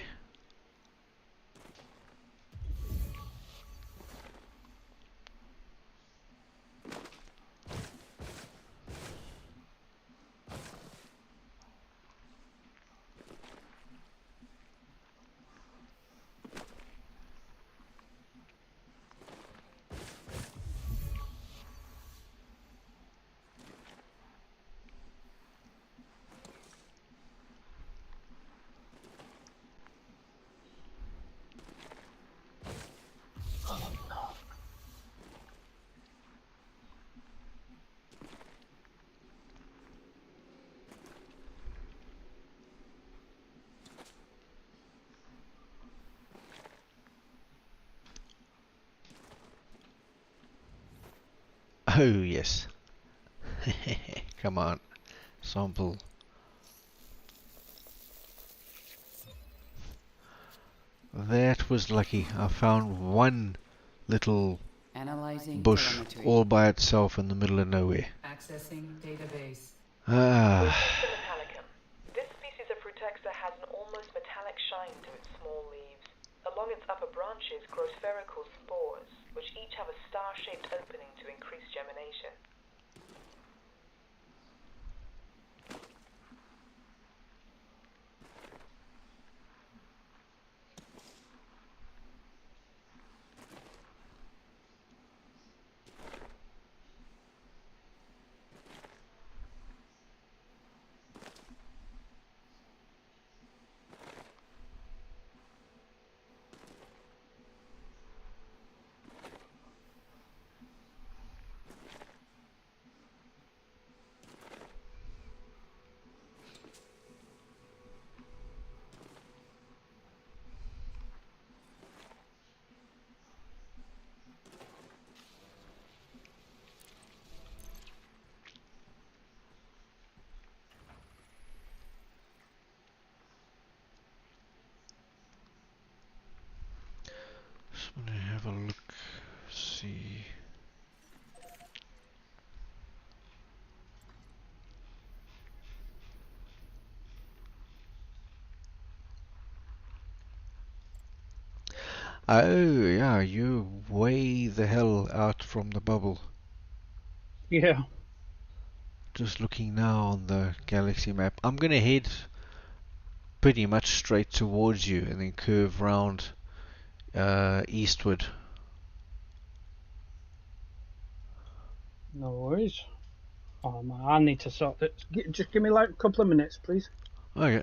Oh yes. Come on. Sample. That was lucky. I found one little Analyzing bush telemetry. all by itself in the middle of nowhere. Accessing database. Ah. Frutexa metallicum. This species of Frutexa has an almost metallic shine to its small leaves. Along its upper branches grow spherical spores, which each have a star-shaped opening to increase germination. Just want to have a look. See. Oh yeah, you're way the hell out from the bubble. Yeah. Just looking now on the galaxy map. I'm gonna head pretty much straight towards you and then curve round eastward. No worries. Oh man, I need to sort it. Just give me like a couple of minutes, please. Okay.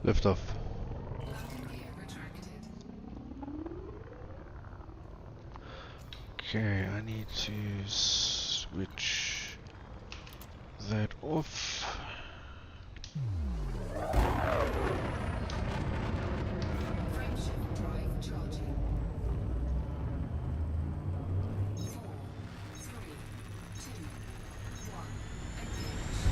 Lift off. Landing gear retracted. Okay, I need to switch that off. Frameshift drive charging. 4, 3, 2, 1. Engage.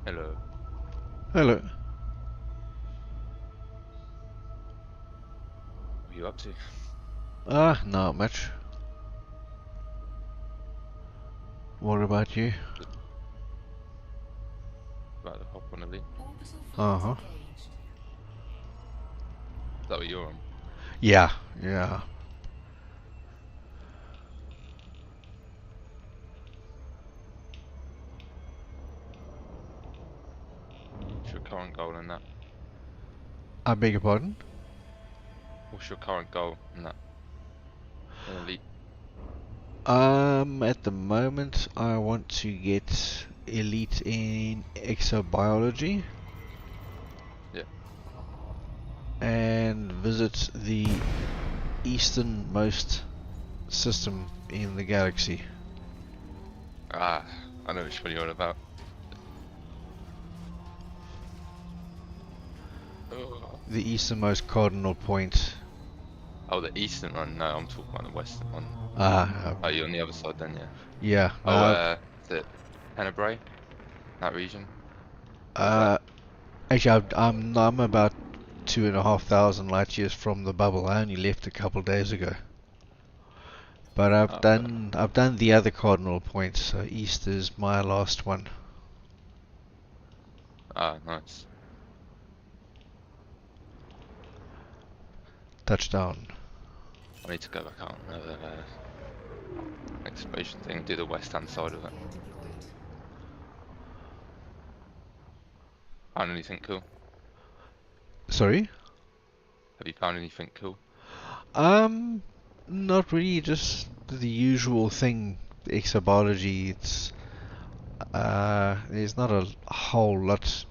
Hello. Hello. What are you up to? Not much. What about you? About to hop on a lead. Orbital flight Uh-huh. engaged. Is that what you're on? Yeah, yeah. What's your current goal in that? I beg your pardon? What's your current goal in that? In elite? At the moment, I want to get elite in exobiology Yeah. and visit the easternmost system in the galaxy. Ah, I know which one you're on about. Oh. The easternmost cardinal point. Oh, the eastern one? No, I'm talking about the western one. Ah, Oh, you're on the other side then, yeah. yeah. Oh, is it Tenebrae? That region? Or is that... Uh, Actually, I'm about 2,500 light years from the bubble. I only left a couple days ago. But Oh, okay. I've done the other cardinal points. So east is my last one. Ah, nice. Touchdown. I need to go back out on the exploration thing and do the west hand side of it. Gear deployed. Found anything cool? Sorry? Have you found anything cool? Um, Not really. Just the usual thing. The exobiology. There's not a whole lot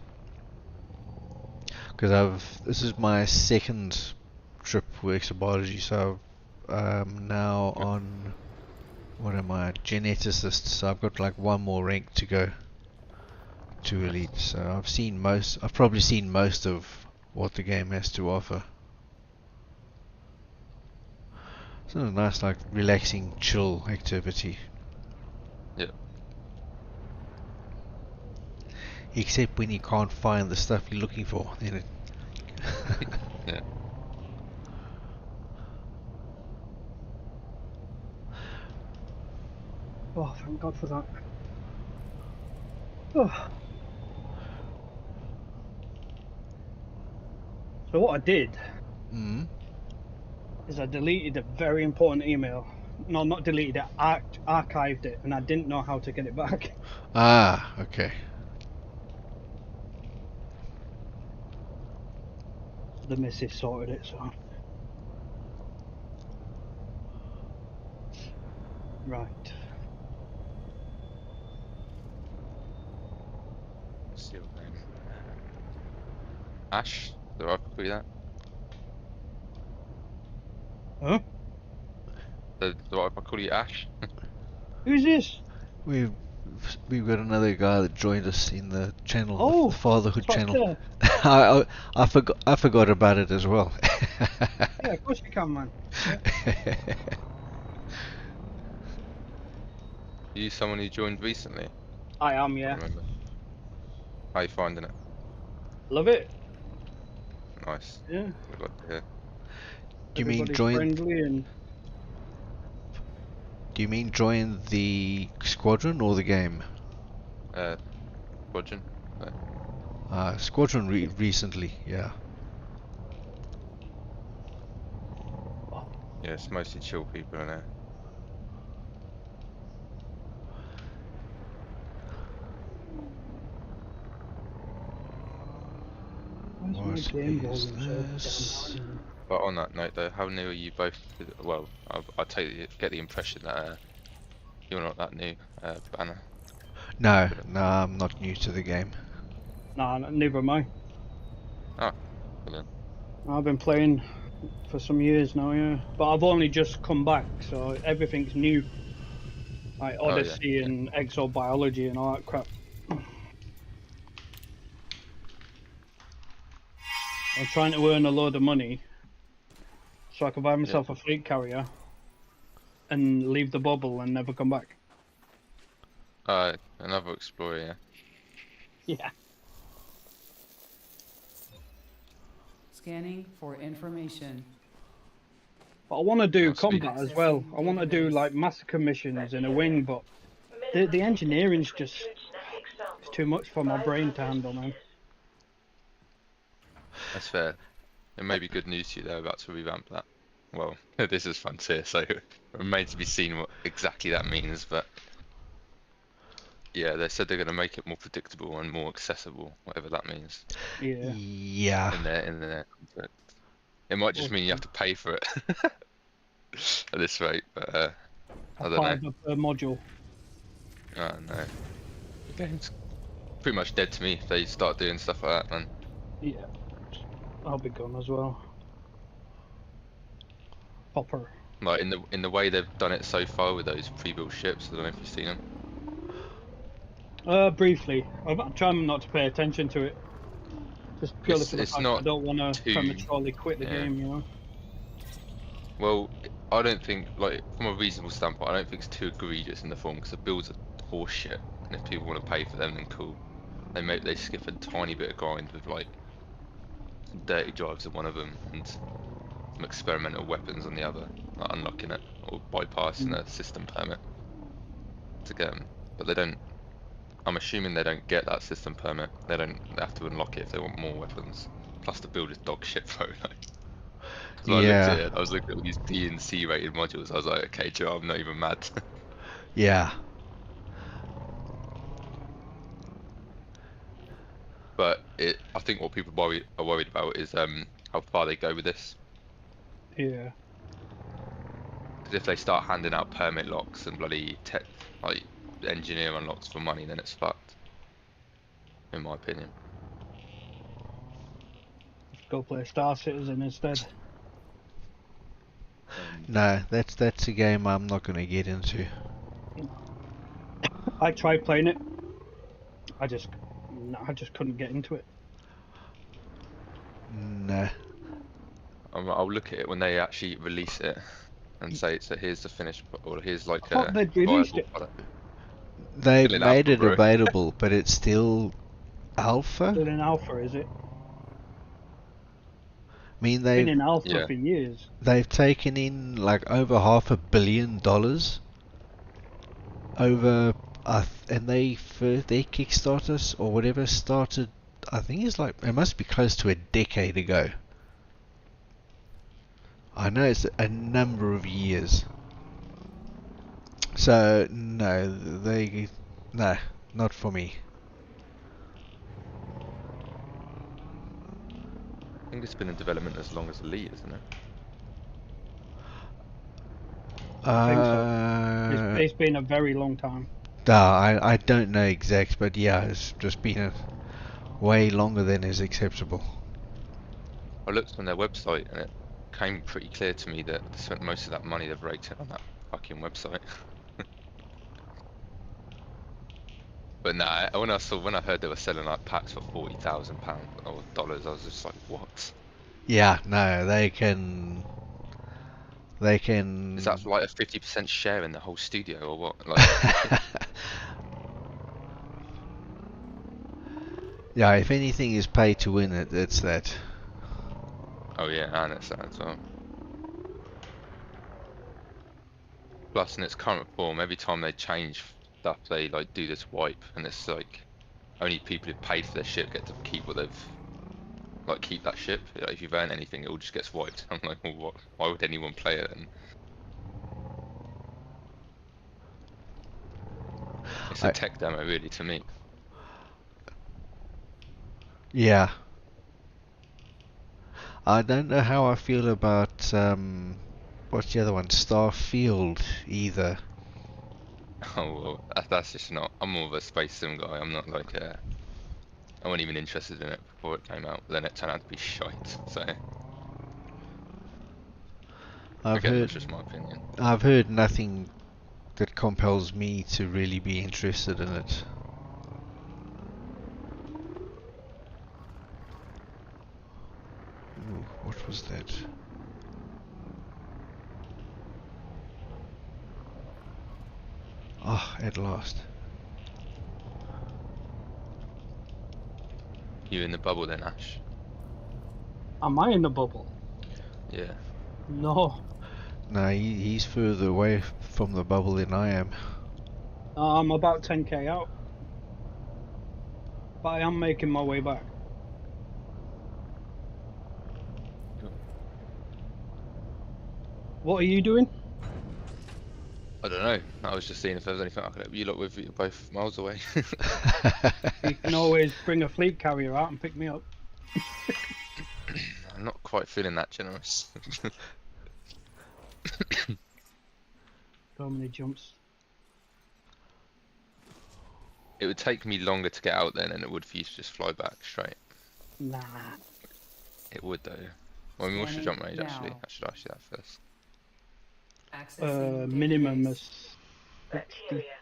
because this is my second trip with exobiology, so now Yeah. on what am I, geneticist, so I've got like one more rank to go to Nice. elite. So I've probably seen most of what the game has to offer. It's a nice, like, relaxing, chill activity. Yeah. Except when you can't find the stuff you're looking for, then it Yeah. Oh, thank God for that. Oh. So what I did Mm. is I deleted a very important email. No, not deleted it, archived it, and I didn't know how to get it back. Ah, okay. The missus sorted it, so. Right. What's your name? Ash? Do I call you that? Huh? Do I call you Ash? Who's this? We've we've got another guy that joined us in the channel, Oh, the Fatherhood it's right channel. there. I forgot about it as well. Yeah, of course you can, man. Yeah. Are you someone who joined recently? I am, I yeah. can't remember. How you finding it? Love it. Nice. Yeah. I got to hear. Do you mean Everybody's join? friendly and Do you mean join the squadron or the game? Quadrant? Squadron recently, yeah. Yeah, it's mostly chill people in there. why is my What game is volume so this? damn high? But on that note, though, how new are you both? Well, I get the impression that you're not that new, Banner. No, I'm not new to the game. Nah, neither am I. Oh, brilliant. I've been playing for some years now, yeah. But I've only just come back, so everything's new. Like Oh yeah, Odyssey yeah. and exobiology and all that crap. I'm trying to earn a load of money so I can buy myself a fleet carrier and leave the bubble and never come back. Another explorer, yeah. Yeah. Scanning for information. But I want to do Oh, sweet. combat as well. I want to do like massacre missions in a wing, but the engineering's just it's too much for my brain to handle, man. That's fair. It may be good news to you. They're about to revamp that. Well, this is Frontier, so it remains to be seen what exactly that means. But yeah, they said they're going to make it more predictable and more accessible, whatever that means. Yeah. Yeah. In their contract. It might just mean you have to pay for it at this rate, but I don't know. $5 per module. Oh no. The game's pretty much dead to me if they start doing stuff like that, man. Yeah. I'll be gone as well. Popper. Like in the way they've done it so far with those pre-built ships. I don't know if you've seen them. Briefly. I'm trying not to pay attention to it. Just purely for the It's fact not I don't want to too. prematurely quit the Yeah. game, you know? Well, I don't think, like, from a reasonable standpoint, I don't think it's too egregious in the form because the builds are horseshit, and if people want to pay for them, then cool. They skip a tiny bit of grind with like some dirty drives in one of them and some experimental weapons on the other, like unlocking it or bypassing a system permit to get them. But they don't. I'm assuming they don't get that system permit. They have to unlock it if they want more weapons. Plus the build is dog shit though. So I looked at Yeah. it, I was looking at all these B and C rated modules, I was like, okay, Joe, I'm not even mad. Yeah. But I think what people are worried about is how far they go with this. Yeah. Because if they start handing out permit locks and bloody like engineer unlocks for money, then it's fucked. In my opinion. Go play Star Citizen instead. No, that's a game I'm not going to get into. I tried playing it. I just couldn't get into it. No. I'll look at it when they actually release it and say, so here's the finished, or here's I like thought a they'd released viable it. product. They've Still in made alpha, it bro. available, but it's still alpha? Still in alpha, is it? I mean, Been in alpha Yeah. for years. they've taken in like over $500 million over, and their Kickstarters or whatever started. I think it's like it must be close to a decade ago. I know it's a number of years. So no, no, not for me. I think it's been in development as long as Elite, isn't it? I think so. It's been a very long time. I don't know exact, but yeah, it's just been way longer than is acceptable. I looked on their website and it came pretty clear to me that they spent most of that money they've raked in on that fucking website. But nah, when I heard they were selling like packs for £40,000 or dollars, I was just like, what? Yeah, no, they Is can. that like a 50% share in the whole studio or what? Like, Yeah, if anything is pay to win, it's that. oh yeah, and it's that as well. Plus, in its current form, every time they change stuff, they like do this wipe, and it's like only people who've paid for their ship get to keep what they've like keep that ship. Like, if you've earned anything, it all just gets wiped. I'm like, well, what? Why would anyone play it? And it's a I, tech demo, really, to me. yeah, I don't know how I feel about what's the other one? Starfield either. Oh well, that's just not. I'm more of a space sim guy. I'm not like I wasn't even interested in it before it came out. But then it turned out to be shite. So I've again, heard that's just my opinion. I've heard nothing that compels me to really be interested in it. Ooh, what was that? Oh, at last. You in the bubble then, Ash? Am I in the bubble? Yeah. No. No, he's further away from the bubble than I am. I'm about 10k out. But I am making my way back. Cool. What are you doing? I don't know. I was just seeing if there was anything I could help you lot with. You're both miles away. You can always bring a fleet carrier out and pick me up. I'm not quite feeling that generous. So many jumps. It would take me longer to get out there than it would for you to just fly back straight. Nah. It would though. Well, I mean, what's your jump range Scanning actually? now. I should ask you that first. Accessing Minimum database. is Bacteria.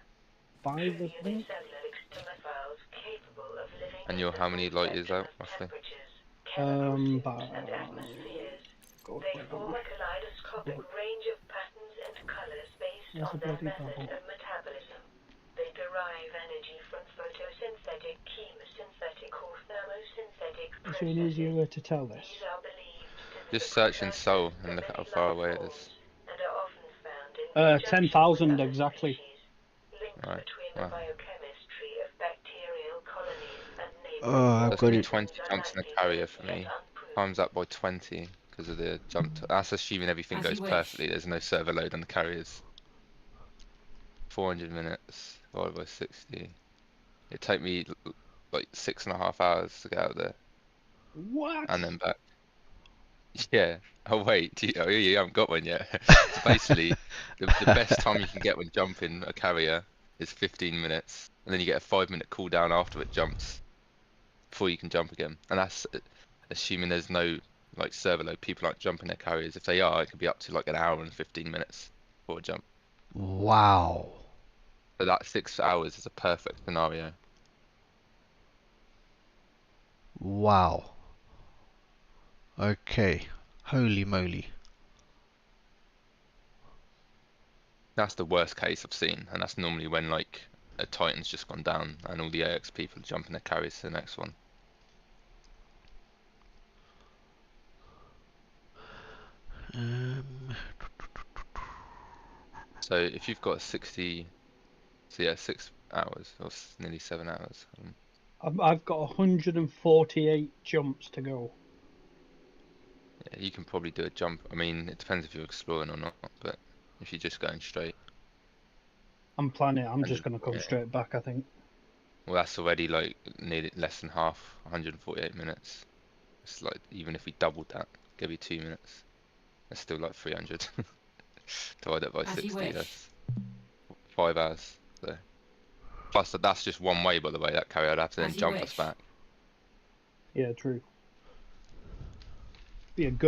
65, I think. Unicellular extremophiles capable of living And in you're the how many full light years spectrum out, of roughly? temperatures, chemical suits, But and atmospheres. God, They where am form I? a kaleidoscopic range of patterns and colors based Where's the on their bloody method bubble? of metabolism. They derive energy from photosynthetic, chemosynthetic, or thermosynthetic Is there an easier processes. way to tell this? These are believed to be Just the search in precursors Seoul to and look at how many far life away it is. forms and are often found in conjunction with 10,000 other exactly. species, linked Right. between the Wow. biochemistry of bacterial colonies and neighboring Oh, I've That's got gonna be it. organisms 20 are jumps in a likely carrier known, for yet me. unproven. Times that by 20 because of the jump. That's assuming everything As you goes wish. perfectly. There's no server load on the carriers. 400 minutes divided by 60. It take me like 6.5 hours to get out there What? and then back. Yeah. Oh wait, oh yeah, you haven't got one yet. So basically, the best time you can get when jumping a carrier is 15 minutes, and then you get a 5-minute cooldown after it jumps before you can jump again. And that's assuming there's no like server load. People aren't jumping their carriers. If they are, it can be up to like an hour and 15 minutes for a jump. Wow. So that 6 hours is a perfect scenario. Wow. Okay. Holy moly. That's the worst case I've seen, and that's normally when like a Titan's just gone down and all the AX people are jumping their carriers to the next one. Um, So if you've got 60, so yeah, 6 hours or nearly 7 hours. I've got 148 jumps to go. Yeah, you can probably do a jump. I mean, it depends if you're exploring or not, but if you're just going straight, I'm planning. I'm just 100, going to come yeah. straight back, I think. Well, that's already like nearly less than half, 148 minutes. It's like even if we doubled that, give you 2 minutes, that's still like 300. Divide that by As you 60, wish. that's 5 hours. So plus that's just one way, by the way. That carrier would have to then As you jump us wish. back. Yeah, true. It'd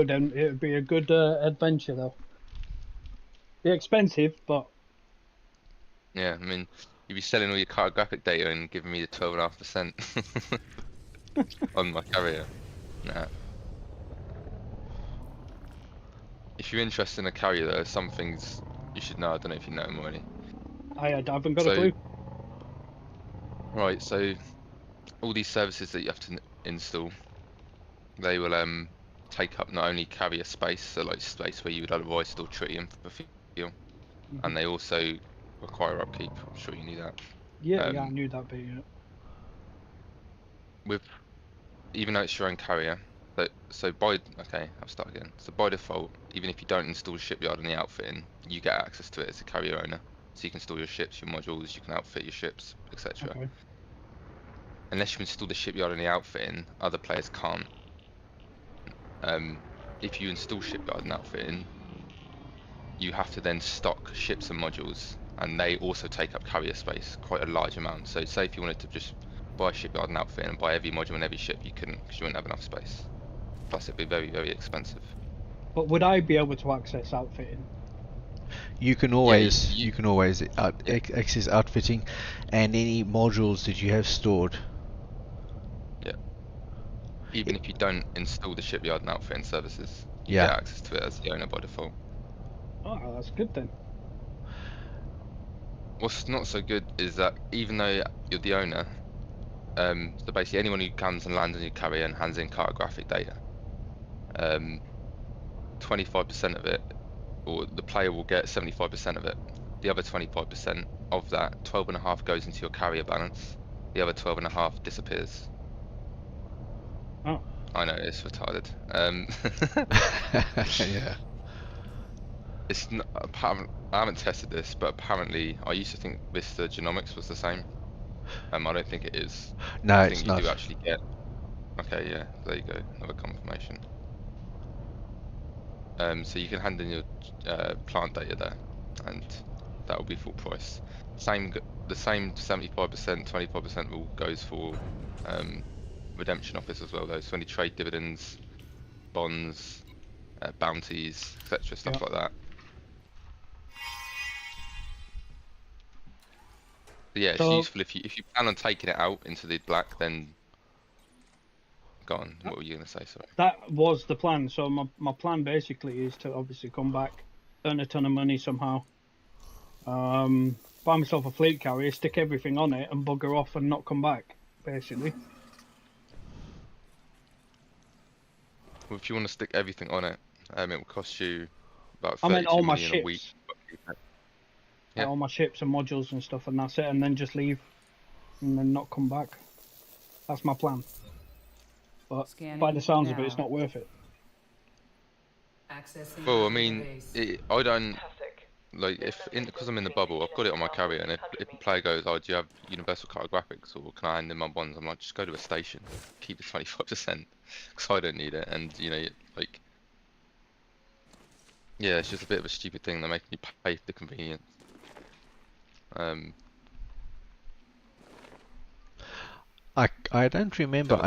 be a good adventure though. Be expensive, but Yeah, I mean, You'd be selling all your cartographic data and giving me the 12.5% on my carrier. Nah. If you're interested in a carrier, there are some things you should know. I don't know if you know them already. I haven't got a So, clue. right, so all these services that you have to install, they will take up not only carrier space, so like space where you would otherwise store tritium for fuel, and they also require upkeep. I'm sure you knew that. Yeah, I knew that bit. Yeah. With even though it's your own carrier, so by okay, I'll start again. So by default, even if you don't install a shipyard in the outfitting, you get access to it as a carrier owner. So you can store your ships, your modules, you can outfit your ships, etc. Okay. Unless you install the shipyard in the outfitting, other players can't. If you install shipyard and outfitting, you have to then stock ships and modules, and they also take up carrier space, quite a large amount. So say if you wanted to just buy a shipyard and outfitting and buy every module and every ship, you couldn't, because you wouldn't have enough space. Plus it'd be very, very expensive. But would I be able to access outfitting? You can always access outfitting and any modules that you have stored. Yeah. Even if you don't install the shipyard and outfitting services, you Yeah. get access to it as the owner by default. Oh, that's good then. What's not so good is that even though you're the owner, so basically anyone who comes and lands on your carrier and hands in cartographic data, 25% of it, or the player will get 75% of it. The other 25% of that, 12.5 goes into your carrier balance. The other 12.5 disappears. Oh. I know, it's retarded. Yeah. It's not, I haven't tested this, but apparently I used to think Vista Genomics was the same. I don't think it is. No, I it's think you do not. actually get. Okay, yeah, there you go, another confirmation. So you can hand in your plant data there, and that will be full price. The same 75%, 25% rule goes for redemption offers as well. Though, so any trade dividends, bonds, bounties, etc., stuff like that. But yeah, it's useful if you plan on taking it out into the black, then go on. What were you gonna say? Sorry. That was the plan. So my plan basically is to obviously come back, earn a ton of money somehow, buy myself a fleet carrier, stick everything on it, and bugger off and not come back. Basically. Well, if you want to stick everything on it, it will cost you about I meant all 32 my million a week. ships. Yeah. All my ships and modules and stuff, and that's it, and then just leave, and then not come back. That's my plan. But by the sounds of it, it's not worth it. Accessing Well, I mean, database. I don't Fantastic. like because I'm in the bubble. I've got it on my carrier, and if a player goes, "Oh, do you have universal cartographics, or can I hand in my bonds?" I'm like, just go to a station, keep the 25%, because I don't need it, and you know, like, yeah, it's just a bit of a stupid thing. They're making you pay for the convenience. I don't remember.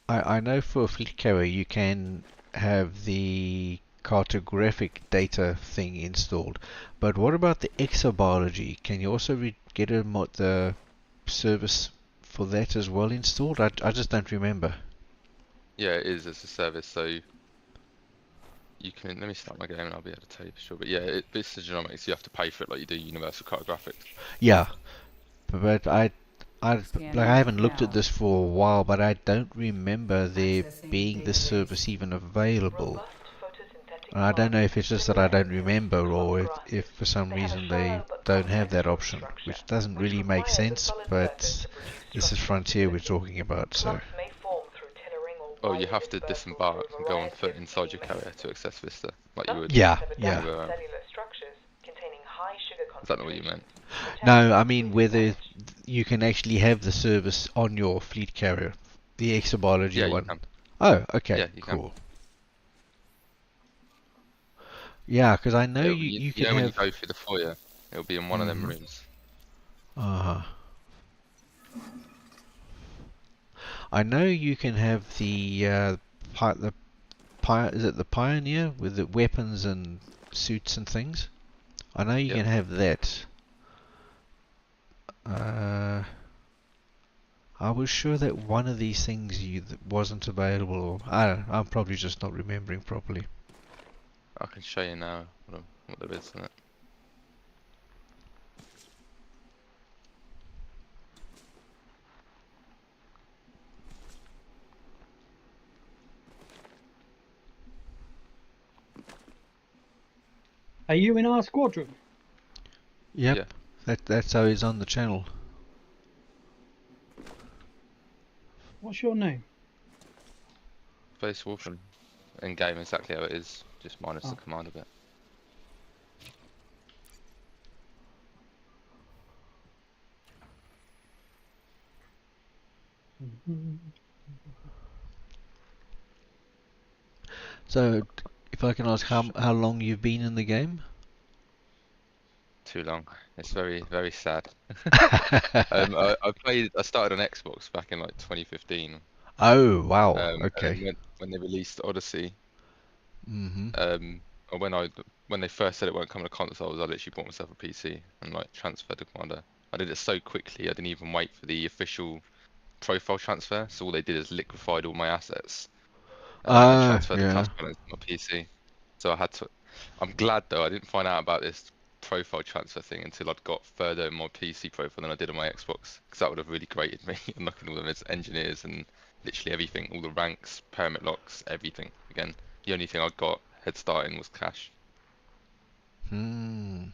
I know for a fleet carrier you can have the cartographic data thing installed, but what about the exobiology? Can you also get the service for that as well installed? I just don't remember. Yeah, it is as a service, so you can. Let me start my game, and I'll be able to tell you for sure. But yeah, this is genomics. You have to pay for it, like you do universal cartographics. Yeah, but I haven't looked at this for a while, but I don't remember there being this service even available. And I don't know if it's just that I don't remember, or if for some reason they don't have that option, which doesn't really make sense, but this is Frontier we're talking about, so... Oh, you have to disembark and go on foot inside your carrier to access Vista, like you would. Yeah. Is that not what you meant? No, I mean whether you can actually have the service on your fleet carrier, the exobiology one. You can. Oh, okay, Yeah, you cool. can. Yeah, because I know you can know have... when you go through the foyer, it'll be in one of them rooms. Uh-huh. I know you can have the is it the Pioneer with the weapons and suits and things? I know you can have that. I was sure that one of these things wasn't available, or I don't know, I'm probably just not remembering properly. I can show you now what there is in it. Are you in our squadron? Yep, Yeah. that's how he's on the channel. What's your name? Space Wolfen. In game exactly how it is, just minus the Oh. command a bit. So, if I can ask how long you've been in the game? Too long. It's very sad. I started on Xbox back in like 2015. Oh, wow. And Okay. then when they released Odyssey, Mm-hmm. or when they first said it won't come to consoles, I literally bought myself a PC and like transferred the commander. I did it so quickly, I didn't even wait for the official profile transfer. So all they did is liquefied all my assets and transferred the Yeah. task balance to my PC. So I had to. I'm glad though I didn't find out about this profile transfer thing until I'd got further in my PC profile than I did on my Xbox, because that would have really grated me. Unlocking all of them as engineers and literally everything, all the ranks, permit locks, everything. Again, the only thing I got head starting was cash. Hmm.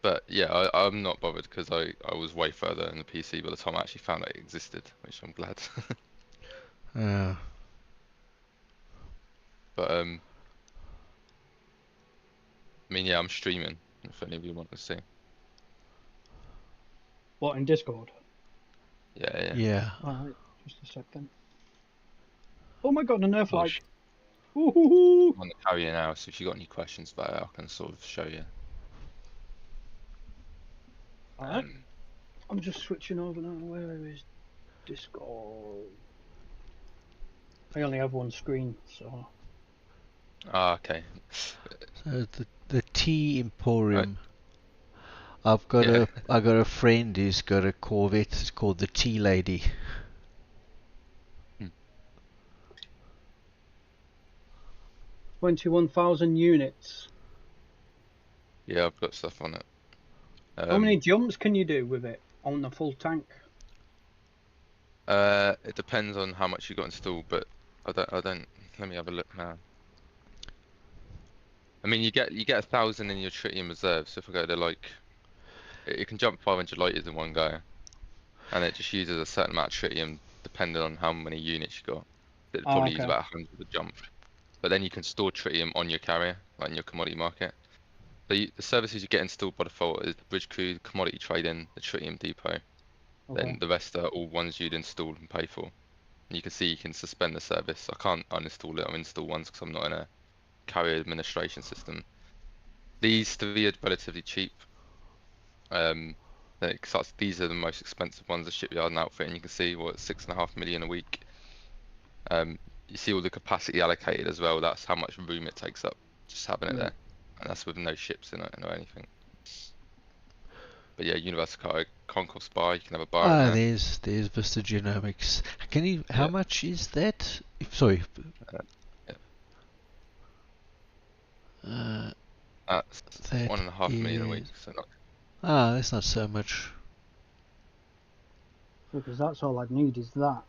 But yeah, I'm not bothered because I was way further in the PC by the time I actually found out it existed, which I'm glad. Uh, But I mean, yeah, I'm streaming if any of you want to see. What, in Discord? Yeah. yeah. Alright, just a second. Oh my god, a nerf I'll like. Ooh. I'm on the carrier now, so if you got any questions about it, I can sort of show you. Alright, I'm just switching over now. Where is Discord? I only have one screen, so. Okay. So the Tea Right. Emporium. Yeah. I got a friend who's got a Corvette. It's called the Tea Lady. 21,000 units. Yeah, I've got stuff on it. How many jumps can you do with it on the full tank? It depends on how much you got installed, but I don't. Let me have a look now. I mean, you get 1,000 in your tritium reserve. So if I go to like, it can jump 500 liters in one go, and it just uses a certain amount of tritium depending on how many units you got. It'd Oh, probably use okay. about 100 to jump. But then you can store tritium on your carrier, like in your commodity market. The services you get installed by default is the bridge crew, the commodity trading, the tritium depot. Okay. Then the rest are all ones you'd install and pay for. And you can see you can suspend the service. I can't uninstall it or install ones because I'm not in a carrier administration system. These three are relatively cheap. These are the most expensive ones, the shipyard and outfit, and you can see what 6.5 million a week. You see all the capacity allocated as well. That's how much room it takes up just having it Yeah. there, and that's with no ships in it or anything. But yeah, Universal Cargo Concourse bar, you can have a bar in there. There's Vista Genomics. Can you? How Yeah. much is that? Sorry. Yeah. Uh, That's that 1.5 million a week, is. so not. That's not so much. Because that's all I'd need is that.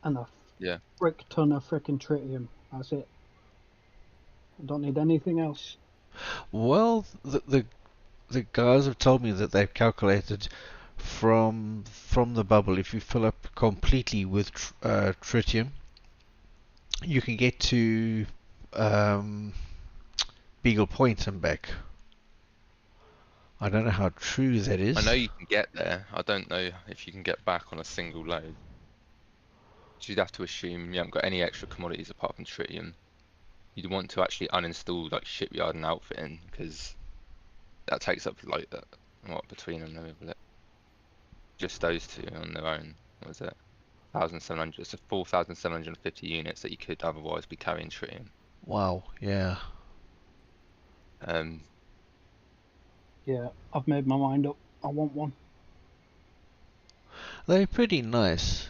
And a Yeah. frick ton of frickin' tritium. That's it. I don't need anything else. Well, the guys have told me that they've calculated from the bubble. If you fill up completely with tritium, you can get to um, Beagle Point and back. I don't know how true that I know is. you can get there. I don't know if you can get back on a single load. So you'd have to assume you haven't got any extra commodities apart from tritium. You'd want to actually uninstall like shipyard and outfitting because that takes up like what between them, let me have a look. Just those two on their own. What was it? 1,700. So 4,750 units that you could otherwise be carrying tritium. Wow, yeah. Um, Yeah, I've made my mind up. I want one. They're pretty nice.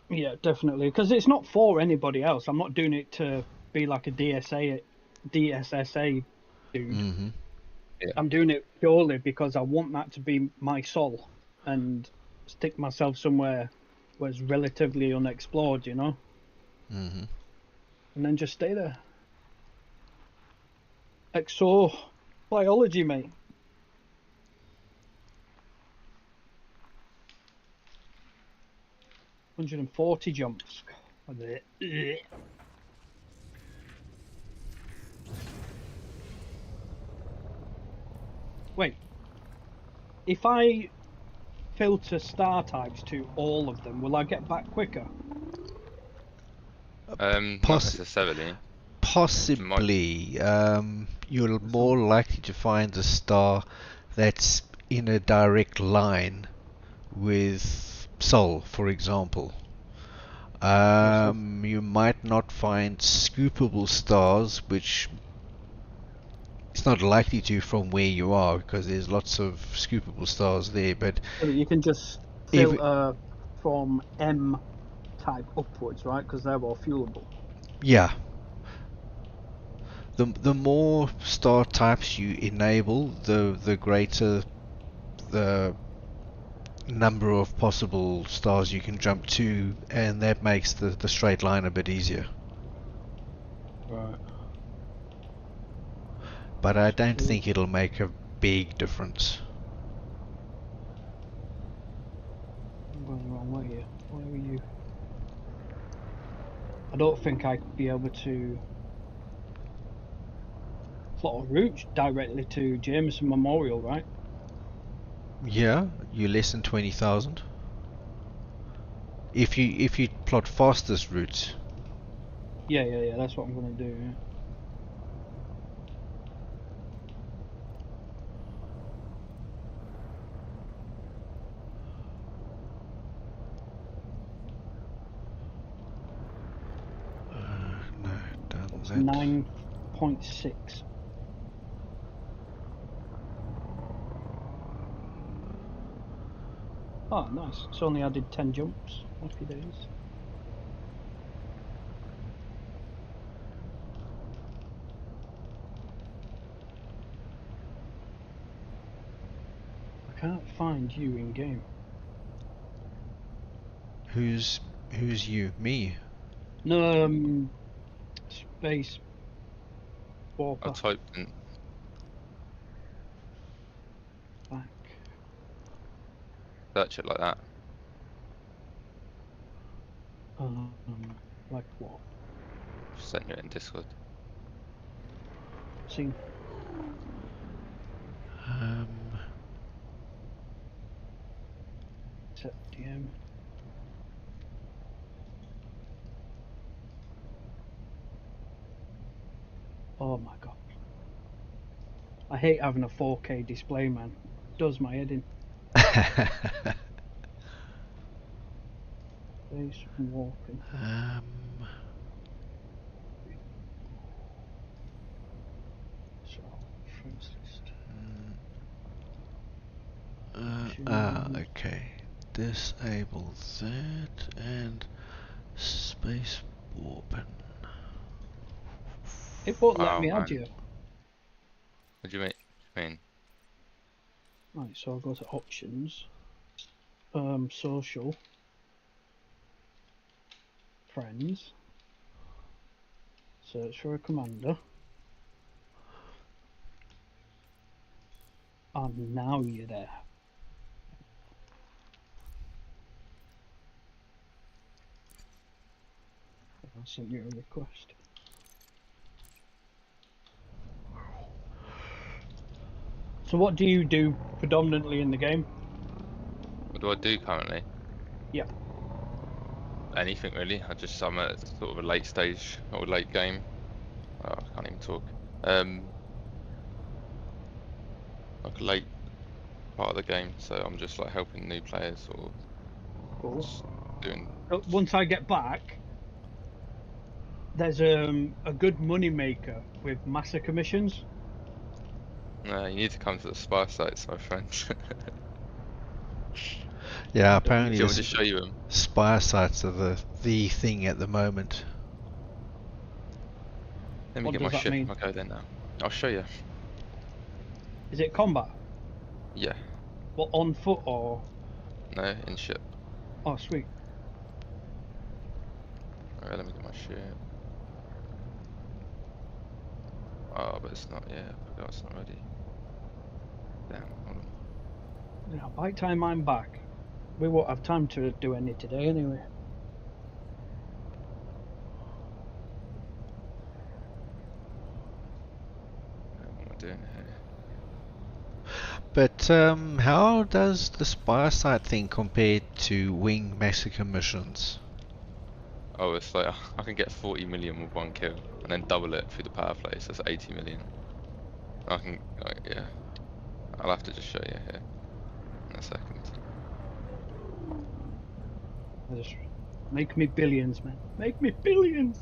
Yeah, definitely. Because it's not for anybody else. I'm not doing it to be like a DSSA dude. Mm-hmm. Yeah. I'm doing it purely because I want that to be my soul and stick myself somewhere where it's relatively unexplored, you know? Mm-hmm. And then just stay there. Exobiology, mate. $140 jumps. Wait. If I filter star types to all of them, will I get back quicker? Not necessarily. Possibly. You're more likely to find a star that's in a direct line with Sol, for example. You might not find scoopable stars, which it's not likely to from where you are, because there's lots of scoopable stars there. But You can just filter from M type upwards, right? Because they're all fuelable. yeah, the more star types you enable, the greater the number of possible stars you can jump to, and that makes the straight line a bit easier. Right. But I don't think it'll make a big difference. I'm going the wrong way here. Where are you? I don't think I'd be able to plot a route directly to Jameson Memorial, right? Yeah, you're less than 20,000. If you plot fastest routes. Yeah. That's what I'm gonna do. Yeah. No, done That's that. 9.6. Oh, nice. It's only added 10 jumps. Happy days. I can't find you in game. Who's you? Me? No, space I warper typed in. back. Search it like that. Like what? Just send it in Discord. See, Um, set DM. Oh my god. I hate having a 4K display, man. Does my head in. Space warping. So, friends list. Okay. Disable that and space warping. It won't let Wow, me add man. you. What do you mean? Right, so I'll go to options. Social. Friends. Search for a commander. And now you're there. I'll send you a request. So what do you do predominantly in the game? What do I do currently? Yeah. Anything really. I'm at sort of a late stage or late game. Oh, I can't even talk. Like a late part of the game, so I'm just like helping new players or Cool. just doing. Once I get back, there's a good money maker with massacre missions. You need to come to the spy sites, my friend. Yeah, Do apparently you want me the to show you them? spire sites are the thing at the moment. Let me What get my does that ship. mean? I'll go there now. I'll show you. Is it combat? Yeah. What, on foot or? No, in ship. Oh, sweet. Alright, let me get my ship. Oh, but it's not yet. I forgot it's not ready. Damn, hold on. Yeah, by the time I'm back, we won't have time to do any today anyway. What am I doing here? But how does the spire site thing compare to Wing Massacre missions? Oh, it's like I can get 40 million with one kill, and then double it through the power play, so that's 80 million. I can, yeah. I'll have to just show you here in a second. I just make me billions, man. Make me billions.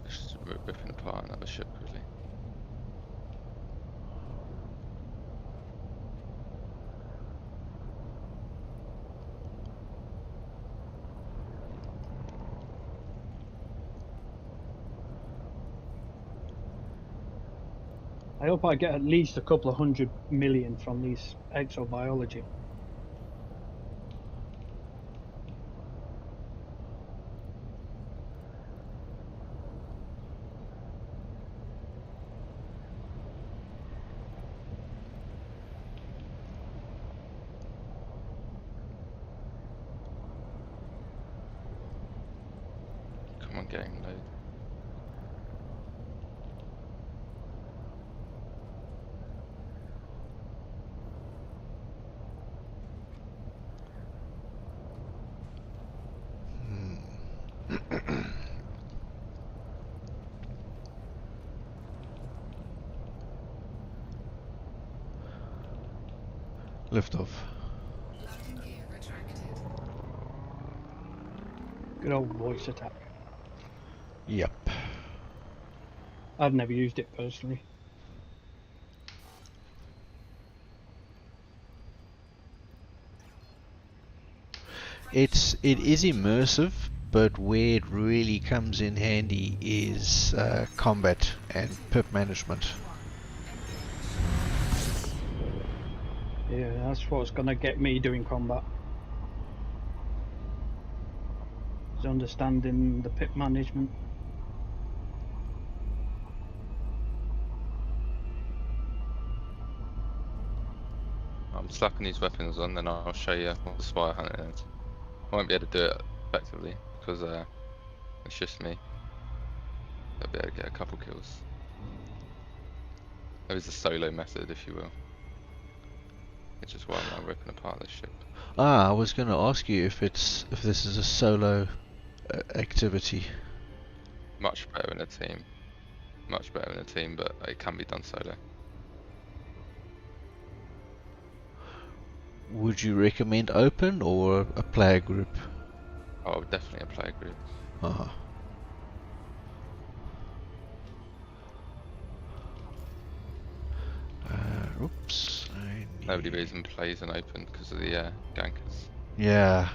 Just ripping apart another ship quickly. I hope I get at least a couple of 100 million from these exobiology. Come on, game load. Liftoff. Landing gear retracted. Good old voice attack. Yep. I've never used it personally. It is immersive, but where it really comes in handy is combat and pip management. Yeah, that's what's gonna get me doing combat. Is understanding the pit management. I'm slapping these weapons on, then I'll show you what the spire hunting is. I won't be able to do it effectively because it's just me. I'll be able to get a couple kills. There is a solo method, if you will. It's just why I'm ripping apart this ship. I was going to ask you if this is a solo activity. Much better in a team. Much better in a team, but it can be done solo. Would you recommend open or a player group? Oh, definitely a player group. Uh-huh. Oops. Nobody even plays an open because of the gankers. Yeah.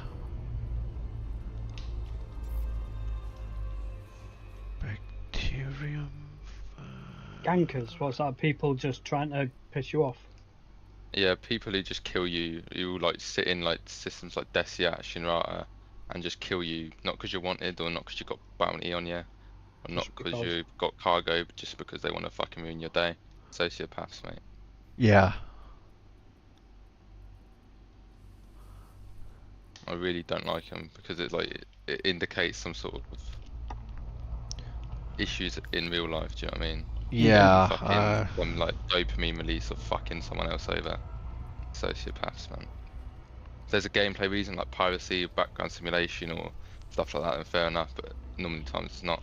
Bacterium. Gankers, what's that? People just trying to piss you off? Yeah, people who just kill you, who like sit in like systems like Desia, Shinrata, and just kill you, not because you're wanted or not because you've got bounty on you, or not Just because because. you've got cargo, but just because they want to fucking ruin your day. Sociopaths, mate. Yeah. I really don't like them because it's like it indicates some sort of issues in real life. Do you know what I mean? Yeah. Fucking some like dopamine release of fucking someone else over. Sociopaths, man. If there's a gameplay reason like piracy, background simulation, or stuff like that, then fair enough. But normally times it's not.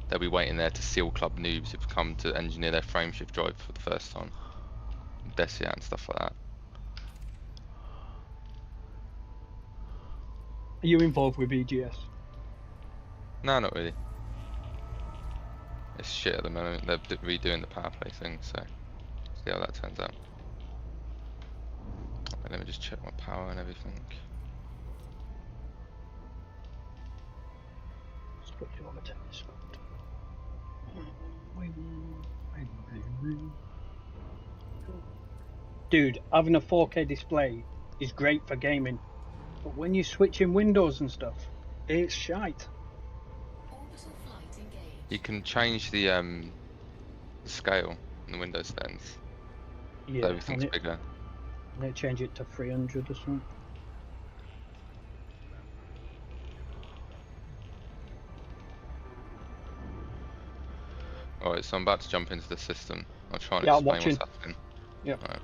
They'll be waiting there to seal club noobs who've come to engineer their frameshift drive for the first time. Desia and stuff like that. Are you involved with EGS? No, not really. It's shit at the moment. They're redoing the power play thing, so see how that turns out. Okay, let me just check my power and everything. Switch over to Discord. Dude, having a 4K display is great for gaming, but when you switch in windows and stuff, it's shite. Orbital flight engaged. You can change the scale in the Windows stands, so Yeah, everything's bigger. and they change it to 300 or something. Alright, so I'm about to jump into the system. I'll try and Yeah, I'm explain what's watching. happening. Yeah. Alright.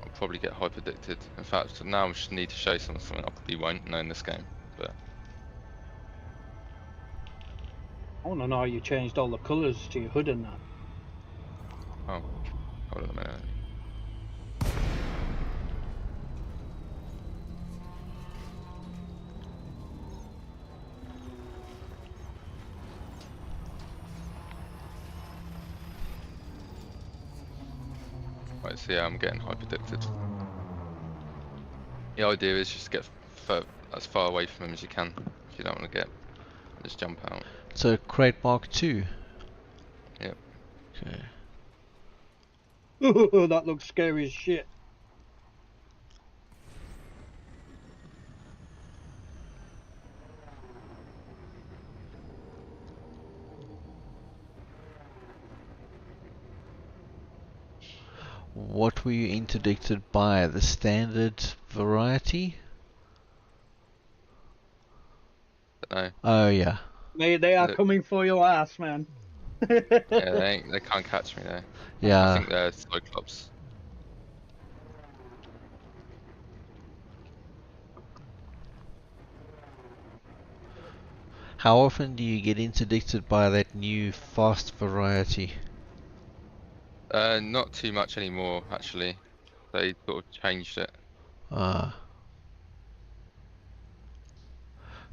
I'll probably get hyper addicted. In fact, now I just need to show something I probably won't know in this game. But I want to know how you changed all the colours to your hood and that. oh, hold on a minute. Right, so yeah, I'm getting hyper addicted. The idea is just to get as far away from him as you can. If you don't want to get, just jump out. So crate Mark II. Yep. Okay. That looks scary as shit. What were you interdicted by? The standard variety? No. Oh yeah. They are Look. coming for your ass, man. Yeah, they can't catch me there. I Yeah. think they're Cyclops. How often do you get interdicted by that new fast variety? Not too much anymore, actually. They sort of changed it. Ah.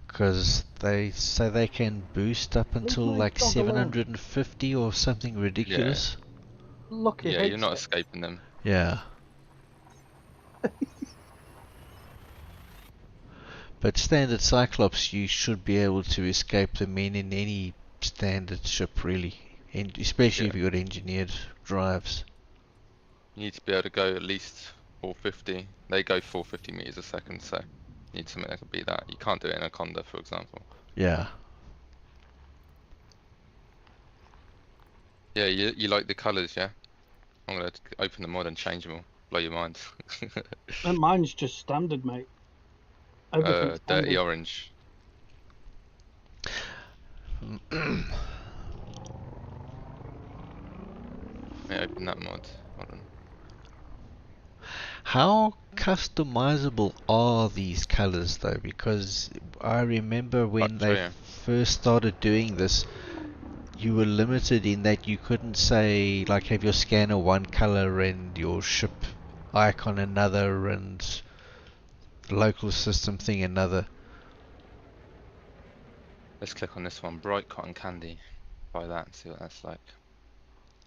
Because they say they can boost up Leave until my like dog alone. 750 or something ridiculous. Lucky Yeah, you're not headset. escaping them. Yeah. But standard Cyclops, you should be able to escape them in any standard ship, really. Especially Yeah. if you've got engineered drives. You need to be able to go at least 450. They go 450 meters a second, so you need something that can beat that. You can't do it in a Conda, for example. Yeah. Yeah, you like the colours, yeah? I'm gonna open the mod and change them all. Blow your mind. And mine's just standard, mate. Everything's Dirty standard. orange. Yeah, open that mod. Hold on. How customizable are these colors though? Because I remember I'll when show they you. first started doing this, you were limited in that you couldn't say like have your scanner one color and your ship icon another and the local system thing another. Let's click on this one. Bright cotton candy. Buy that and see what that's like.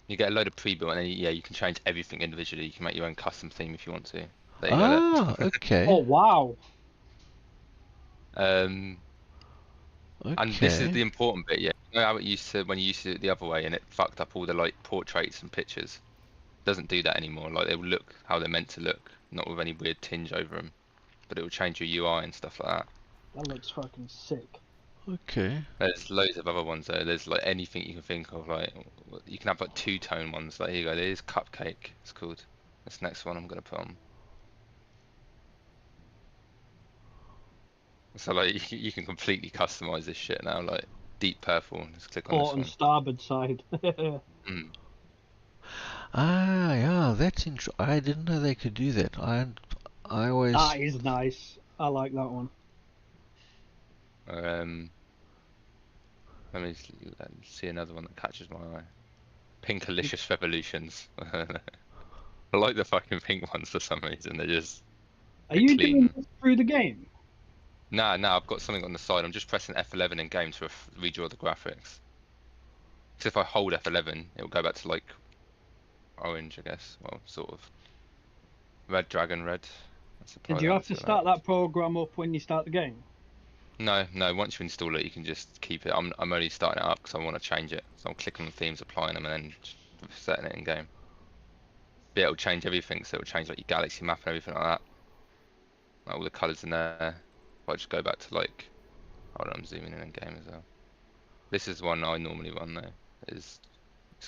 You get a load of pre-built, and then, yeah, you can change everything individually. You can make your own custom theme if you want to. There you go. Ah, There. okay. Oh wow! And this is Okay. the important bit. Yeah, you know how it used to when you used to do it the other way, and it fucked up all the like portraits and pictures. It doesn't do that anymore. Like they will look how they're meant to look, not with any weird tinge over them. But it will change your UI and stuff like that. That looks fucking sick. Okay. There's loads of other ones though. There's like anything you can think of. Like you can have like two-tone ones. Like here you go. There's cupcake. It's called. This next one I'm gonna put on. So like you can completely customize this shit now. Like deep purple. Just click on Port this and one. starboard side. Mm. Ah, yeah, that's I didn't know they could do that. I always. That is nice. I like that one. Let me see another one that catches my eye. Pinkalicious Revolutions. I like the fucking pink ones for some reason. They're Are you doing clean. this through the game? Nah, I've got something on the side. I'm just pressing F11 in game to redraw the graphics. Because if I hold F11, it will go back to like orange, I guess. Well, sort of. Red dragon, red. Let's apply Did you that have to to start that program up when you start the game? No. Once you install it, you can just keep it. I'm only starting it up because I want to change it. So I'm clicking on themes, applying them, and then just setting it in game. But it'll change everything. So it'll change like your galaxy map and everything like that. Like all the colours in there. If I just go back to like, hold on, I'm zooming in game as well. This is one I normally run though. It's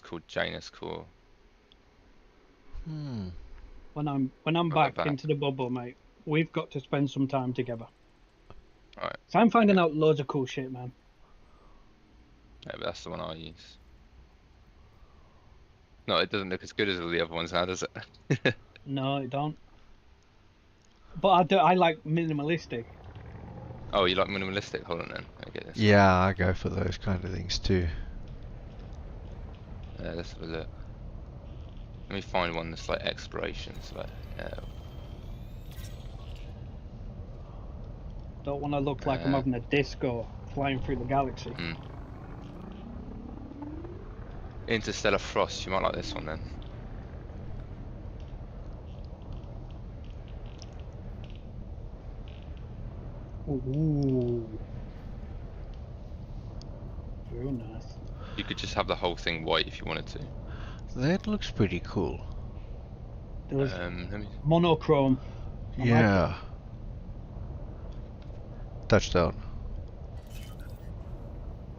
called Janus Core. When I'm back into the bubble, mate, we've got to spend some time together. Alright. So I'm finding out loads of cool shit, man. Yeah, but that's the one I use. No, it doesn't look as good as all the other ones now, does it? No, it don't. But I like minimalistic. Oh, you like minimalistic? Hold on then. Let me get this. Yeah, I go for those kind of things too. Yeah, let's have a look. Let me find one that's like exploration. So like, Don't want to look like I'm having a disco flying through the galaxy. Interstellar Frost. You might like this one then. Ooh. Very nice. You could just have the whole thing white if you wanted to. That looks pretty cool. There's Let me... monochrome. Yeah. Touchdown.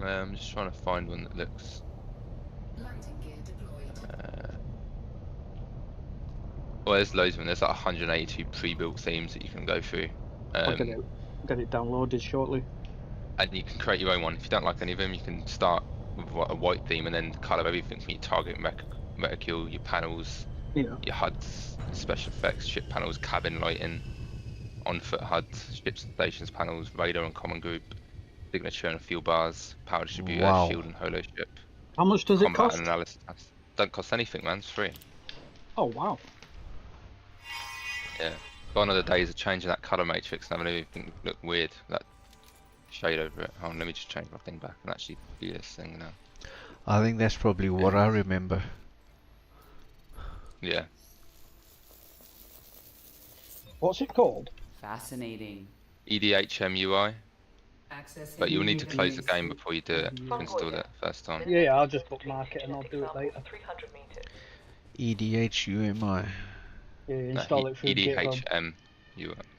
I'm just trying to find one that looks. Landing gear deployed. Well, there's loads of them. There's like 182 pre-built themes that you can go through. I'll get it downloaded shortly. And you can create your own one. If you don't like any of them, you can start with a white theme and then colour everything from your target reticule, your panels, your HUDs, special effects, ship panels, cabin lighting, on-foot HUDs, ships and stations panels, radar and common group, signature and fuel bars, power distributor, Wow. shield and holo ship. How much does it Combat cost? and analysis. Don't cost anything, man. It's free. Oh wow. Yeah. Gone are the days of changing that colour matrix and having everything look weird. That shade over it. Hold on, let me just change my thing back and actually do this thing now. I think that's probably what I remember. Yeah. What's it called? Fascinating. EDHM UI. Accessing But you'll need to close the database. game before you do it. To install it first time. Yeah, I'll just bookmark it and I'll do it later. 300 meters. EDHUMI. Yeah, install it through GitHub. EDHM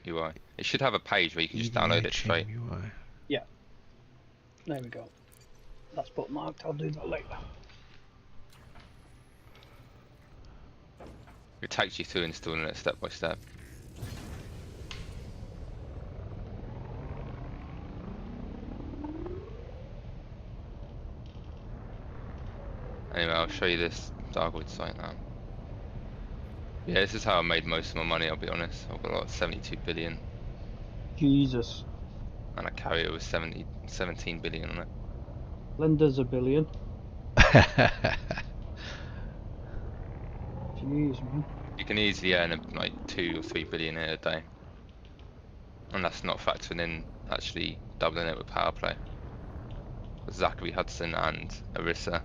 UI. It should have a page where you can just download it straight. EDHMUI. Yeah. There we go. That's bookmarked. I'll do that later. It takes you through installing it step by step. Anyway, I'll show you this Darkwood site now. Yeah, this is how I made most of my money, I'll be honest. I've got like 72 billion. Jesus. And a carrier with 17 billion on it. Lender's $1 billion. Jeez, man. You can easily earn like 2 or 3 billion in a day. And that's not factoring in actually doubling it with power play. Zachary Hudson and Arissa,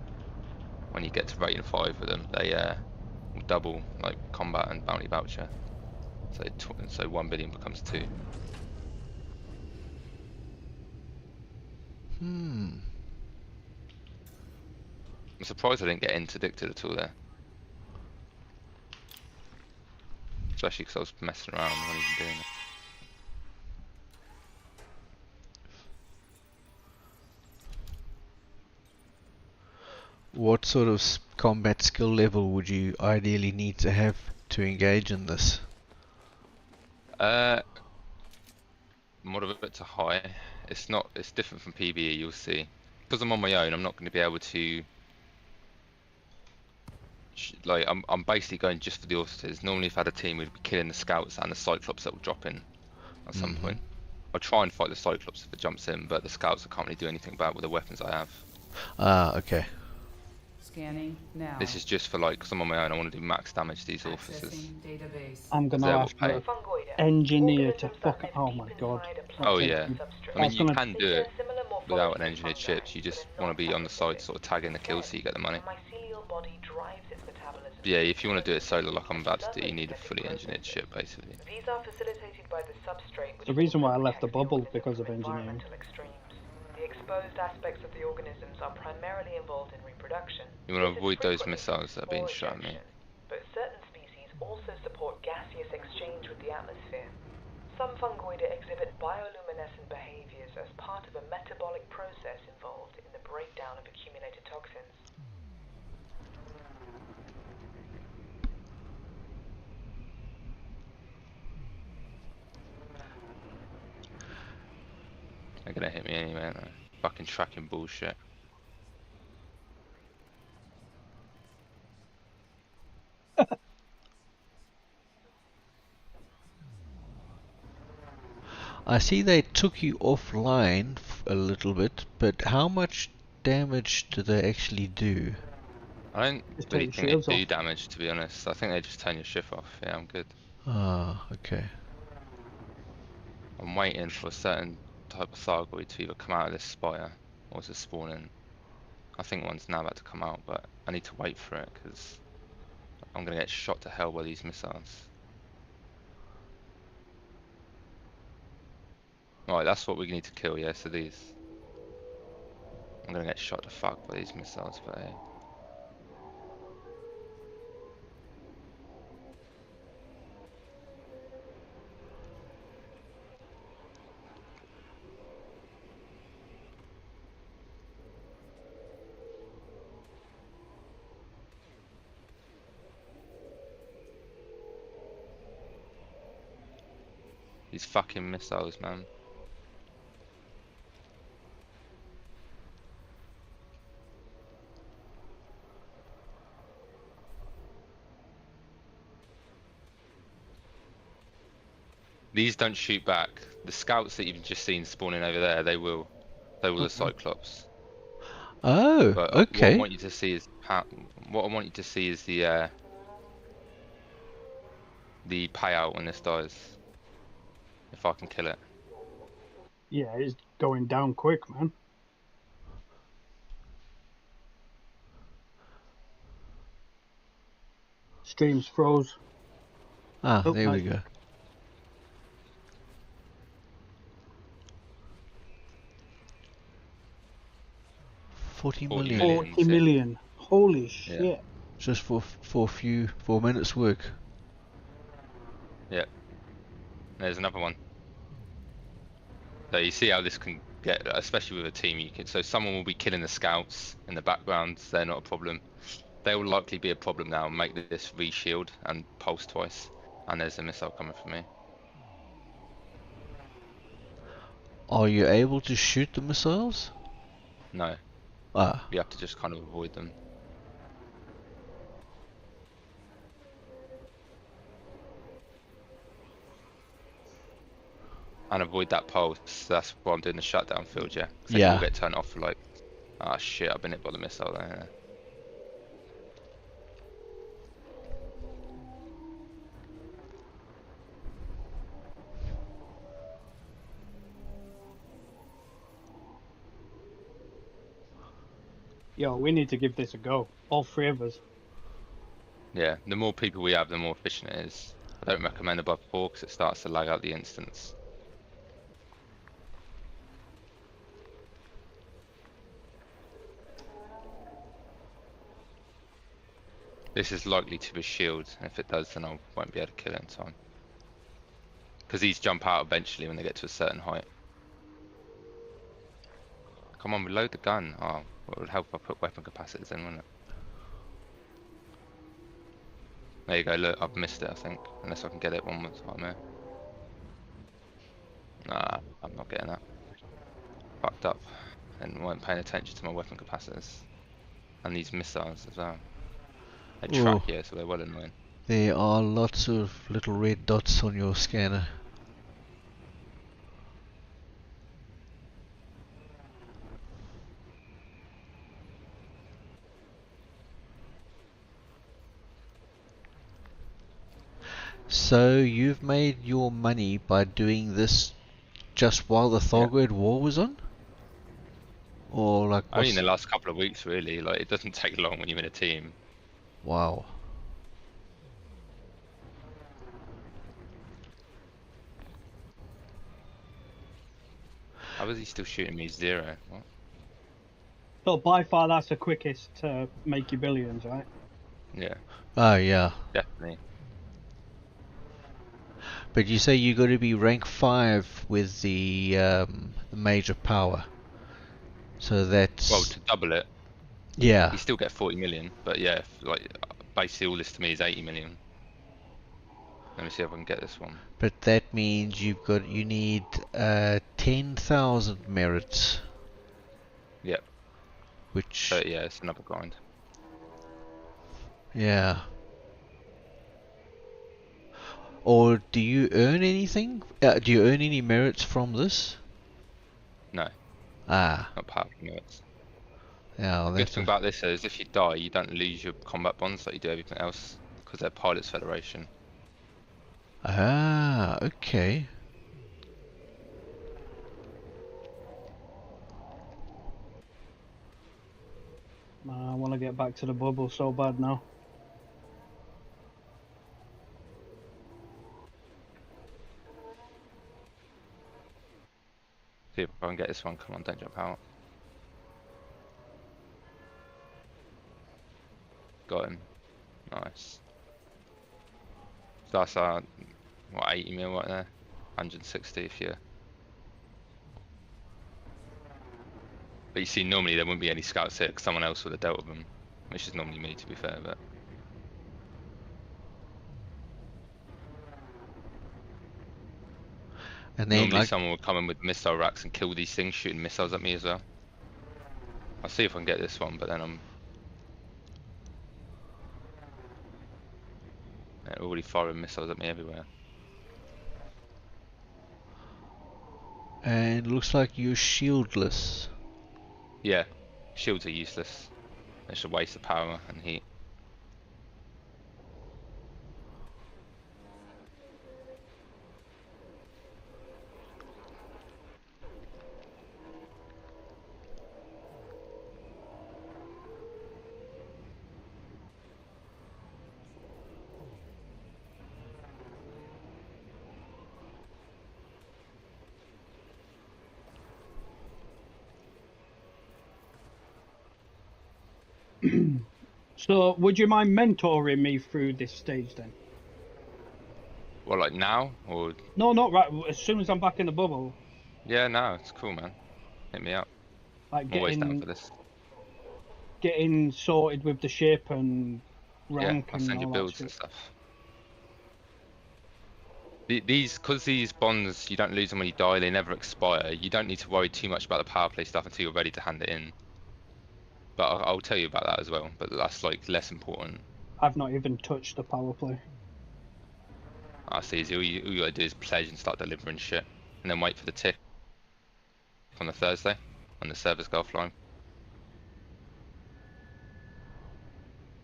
when you get to rating 5 with them, they will double like combat and bounty voucher. So 1 billion becomes 2. I'm surprised I didn't get interdicted at all there. Especially because I was messing around when even doing it. What sort of combat skill level would you ideally need to have to engage in this? Moderate to high. It's different from PvE, you'll see. Because I'm on my own, I'm not going to be able to... Like, I'm basically going just for the auditors. Normally if I had a team, we'd be killing the scouts and the cyclops that will drop in at some point. I'll try and fight the cyclops if it jumps in, but the scouts I can't really do anything about with the weapons I have. Ah, okay. Scanning now. This is just for like, because I'm on my own, I want to do max damage to these officers. Accessing database. I'm gonna They're ask what the pay. Fungoida. engineer to Organisms that fuck. live Oh deep my god. inside a Oh That's plant's yeah. it. I substrate. mean, was you gonna. can They do share it similar without morphology an to engineered fungi, chips. You but just are want to not be on the side, pathogenic. sort of tagging the kill so you get the money. The mycelial body drives its metabolism. But yeah, if you want to do it solo like I'm about to do, you Other need a synthetic fully engineered processes. chip basically. These are facilitated by the substrate, which The reason why I also left the protects bubble organism because from of engineering. environmental extremes. The exposed aspects of the organisms are primarily involved in reproduction. You want to This is avoid those frequently through missiles that are being spore shot at me. ejection, but certain species also support gaseous exchange with the atmosphere. Some fungoida exhibit bioluminescent behaviors as part of a metabolic process involved in the breakdown of accumulated toxins. They're gonna hit me anyway, aren't they? Fucking tracking bullshit. I see they took you offline a little bit, but how much damage do they actually do? I don't Just really take think shields they do off. damage, to be honest. I think they just turn your shift off. Yeah, I'm good. Ah, okay. I'm waiting for a certain type of Thargoid to either come out of this spire or to spawn in. I think one's now about to come out, but I need to wait for it because I'm gonna get shot to hell by these missiles. Right, that's what we need to kill, yeah, so these. I'm gonna get shot to fuck by these missiles, but hey. These fucking missiles, man. These don't shoot back. The scouts that you've just seen spawning over there, they will. They will the Cyclops. Oh, But what I okay. want you to see is what I want you to see is the payout when this dies. If I can kill it. Yeah, it's going down quick, man. Streams froze. Ah, Oh, there we nice. go. $40 40 million. million. 40 million. Holy Yeah. shit. Just for 4 minutes work. Yeah. There's another one. So you see how this can get, especially with a team. You can. So someone will be killing the scouts in the background. They're not a problem. They will likely be a problem now and make this re-shield and pulse twice. And there's a missile coming from me. Are you able to shoot the missiles? No, Ah, you have to just kind of avoid them. And avoid that pulse. That's why I'm doing the shutdown field, yeah. 'Cause then you will yeah. get turned off for like, ah shit, I've been hit by the missile there. Yo, we need to give this a go. All three of us. Yeah, the more people we have, the more efficient it is. I don't recommend above 4 because it starts to lag out the instance. This is likely to be a shield, and if it does, then I won't be able to kill it in time. Because these jump out eventually when they get to a certain height. Come on, reload the gun. Oh, well, it would help if I put weapon capacitors in, wouldn't it? There you go, look, I've missed it, I think. Unless I can get it one more time here. Nah, I'm not getting that. Fucked up. And weren't paying attention to my weapon capacitors. And these missiles as well. They track Oh, you, so they're well annoying. there are lots of little red dots on your scanner. So you've made your money by doing this just while the Yeah. Thargoid War was on? Or like Only in what's... the last couple of weeks, really. Like, it doesn't take long when you're in a team. Wow. How is he still shooting me 0? What? So by far that's the quickest to make you billions, right? Yeah, Oh yeah. definitely. But you say you got to be rank 5 with the major power. So Well, that's... to double it, Yeah. you still get 40 million. But yeah, like, basically all this to me is 80 million. Let me see if I can get this one. But that means you need 10,000 merits, Yep. So which... yeah, it's another grind. Yeah. Or do you earn anything? Do you earn any merits from this? No, Ah, not powerful minutes. yeah, Good that's thing a... about this is if you die, you don't lose your combat bonds like you do everything else because they're Pilots Federation. Ah, okay. Man, I want to get back to the bubble so bad now. See if I can get this one. Come on, don't jump out. Got him. Nice. So that's what, 80 mil right there? 160 if you... But you see, normally there wouldn't be any scouts here because someone else would have dealt with them. Which is normally me, to be fair, but... And then Normally like... someone would come in with missile racks and kill these things shooting missiles at me as well. I'll see if I can get this one, but then they're already firing missiles at me everywhere. And looks like you're shieldless. Yeah, shields are useless. It's a waste of power and heat. So, would you mind mentoring me through this stage then? Well, like now? Or... No, not right. As soon as I'm back in the bubble, Yeah, no, it's cool, man. Hit me up. like I'm always down for this. getting sorted with the ship and Yeah, rank I'll and send you all that builds and shit. stuff. Because these bonds, you don't lose them when you die, they never expire. You don't need to worry too much about the power play stuff until you're ready to hand it in. But I'll tell you about that as well, but that's like less important. I've not even touched the power play. That's easy. All you gotta do is pledge and start delivering shit. And then wait for the tick on the Thursday when the servers go offline.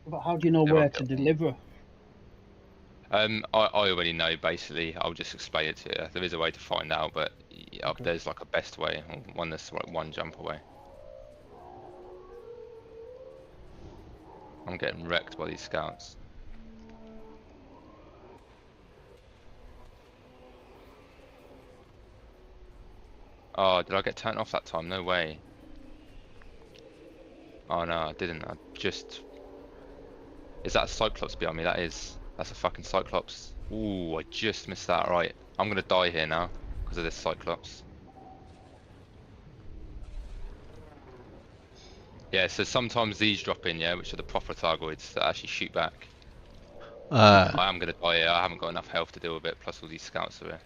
But how do you know Everyone where get to them. deliver? I already know basically. I'll just explain it to you. There is a way to find out, but Okay. there's like a best way, or one that's like one jump away. I'm getting wrecked by these scouts. Oh, did I get turned off that time? No way. Oh no, I didn't. I just... Is that a Cyclops behind me? That is. That's a fucking Cyclops. Ooh, I just missed that. Right. I'm gonna die here now because of this Cyclops. Yeah, so sometimes these drop in, yeah, which are the proper Thargoids that actually shoot back. I am gonna die here. I haven't got enough health to deal with it, plus all these scouts are here.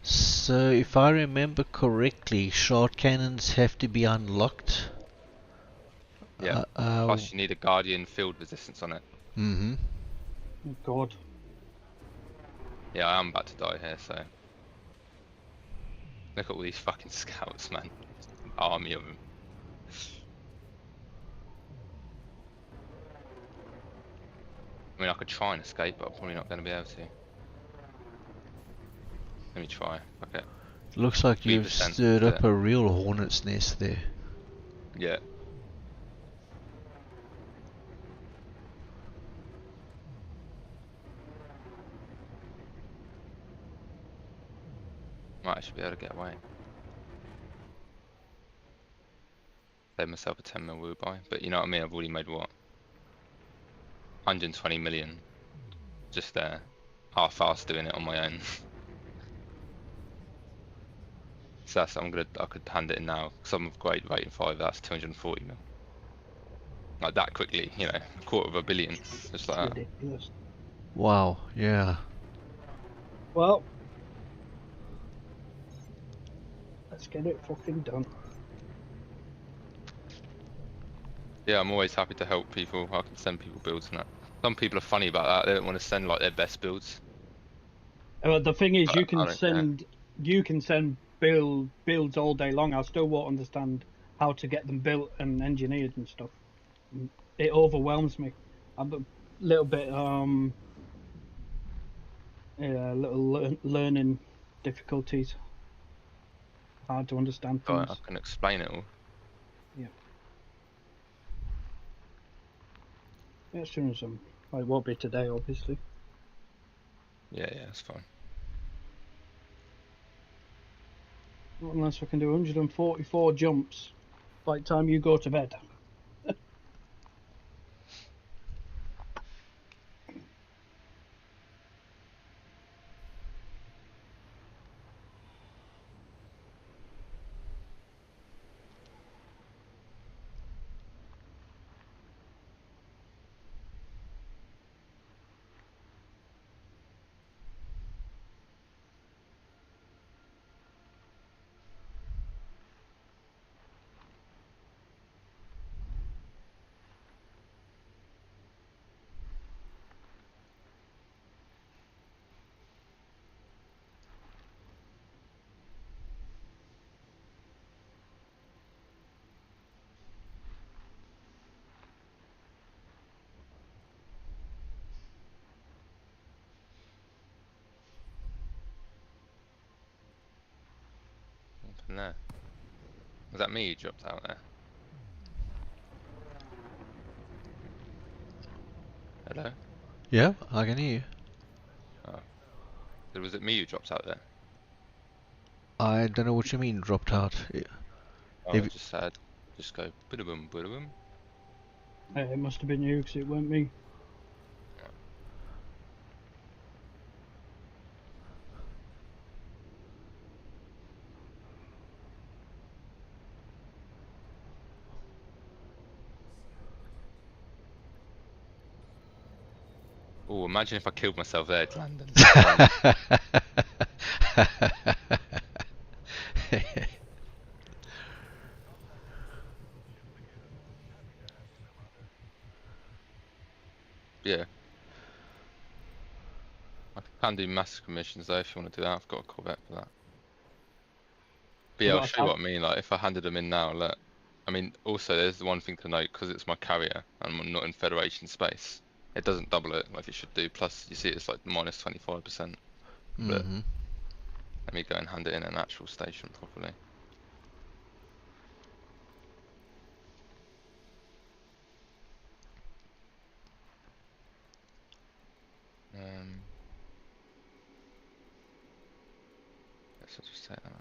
So if I remember correctly, shard cannons have to be unlocked. Yeah. Plus you need a Guardian field resistance on it. Mm-hmm. Oh, God. Yeah, I am about to die here, so... Look at all these fucking scouts, man. Army of them. I mean, I could try and escape, but I'm probably not going to be able to. Let me try. Okay. Looks like you've 3%. stirred Yeah. up a real hornet's nest there. Yeah. Might actually be able to get away. Save myself a 10 mil woo buy. But you know what I mean? I've already made what? 120 million. Just there. Half-assed doing it on my own. So that's, I could hand it in now. Because I'm of grade rating 5, that's 240 mil. Like that quickly, you know, a quarter of a billion. Just like that. Ridiculous. Wow, yeah. Well, let's get it fucking done. Yeah, I'm always happy to help people. I can send people builds and that. Some people are funny about that. They don't want to send like their best builds. The thing is, But you I can don't care. send builds all day long. I still won't understand how to get them built and engineered and stuff. It overwhelms me. I'm a little bit yeah, learning difficulties. Hard to understand So I things. can explain it all. Yeah. Yeah, as soon as well, it won't be today, obviously. Yeah, that's fine. Not unless I can do 144 jumps by the time you go to bed. Nothing there. Was that me who dropped out there? Hello? Yeah, I can hear you. Oh. Was it me who dropped out there? I don't know what you mean, dropped out. Oh, I If, just said, just go, boom, boom. It must have been you because it weren't me. Oh, imagine if I killed myself there, London. Yeah. I can do massive commissions though if you want to do that. I've got a Corvette for that. But yeah, I've I'll got a show you tab. what I mean. Like if I handed them in now, look. I mean, also there's the one thing to note because it's my carrier and I'm not in Federation space. It doesn't double it like it should do. Plus, you see, it's like minus 25%. But mm-hmm. let me go and hand it in an actual station properly. Let's just take that.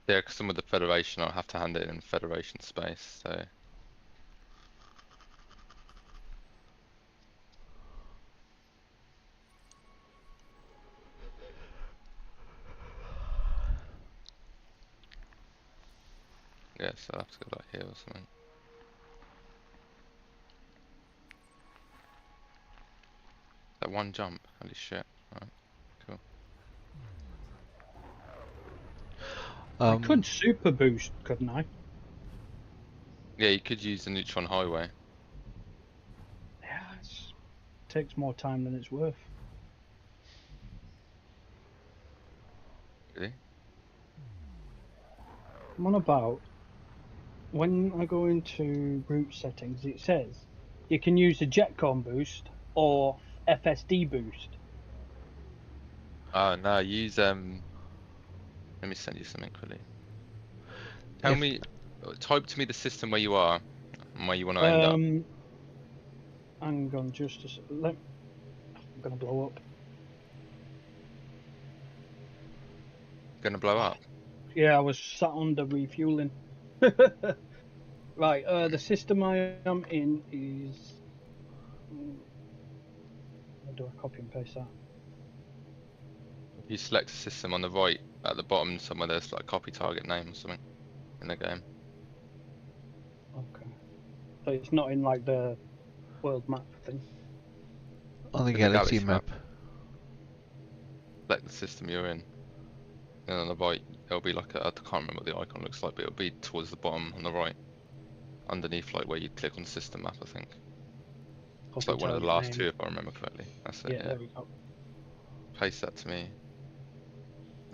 Yeah, because I'm with the Federation, I'll have to hand it in Federation space. So yeah, so I'll have to go like here or something. That one jump, holy shit. Alright, cool. I could super boost, couldn't I? Yeah, you could use the Neutron Highway. Yeah, it takes more time than it's worth. Really? I'm on about when I go into route settings, it says you can use the Jetcom boost or FSD boost. Oh no, use Let me send you something quickly. Tell me, type to me the system where you are and where you want to end up. Hang on, just a I'm gonna blow up. Gonna blow up. Yeah, I was sat under refueling. Right, the system I am in is. How do I copy and paste that? If you select a system on the right at the bottom somewhere, there's like copy target name or something in the game. Okay. So it's not in like the world map thing. On the In the galaxy galaxy map. Select the system you're in. And on the right, it'll be like I can't remember what the icon looks like, but it'll be towards the bottom on the right, underneath like where you click on system map, I think. It's Copy like one of the target last name. two, if I remember correctly. That's it. Yeah, Yeah. there we go. Paste that to me.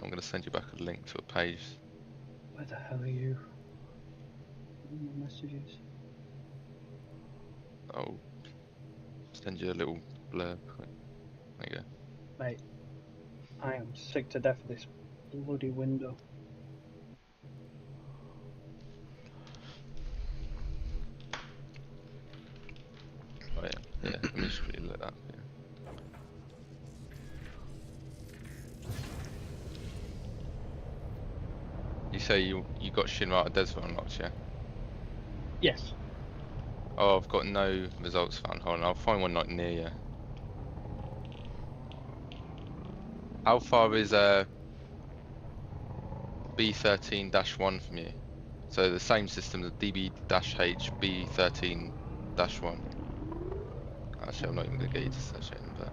I'm gonna send you back a link to a page. Where the hell are you? My messages. I'll send you a little blurb. There you go. Mate, I am sick to death of this bloody window. Oh yeah, yeah. Let me just quickly look that up here. You say you got Shinrata Desert unlocked, yeah? Yes. Oh, I've got no results found. Hold on, I'll find one like near you. How far is B13-1 from you? So the same system, the DB-H B13-1. Actually, I'm not even gonna get you to search it, but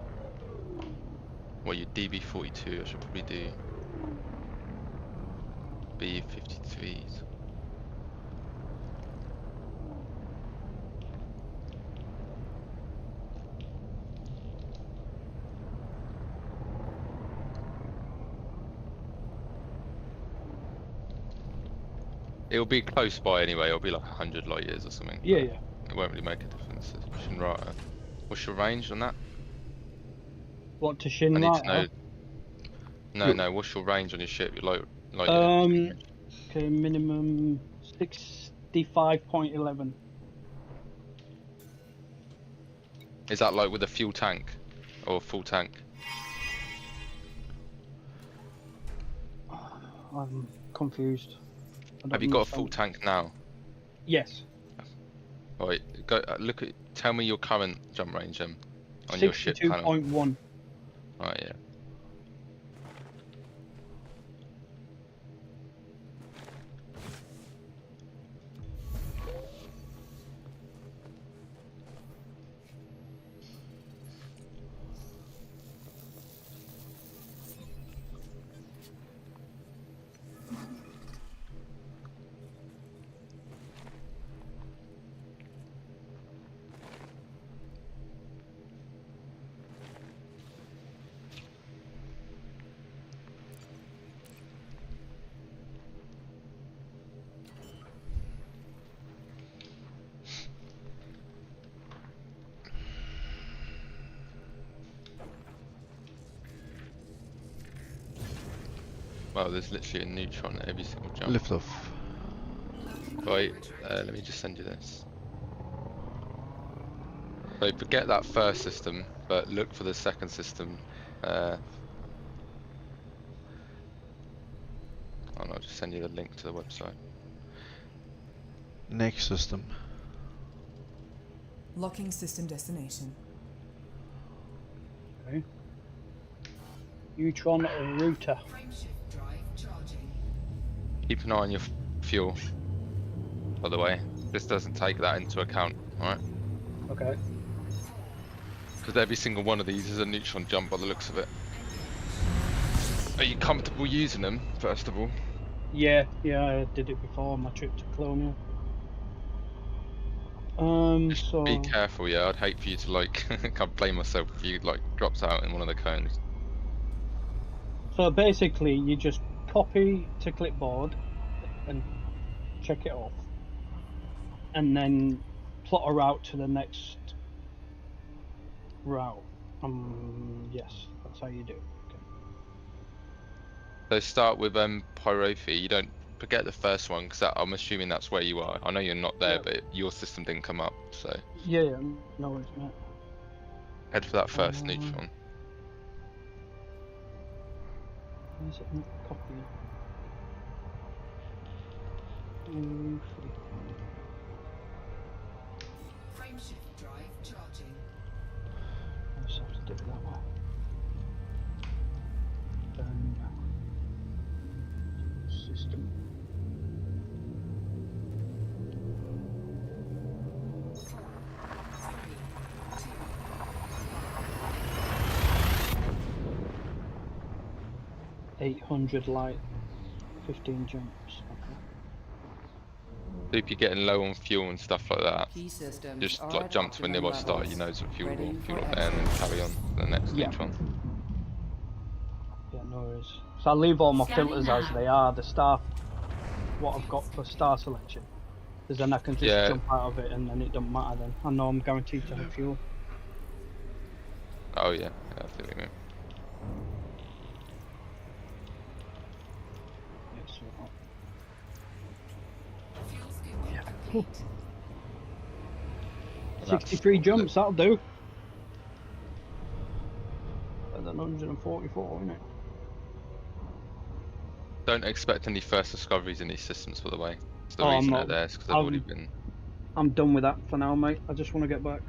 well, you DB42. I should probably do B53s. It'll be close by anyway. It'll be like 100 light years or something. Yeah, but yeah. It won't really make a difference. Shinrata. What's your range on that? What to I need to Shinrata? know. No. What's your range on your ship? Your light year. Okay, minimum 65.11. Is that like with a fuel tank or full tank? I'm confused. Have you got a full tank now? Yes. Right, go look at. Tell me your current jump range on your ship panel. 62.1. Right, yeah. Well, there's literally a neutron at every single jump. Lift off. Right, let me just send you this. So forget that first system, but look for the second system. And I'll just send you the link to the website. Next system. Locking system destination. Okay. Neutron router. Frameshift drive charging. Keep an eye on your fuel, by the way. This doesn't take that into account, alright? Okay. Because every single one of these is a neutron jump by the looks of it. Are you comfortable using them, first of all? Yeah, I did it before on my trip to Colonial. Just So be careful, yeah. I'd hate for you to like, can't blame myself if you like dropped out in one of the cones. basically, you just copy to clipboard and check it off, and then plot a route to the next route. Yes, that's how you do it. Okay. So start with Pyrophy. You don't forget the first one because I'm assuming that's where you are. I know you're not there, Yeah. but your system didn't come up. So Yeah, no worries, mate. head for that first neutron. Where's it not copying? Free. Frameshift drive charging. I just have to do it that way. System. Three, 800 light, 15 jumps. Okay. So if you're getting low on fuel and stuff like that, Key systems just are like at jump to a optimum nearby star. levels. You know some fuel Ready or for fuel up there, and then exit. carry on to the next Yeah. neutron. Yeah, no worries. So I'll leave all my Scanning filters now. as they are. The star, what I've got for star selection, because then I can just Yeah. jump out of it and then it doesn't matter. Then I know I'm guaranteed to have fuel. Oh yeah, I see what you mean. Yeah, so fuel scooping complete. And that's 63 all jumps, that'll do. Better than 144, isn't it? Don't expect any first discoveries in these systems, by the way. It's the Oh, I'm reason not. they're there is because they've already been. I'm done with that for now, mate. I just want to get back.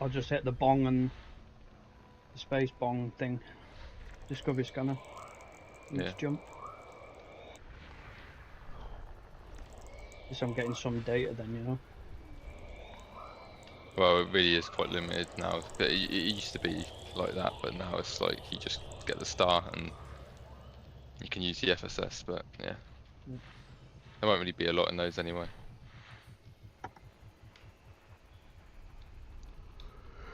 I'll just hit the bong and the space bong thing. Discovery scanner. Each Yeah. jump. Guess I'm getting some data then, you know. Well, it really is quite limited now. But it used to be like that, but now it's like you just get the star and you can use the FSS. But yeah, Yeah. there won't really be a lot in those anyway.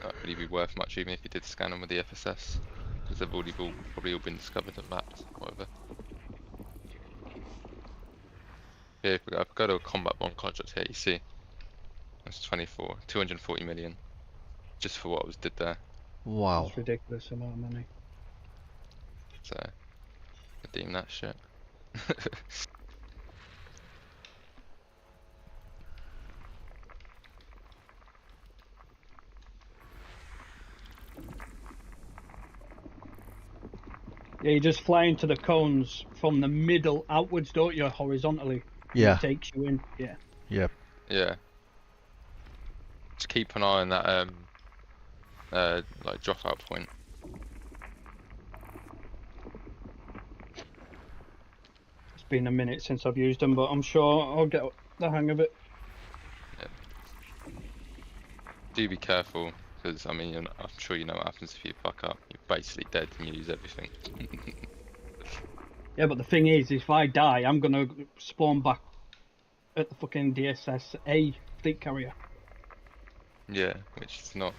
Not really be worth much even if you did scan them with the FSS, because they've already probably all been discovered and mapped, whatever. Yeah, if we go to a combat bond contract here, you see, that's 240 million, just for what was did there. Wow. That's ridiculous amount of money. So, redeem that shit. Yeah, you just fly into the cones from the middle outwards, don't you? Horizontally. Yeah. It takes you in. Yeah. Yep. Yeah. Just keep an eye on that like dropout point. It's been a minute since I've used them, but I'm sure I'll get the hang of it. Yeah. Do be careful, because I mean, I'm sure you know what happens if you fuck up. You're basically dead and you lose everything. Yeah, but the thing is, if I die, I'm gonna spawn back at the fucking DSS A fleet carrier. Yeah, which is not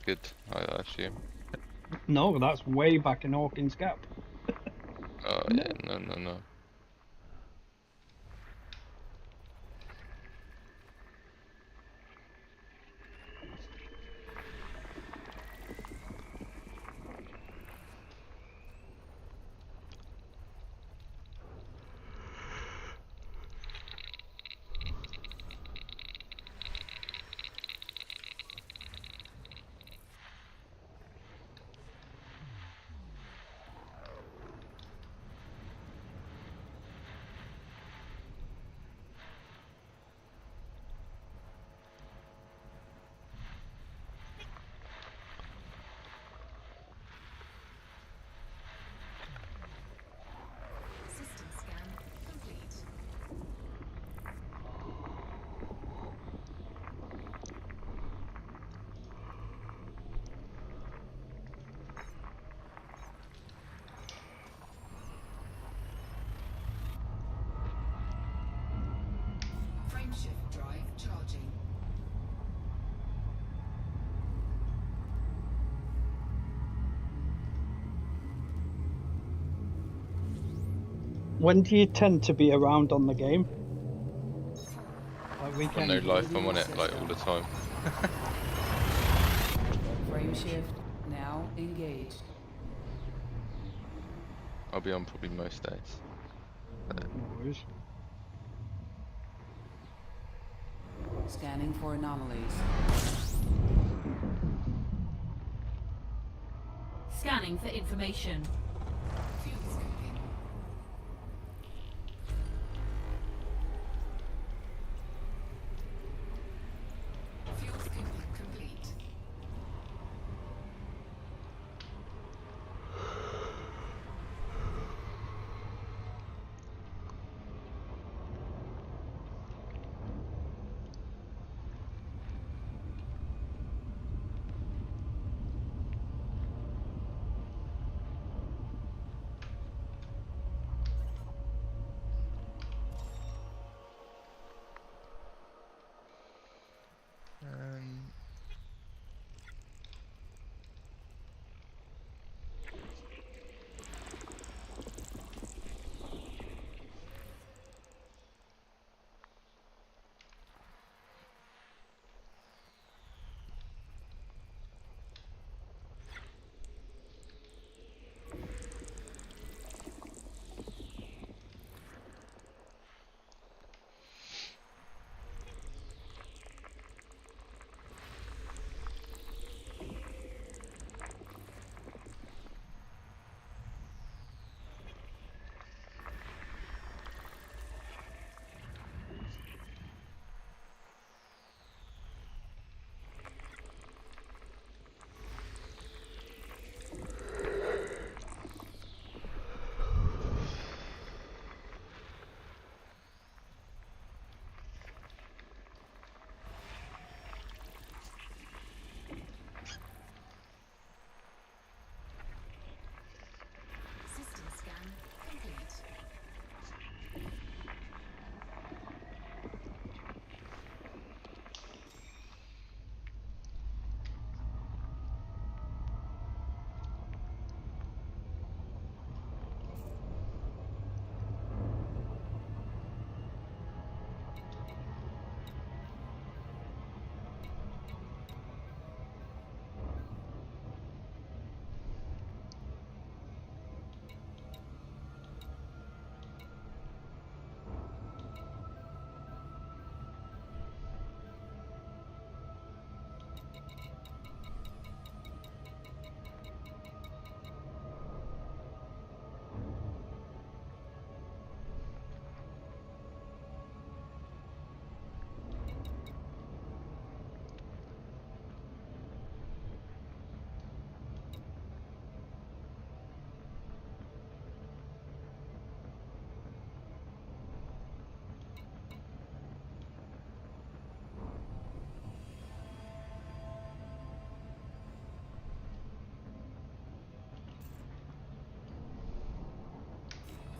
good, I assume. No, that's way back in Hawkins Gap. Oh No. yeah, no. When do you tend to be around on the game? Like Got no weekend? life, I'm on it like all the time. Frame shift now engaged. I'll be on probably most days. No worries. Scanning for anomalies. Scanning for information. Fuel scooping. Fuel scooping complete. System scan complete.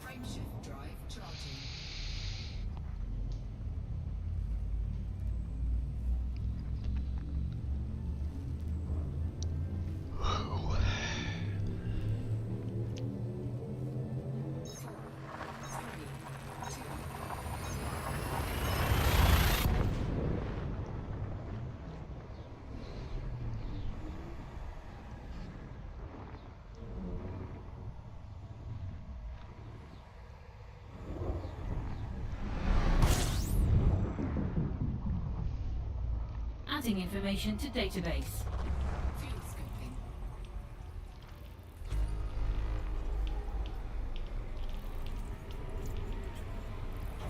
Frameshift drive charging. Adding information to database. Fuel scooping.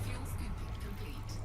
Fuel scooping complete.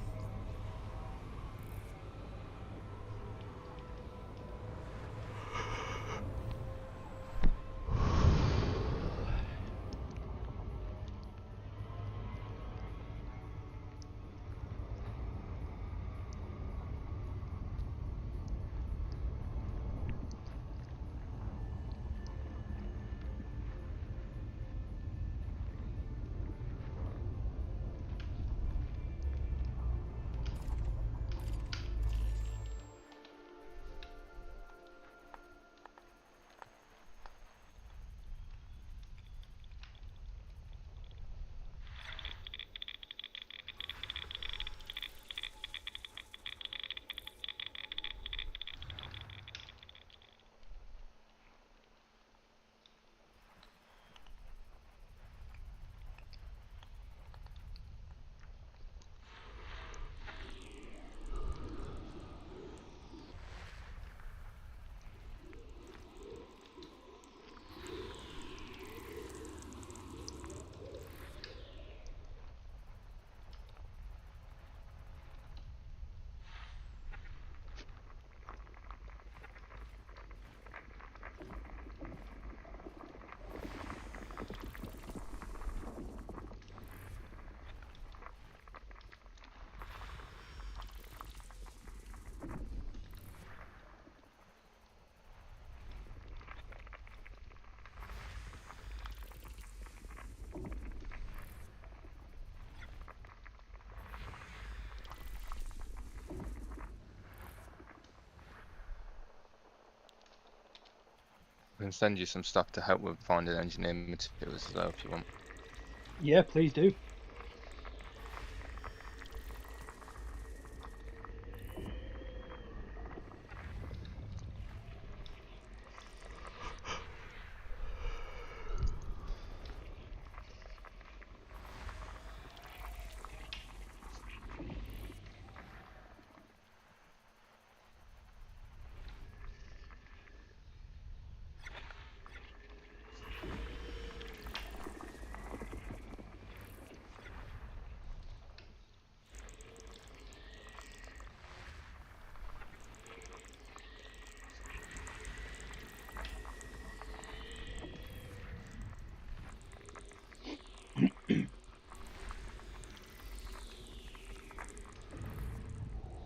can send you some stuff to help with finding engineering materials as well if you want. Yeah, please do.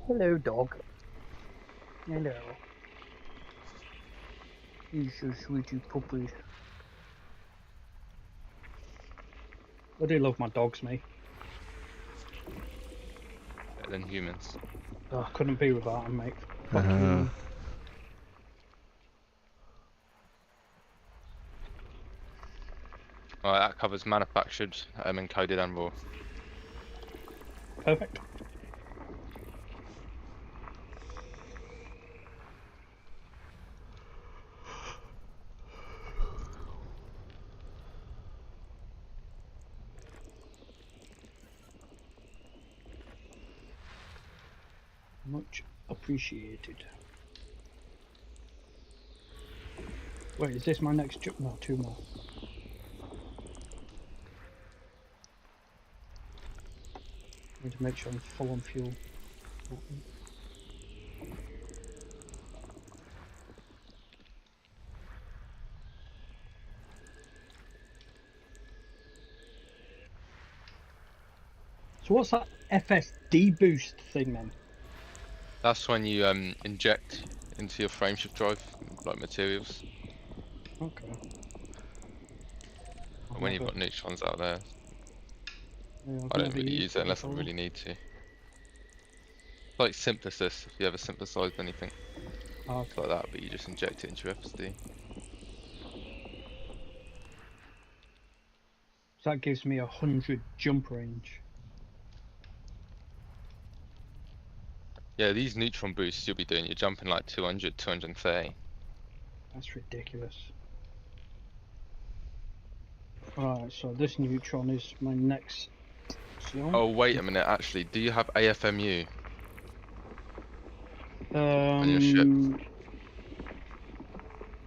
Hello, dog. Hello. He's so sweet, you puppy. I do love my dogs, mate. Better than humans. Oh, I couldn't be without them, mate. Fuck you, man. Alright, that covers manufactured, encoded and raw. Perfect. Much appreciated. Wait, is this my next jump? No, 2 more. Need to make sure I'm full on fuel. So what's that FSD boost thing then? That's when you inject into your frameshift drive like materials. Okay. And when you've got neutrons out there, Yeah, I've I don't never really used use it it unless I before. really need to. Like synthesis, if you ever synthesized anything. Oh, It's like that, but you just inject it into your FSD. so that gives me 100 jump range. Yeah, these neutron boosts you'll be doing, you're jumping like 200, 230. That's ridiculous. Alright, so this neutron is my next zone. Oh, wait a minute, actually, do you have AFMU on your ship?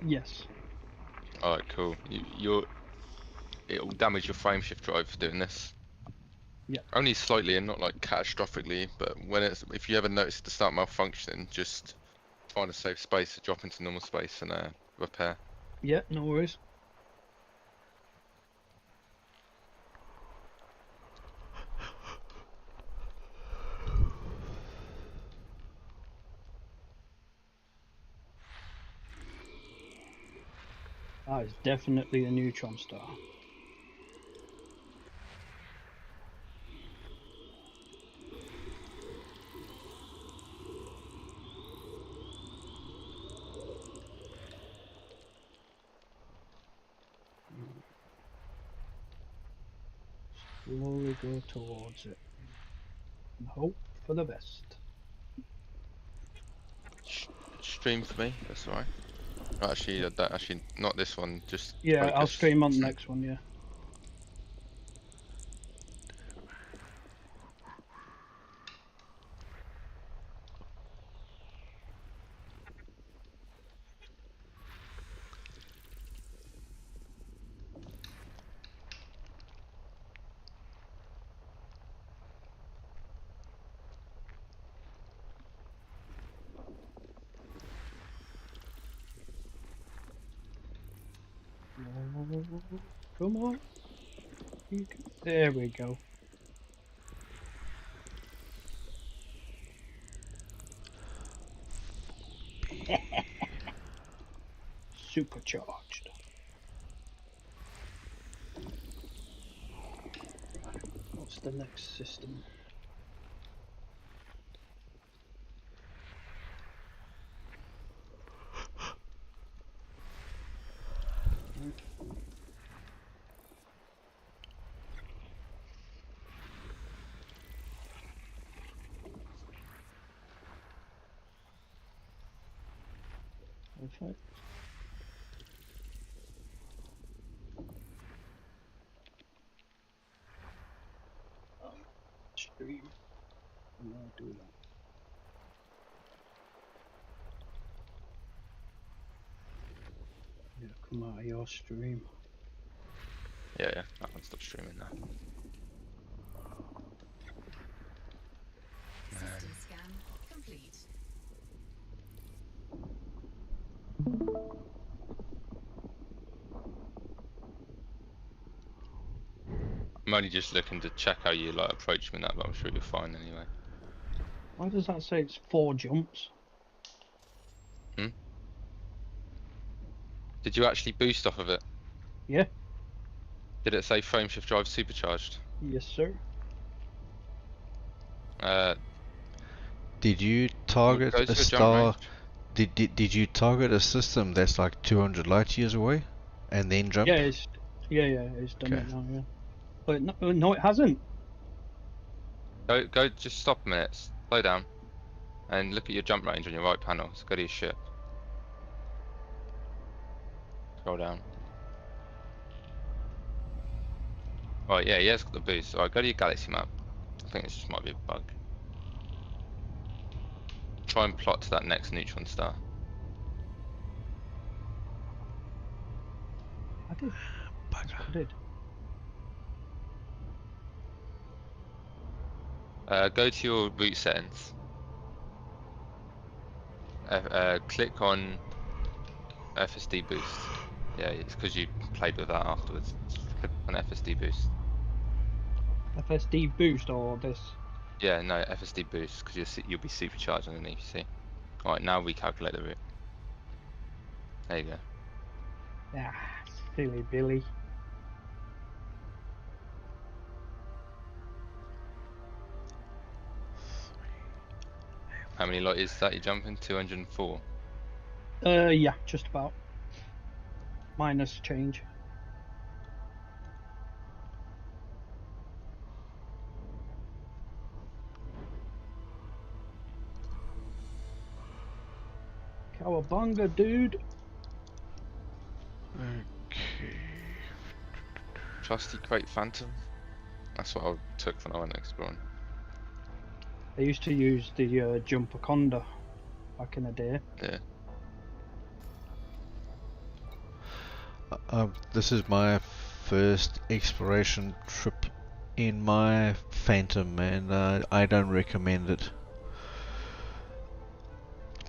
Yes. Alright, cool. It'll damage your frameshift drive for doing this. Yeah. Only slightly and not like catastrophically, but if you ever notice it to start malfunctioning, just find a safe space to drop into normal space and repair. Yeah, no worries. That is definitely a neutron star. Slowly go towards it and hope for the best. Stream for me, that's alright. Actually, not this one, just Yeah, focus. I'll stream on the next one, yeah. Come on. There we go. Supercharged. What's the next system? Perfect. Stream. No, do that. Yeah, come out of your stream. Yeah, yeah. I can stop streaming now. System scan complete. I'm only just looking to check how you like approach me in that, but I'm sure you're fine anyway. Why does that say it's 4 jumps? Did you actually boost off of it? Yeah. Did it say frameshift drive supercharged? Yes, sir. Did you Go target to a your jump star? range. Did you target a system that's like 200 light years away, and then jump? Yeah, it's it's done Okay. it now. Yeah, but no, it hasn't. Go. Just stop a minute. Slow down, and look at your jump range on your right panel. So go to your ship. Scroll down. Right, yeah, he has got the boost. Alright, go to your galaxy map. I think this just might be a bug. Try and plot to that next neutron star. I did. That's what I did. Go to your route settings. Click on FSD boost. Yeah, it's because you played with that afterwards. Click on FSD boost. FSD boost or this? Yeah, no, FSD boost because you'll be supercharged underneath. You see. Alright, now recalculate the route. There you go. Ah, silly Billy. How many lot is that you're jumping? 204. Yeah, just about. Minus change. Cowabunga, dude. Okay. Trusty Crate Phantom. That's what I took when I went exploring. I used to use the jumper conda back in the day. Yeah. This is my first exploration trip in my Phantom, and I don't recommend it.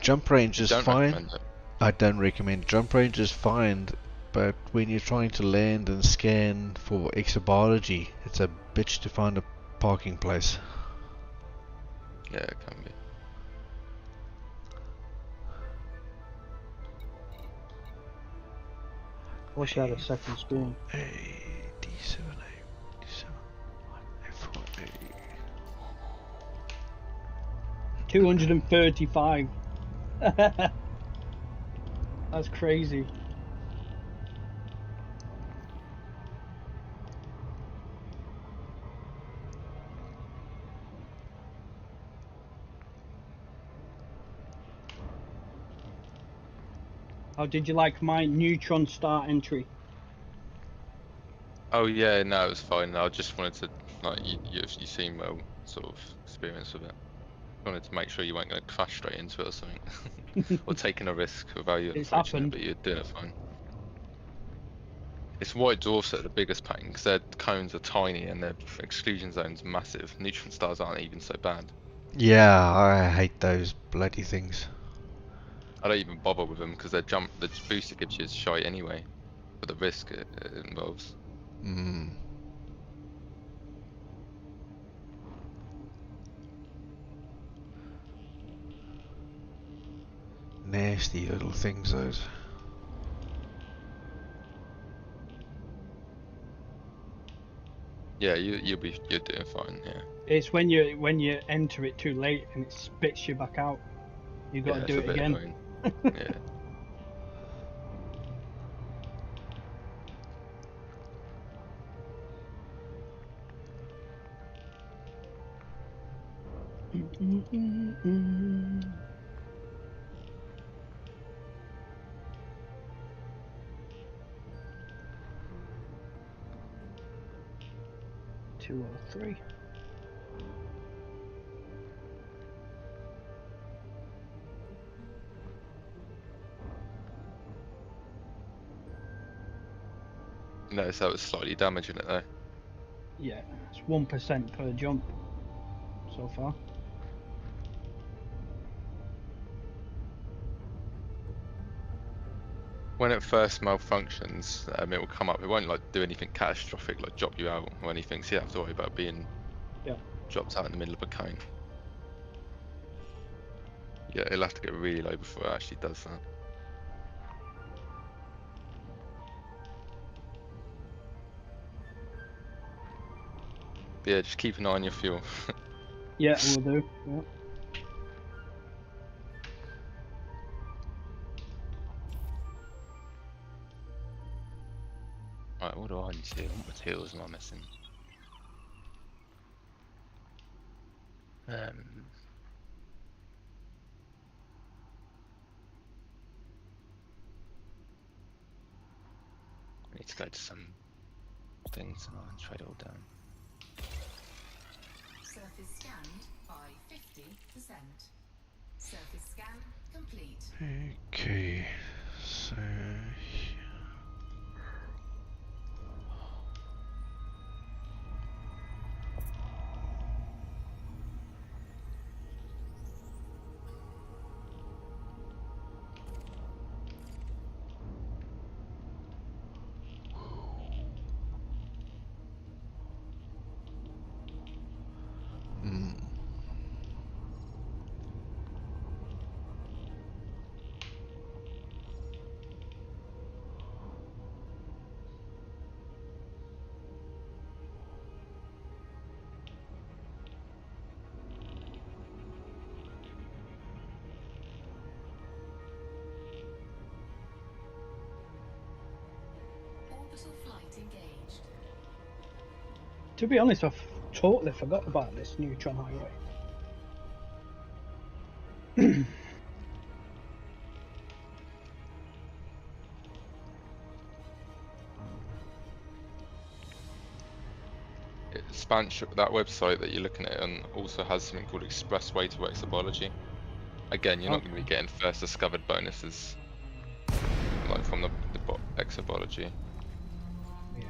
Jump range You is don't fine. recommend it. I don't recommend. Jump range is fine, but when you're trying to land and scan for exobiology, it's a bitch to find a parking place. Yeah, it can be. I wish I had a second screen. A D7, A D7, F4, A. 235. That's crazy. How did you like my neutron star entry? Oh yeah, no, it was fine. I just wanted to, like, you seem well sort of experienced with it. Wanted to make sure you weren't going to crash straight into it or something, or taking a risk of how you're It's approaching it, happened. but you're doing it fine. It's white dwarfs that are the biggest pain because their cones are tiny and their exclusion zone's massive. Neutron stars aren't even so bad. Yeah, I hate those bloody things. I don't even bother with them because the booster gives you is shite anyway, for the risk it involves. Mm. Nasty little things, those. Yeah, you're doing fine. Yeah. It's when you enter it too late and it spits you back out. You got Yeah, to it's do a it bit again. annoying. Yeah. 203. Notice that was slightly damaging it though. Yeah, it's 1% per jump so far. When it first malfunctions, it will come up. It won't like do anything catastrophic, like drop you out or anything. So you have to worry about being dropped out in the middle of a cone. Yeah, it'll have to get really low before it actually does that. But yeah, just keep an eye on your fuel. Yeah, we'll do. Yeah. Right, what do I need to do? What materials am I missing? I need to go to some things and I'll trade it all down. Surface scanned by 50%. Surface scan complete. Okay, so Orbital flight engaged. To be honest, I've totally forgot about this neutron highway. That website that you're looking at and also has something called Expressway to Exobiology. Again, you're not going to be getting first discovered bonuses like from the exobiology. Yeah.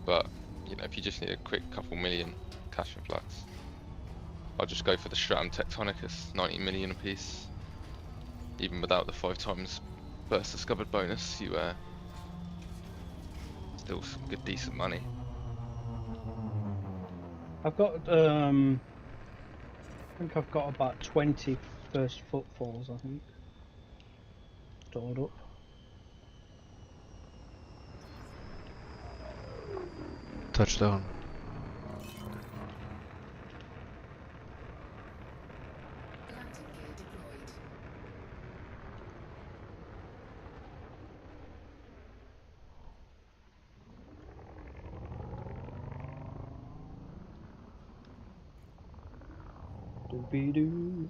But you know, if you just need a quick couple million cash and flux, I'll just go for the Stratum Tectonicus, 90 million a piece. Even without the 5 times first discovered bonus, you still some good decent money. I've got I think I've got about 20 first footfalls, I think, stored up. touchdown. Landing gear deployed. Doobie-doo.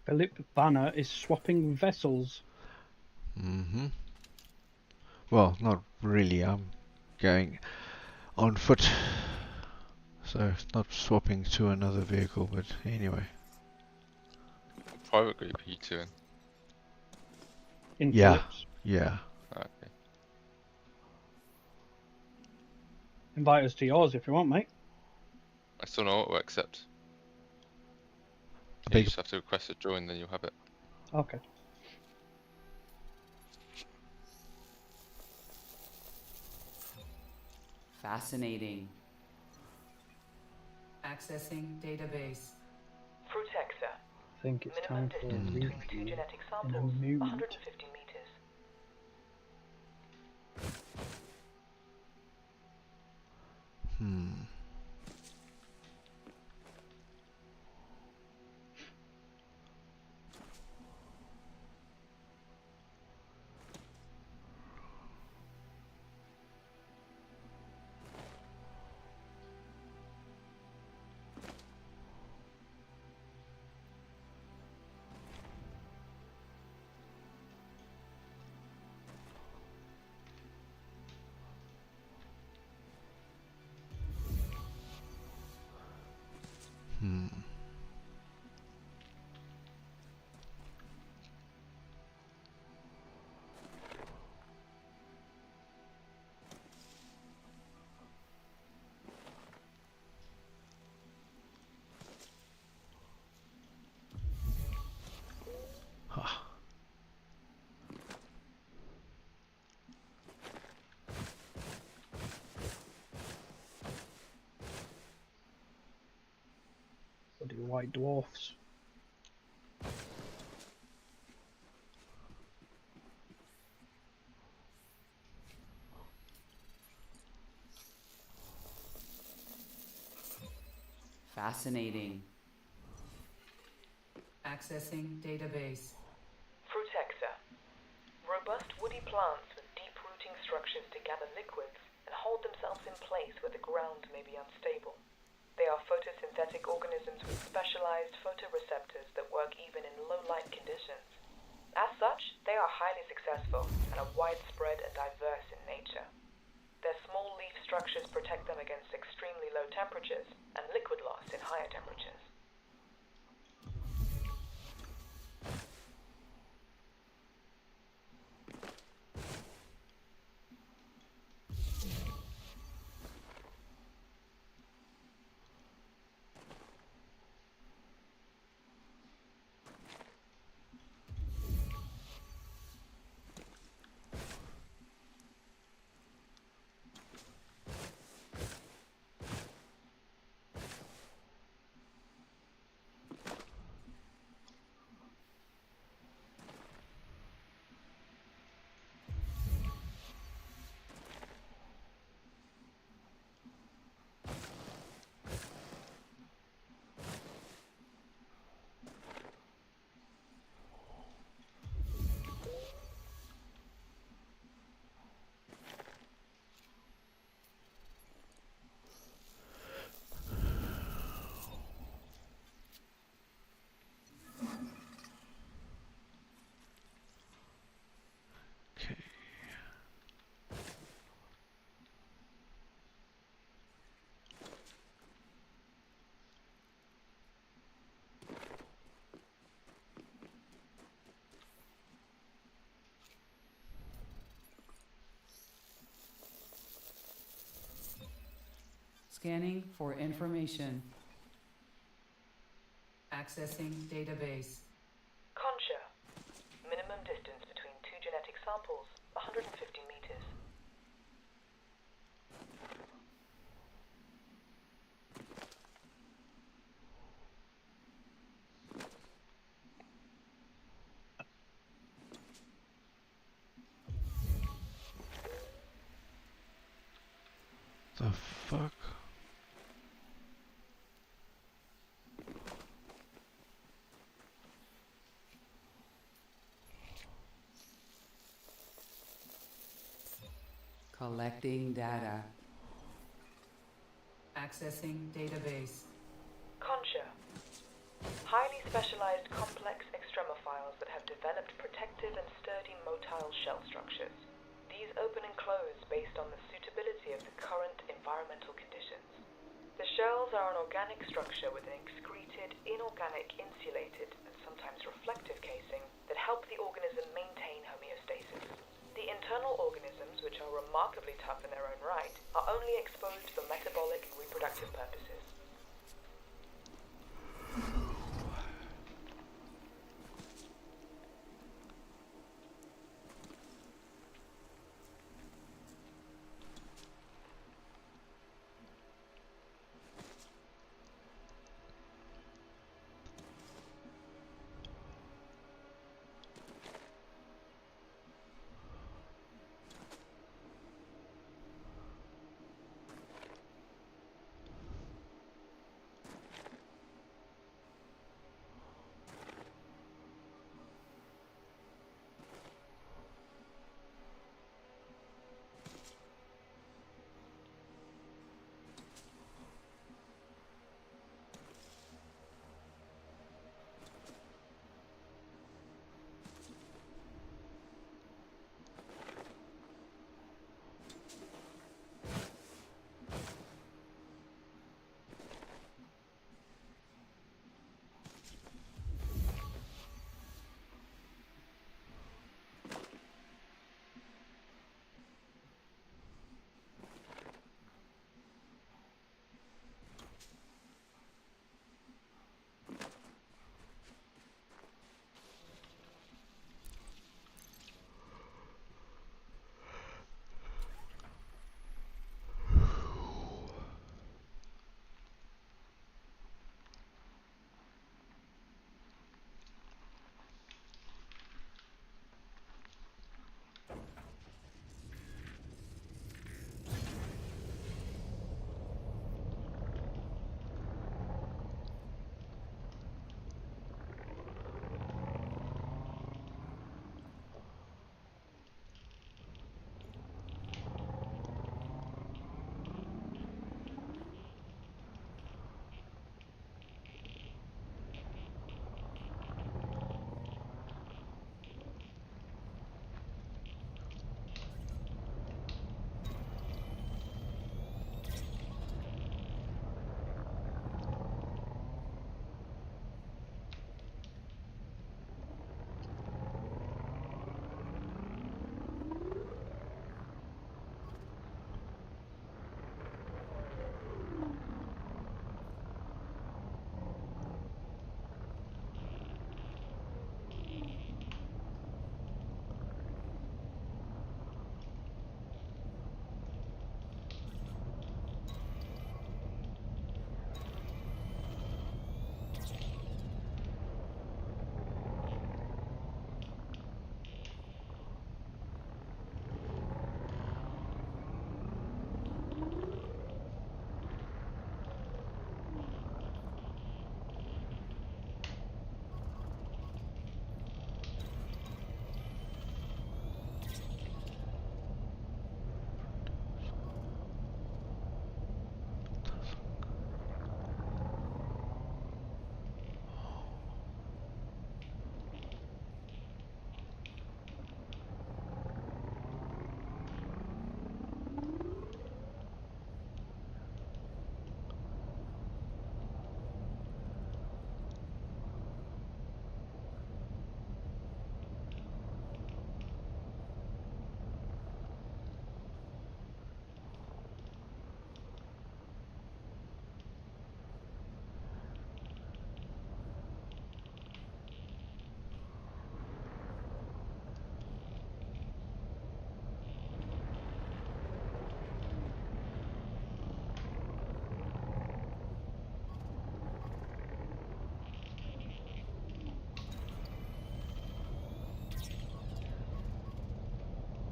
Philip Bannor is swapping vessels. Well, not really. I'm going on foot, so it's not swapping to another vehicle. But anyway, What private group are you two in? In yeah, Phillips. yeah. Okay. Invite us to yours if you want, mate. I still know what to accept. I You beg just have to request a join, then you'll have it. Okay. Fascinating. Accessing database. Fruitexa. I think it's Minimum time for a distance between two review genetic in a samples, mood. 150 meters. Hmm. Hmm. Ha. Bloody white dwarfs. Fascinating. Accessing database. Fruitexa. Robust woody plants with deep rooting structures to gather liquids and hold themselves in place where the ground may be unstable. They are photosynthetic organisms with specialized photoreceptors that work even in low light conditions. As such, they are highly successful and are widespread and diverse in nature. Their small leaf structures protect them against extremely low temperatures and liquid loss in higher temperatures. Okay. Scanning for information. Accessing database. Concha. Minimum distance between two genetic samples, 150 meters. The fuck? Collecting data. Accessing database. Concha. Highly specialized complex extremophiles that have developed protective and sturdy motile shell structures. These open and close based on the suitability of the current environmental conditions. The shells are an organic structure with an excreted, inorganic, insulated, and sometimes reflective casing that help the organism maintain homeostasis. The internal organisms, which are remarkably tough in their own right, are only exposed for metabolic and reproductive purposes.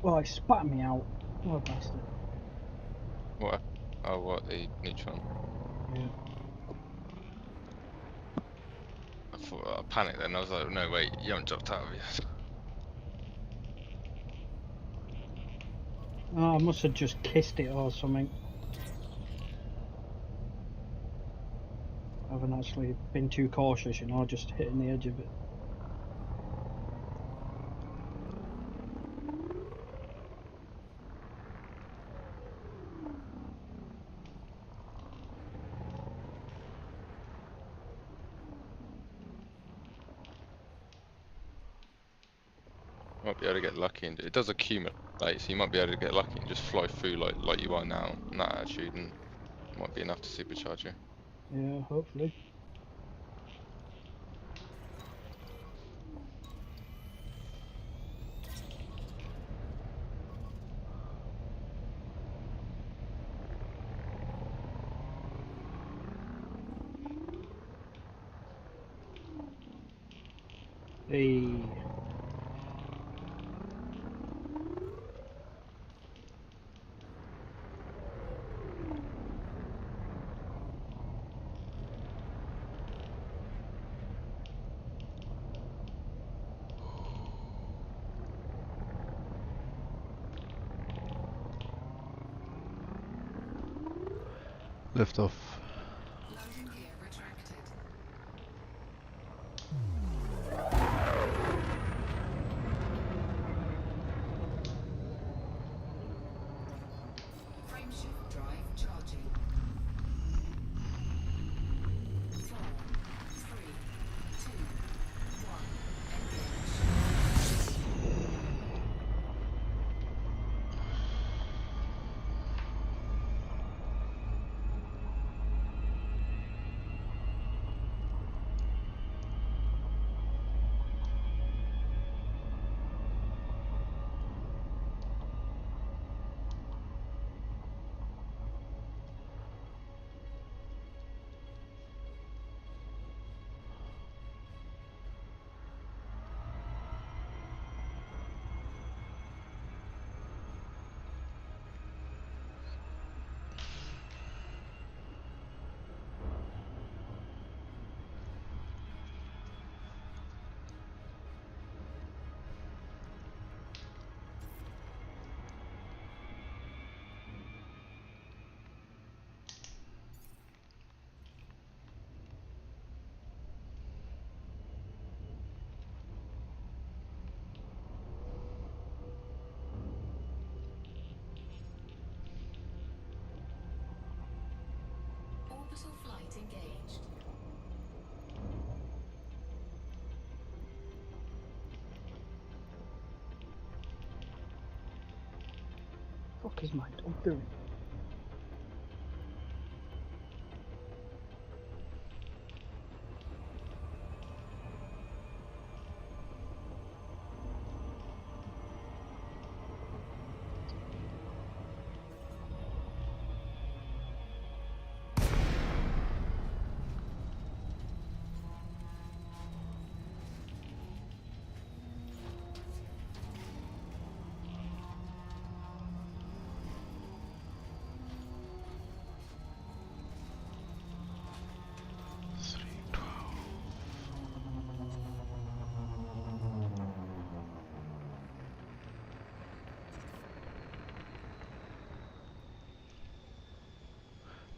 Oh, he spat me out. What a bastard. What? Oh, what, the neutron? Yeah. I thought I panicked then. I was like, no, wait, you haven't dropped out of yet. Oh, I must have just kissed it or something. I haven't actually been too cautious, you know, just hitting the edge of it. Might be able to get lucky, and it does accumulate, so you might be able to get lucky and just fly through like you are now in that attitude, and might be enough to supercharge you. Yeah, hopefully. Hey. Lift off. Landing gear retracted. Frameshift drive charging. 4, 3, 2, 1. Engage. Orbital flight engaged. Fuck is my dog doing?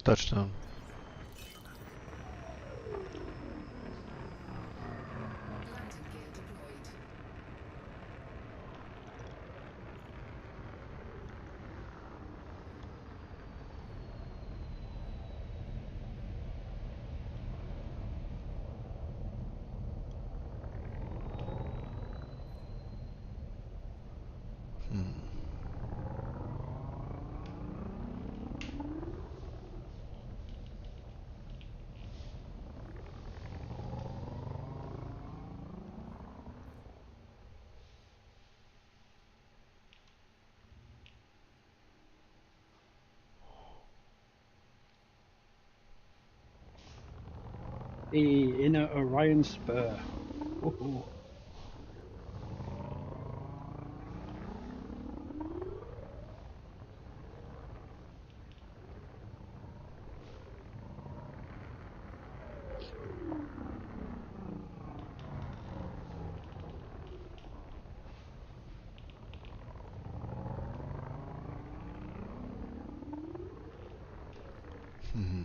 Touchdown. Landing gear deployed. The inner Orion spur. Ooh. Hmm.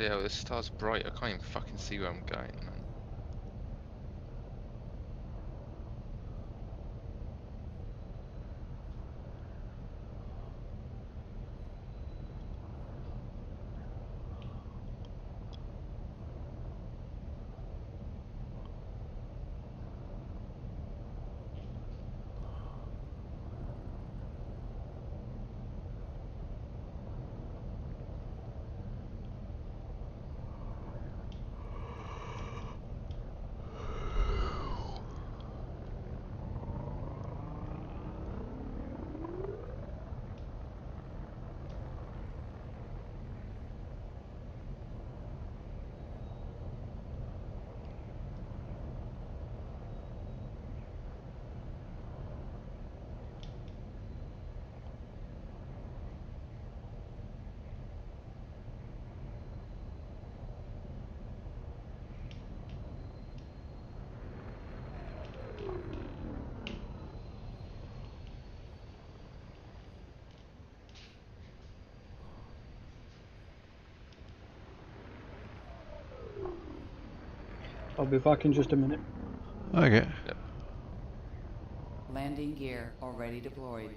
Yeah, this star's bright. I can't even fucking see where I'm going, man. I'll be back in just a minute. Okay. Yep. Landing gear already deployed.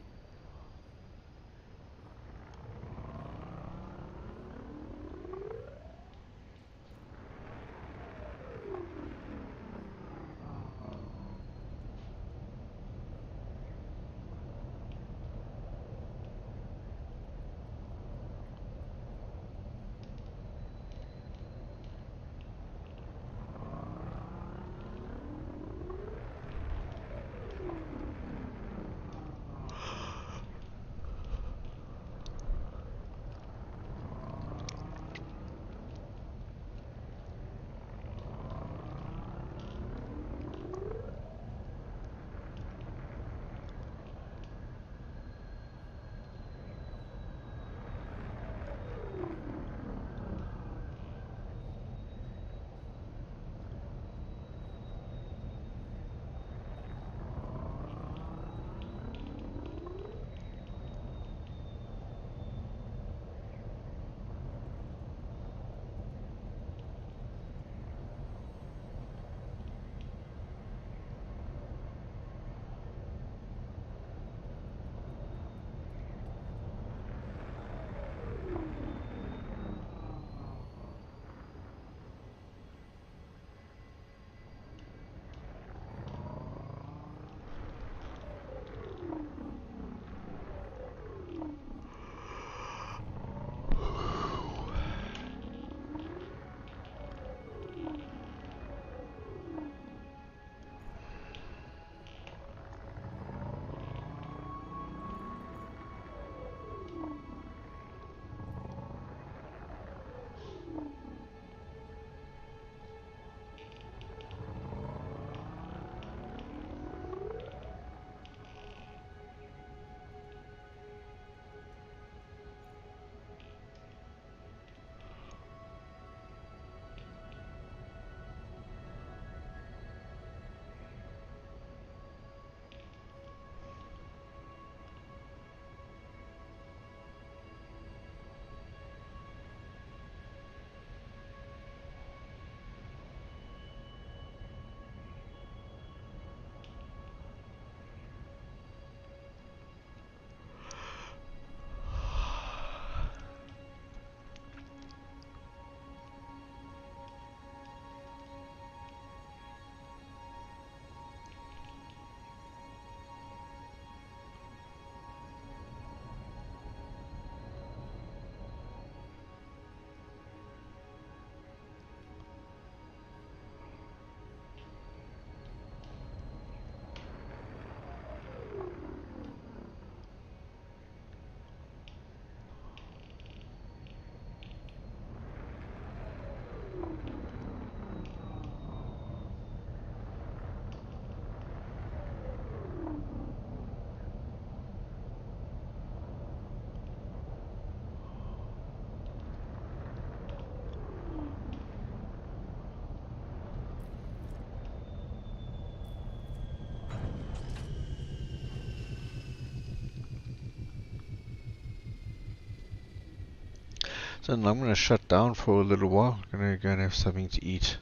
then I'm gonna shut down for a little while. I'm gonna go and have something to eat.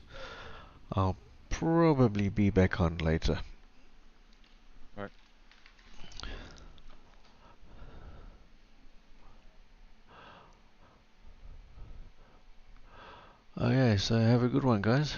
I'll probably be back on later. Right. Okay, so have a good one, guys.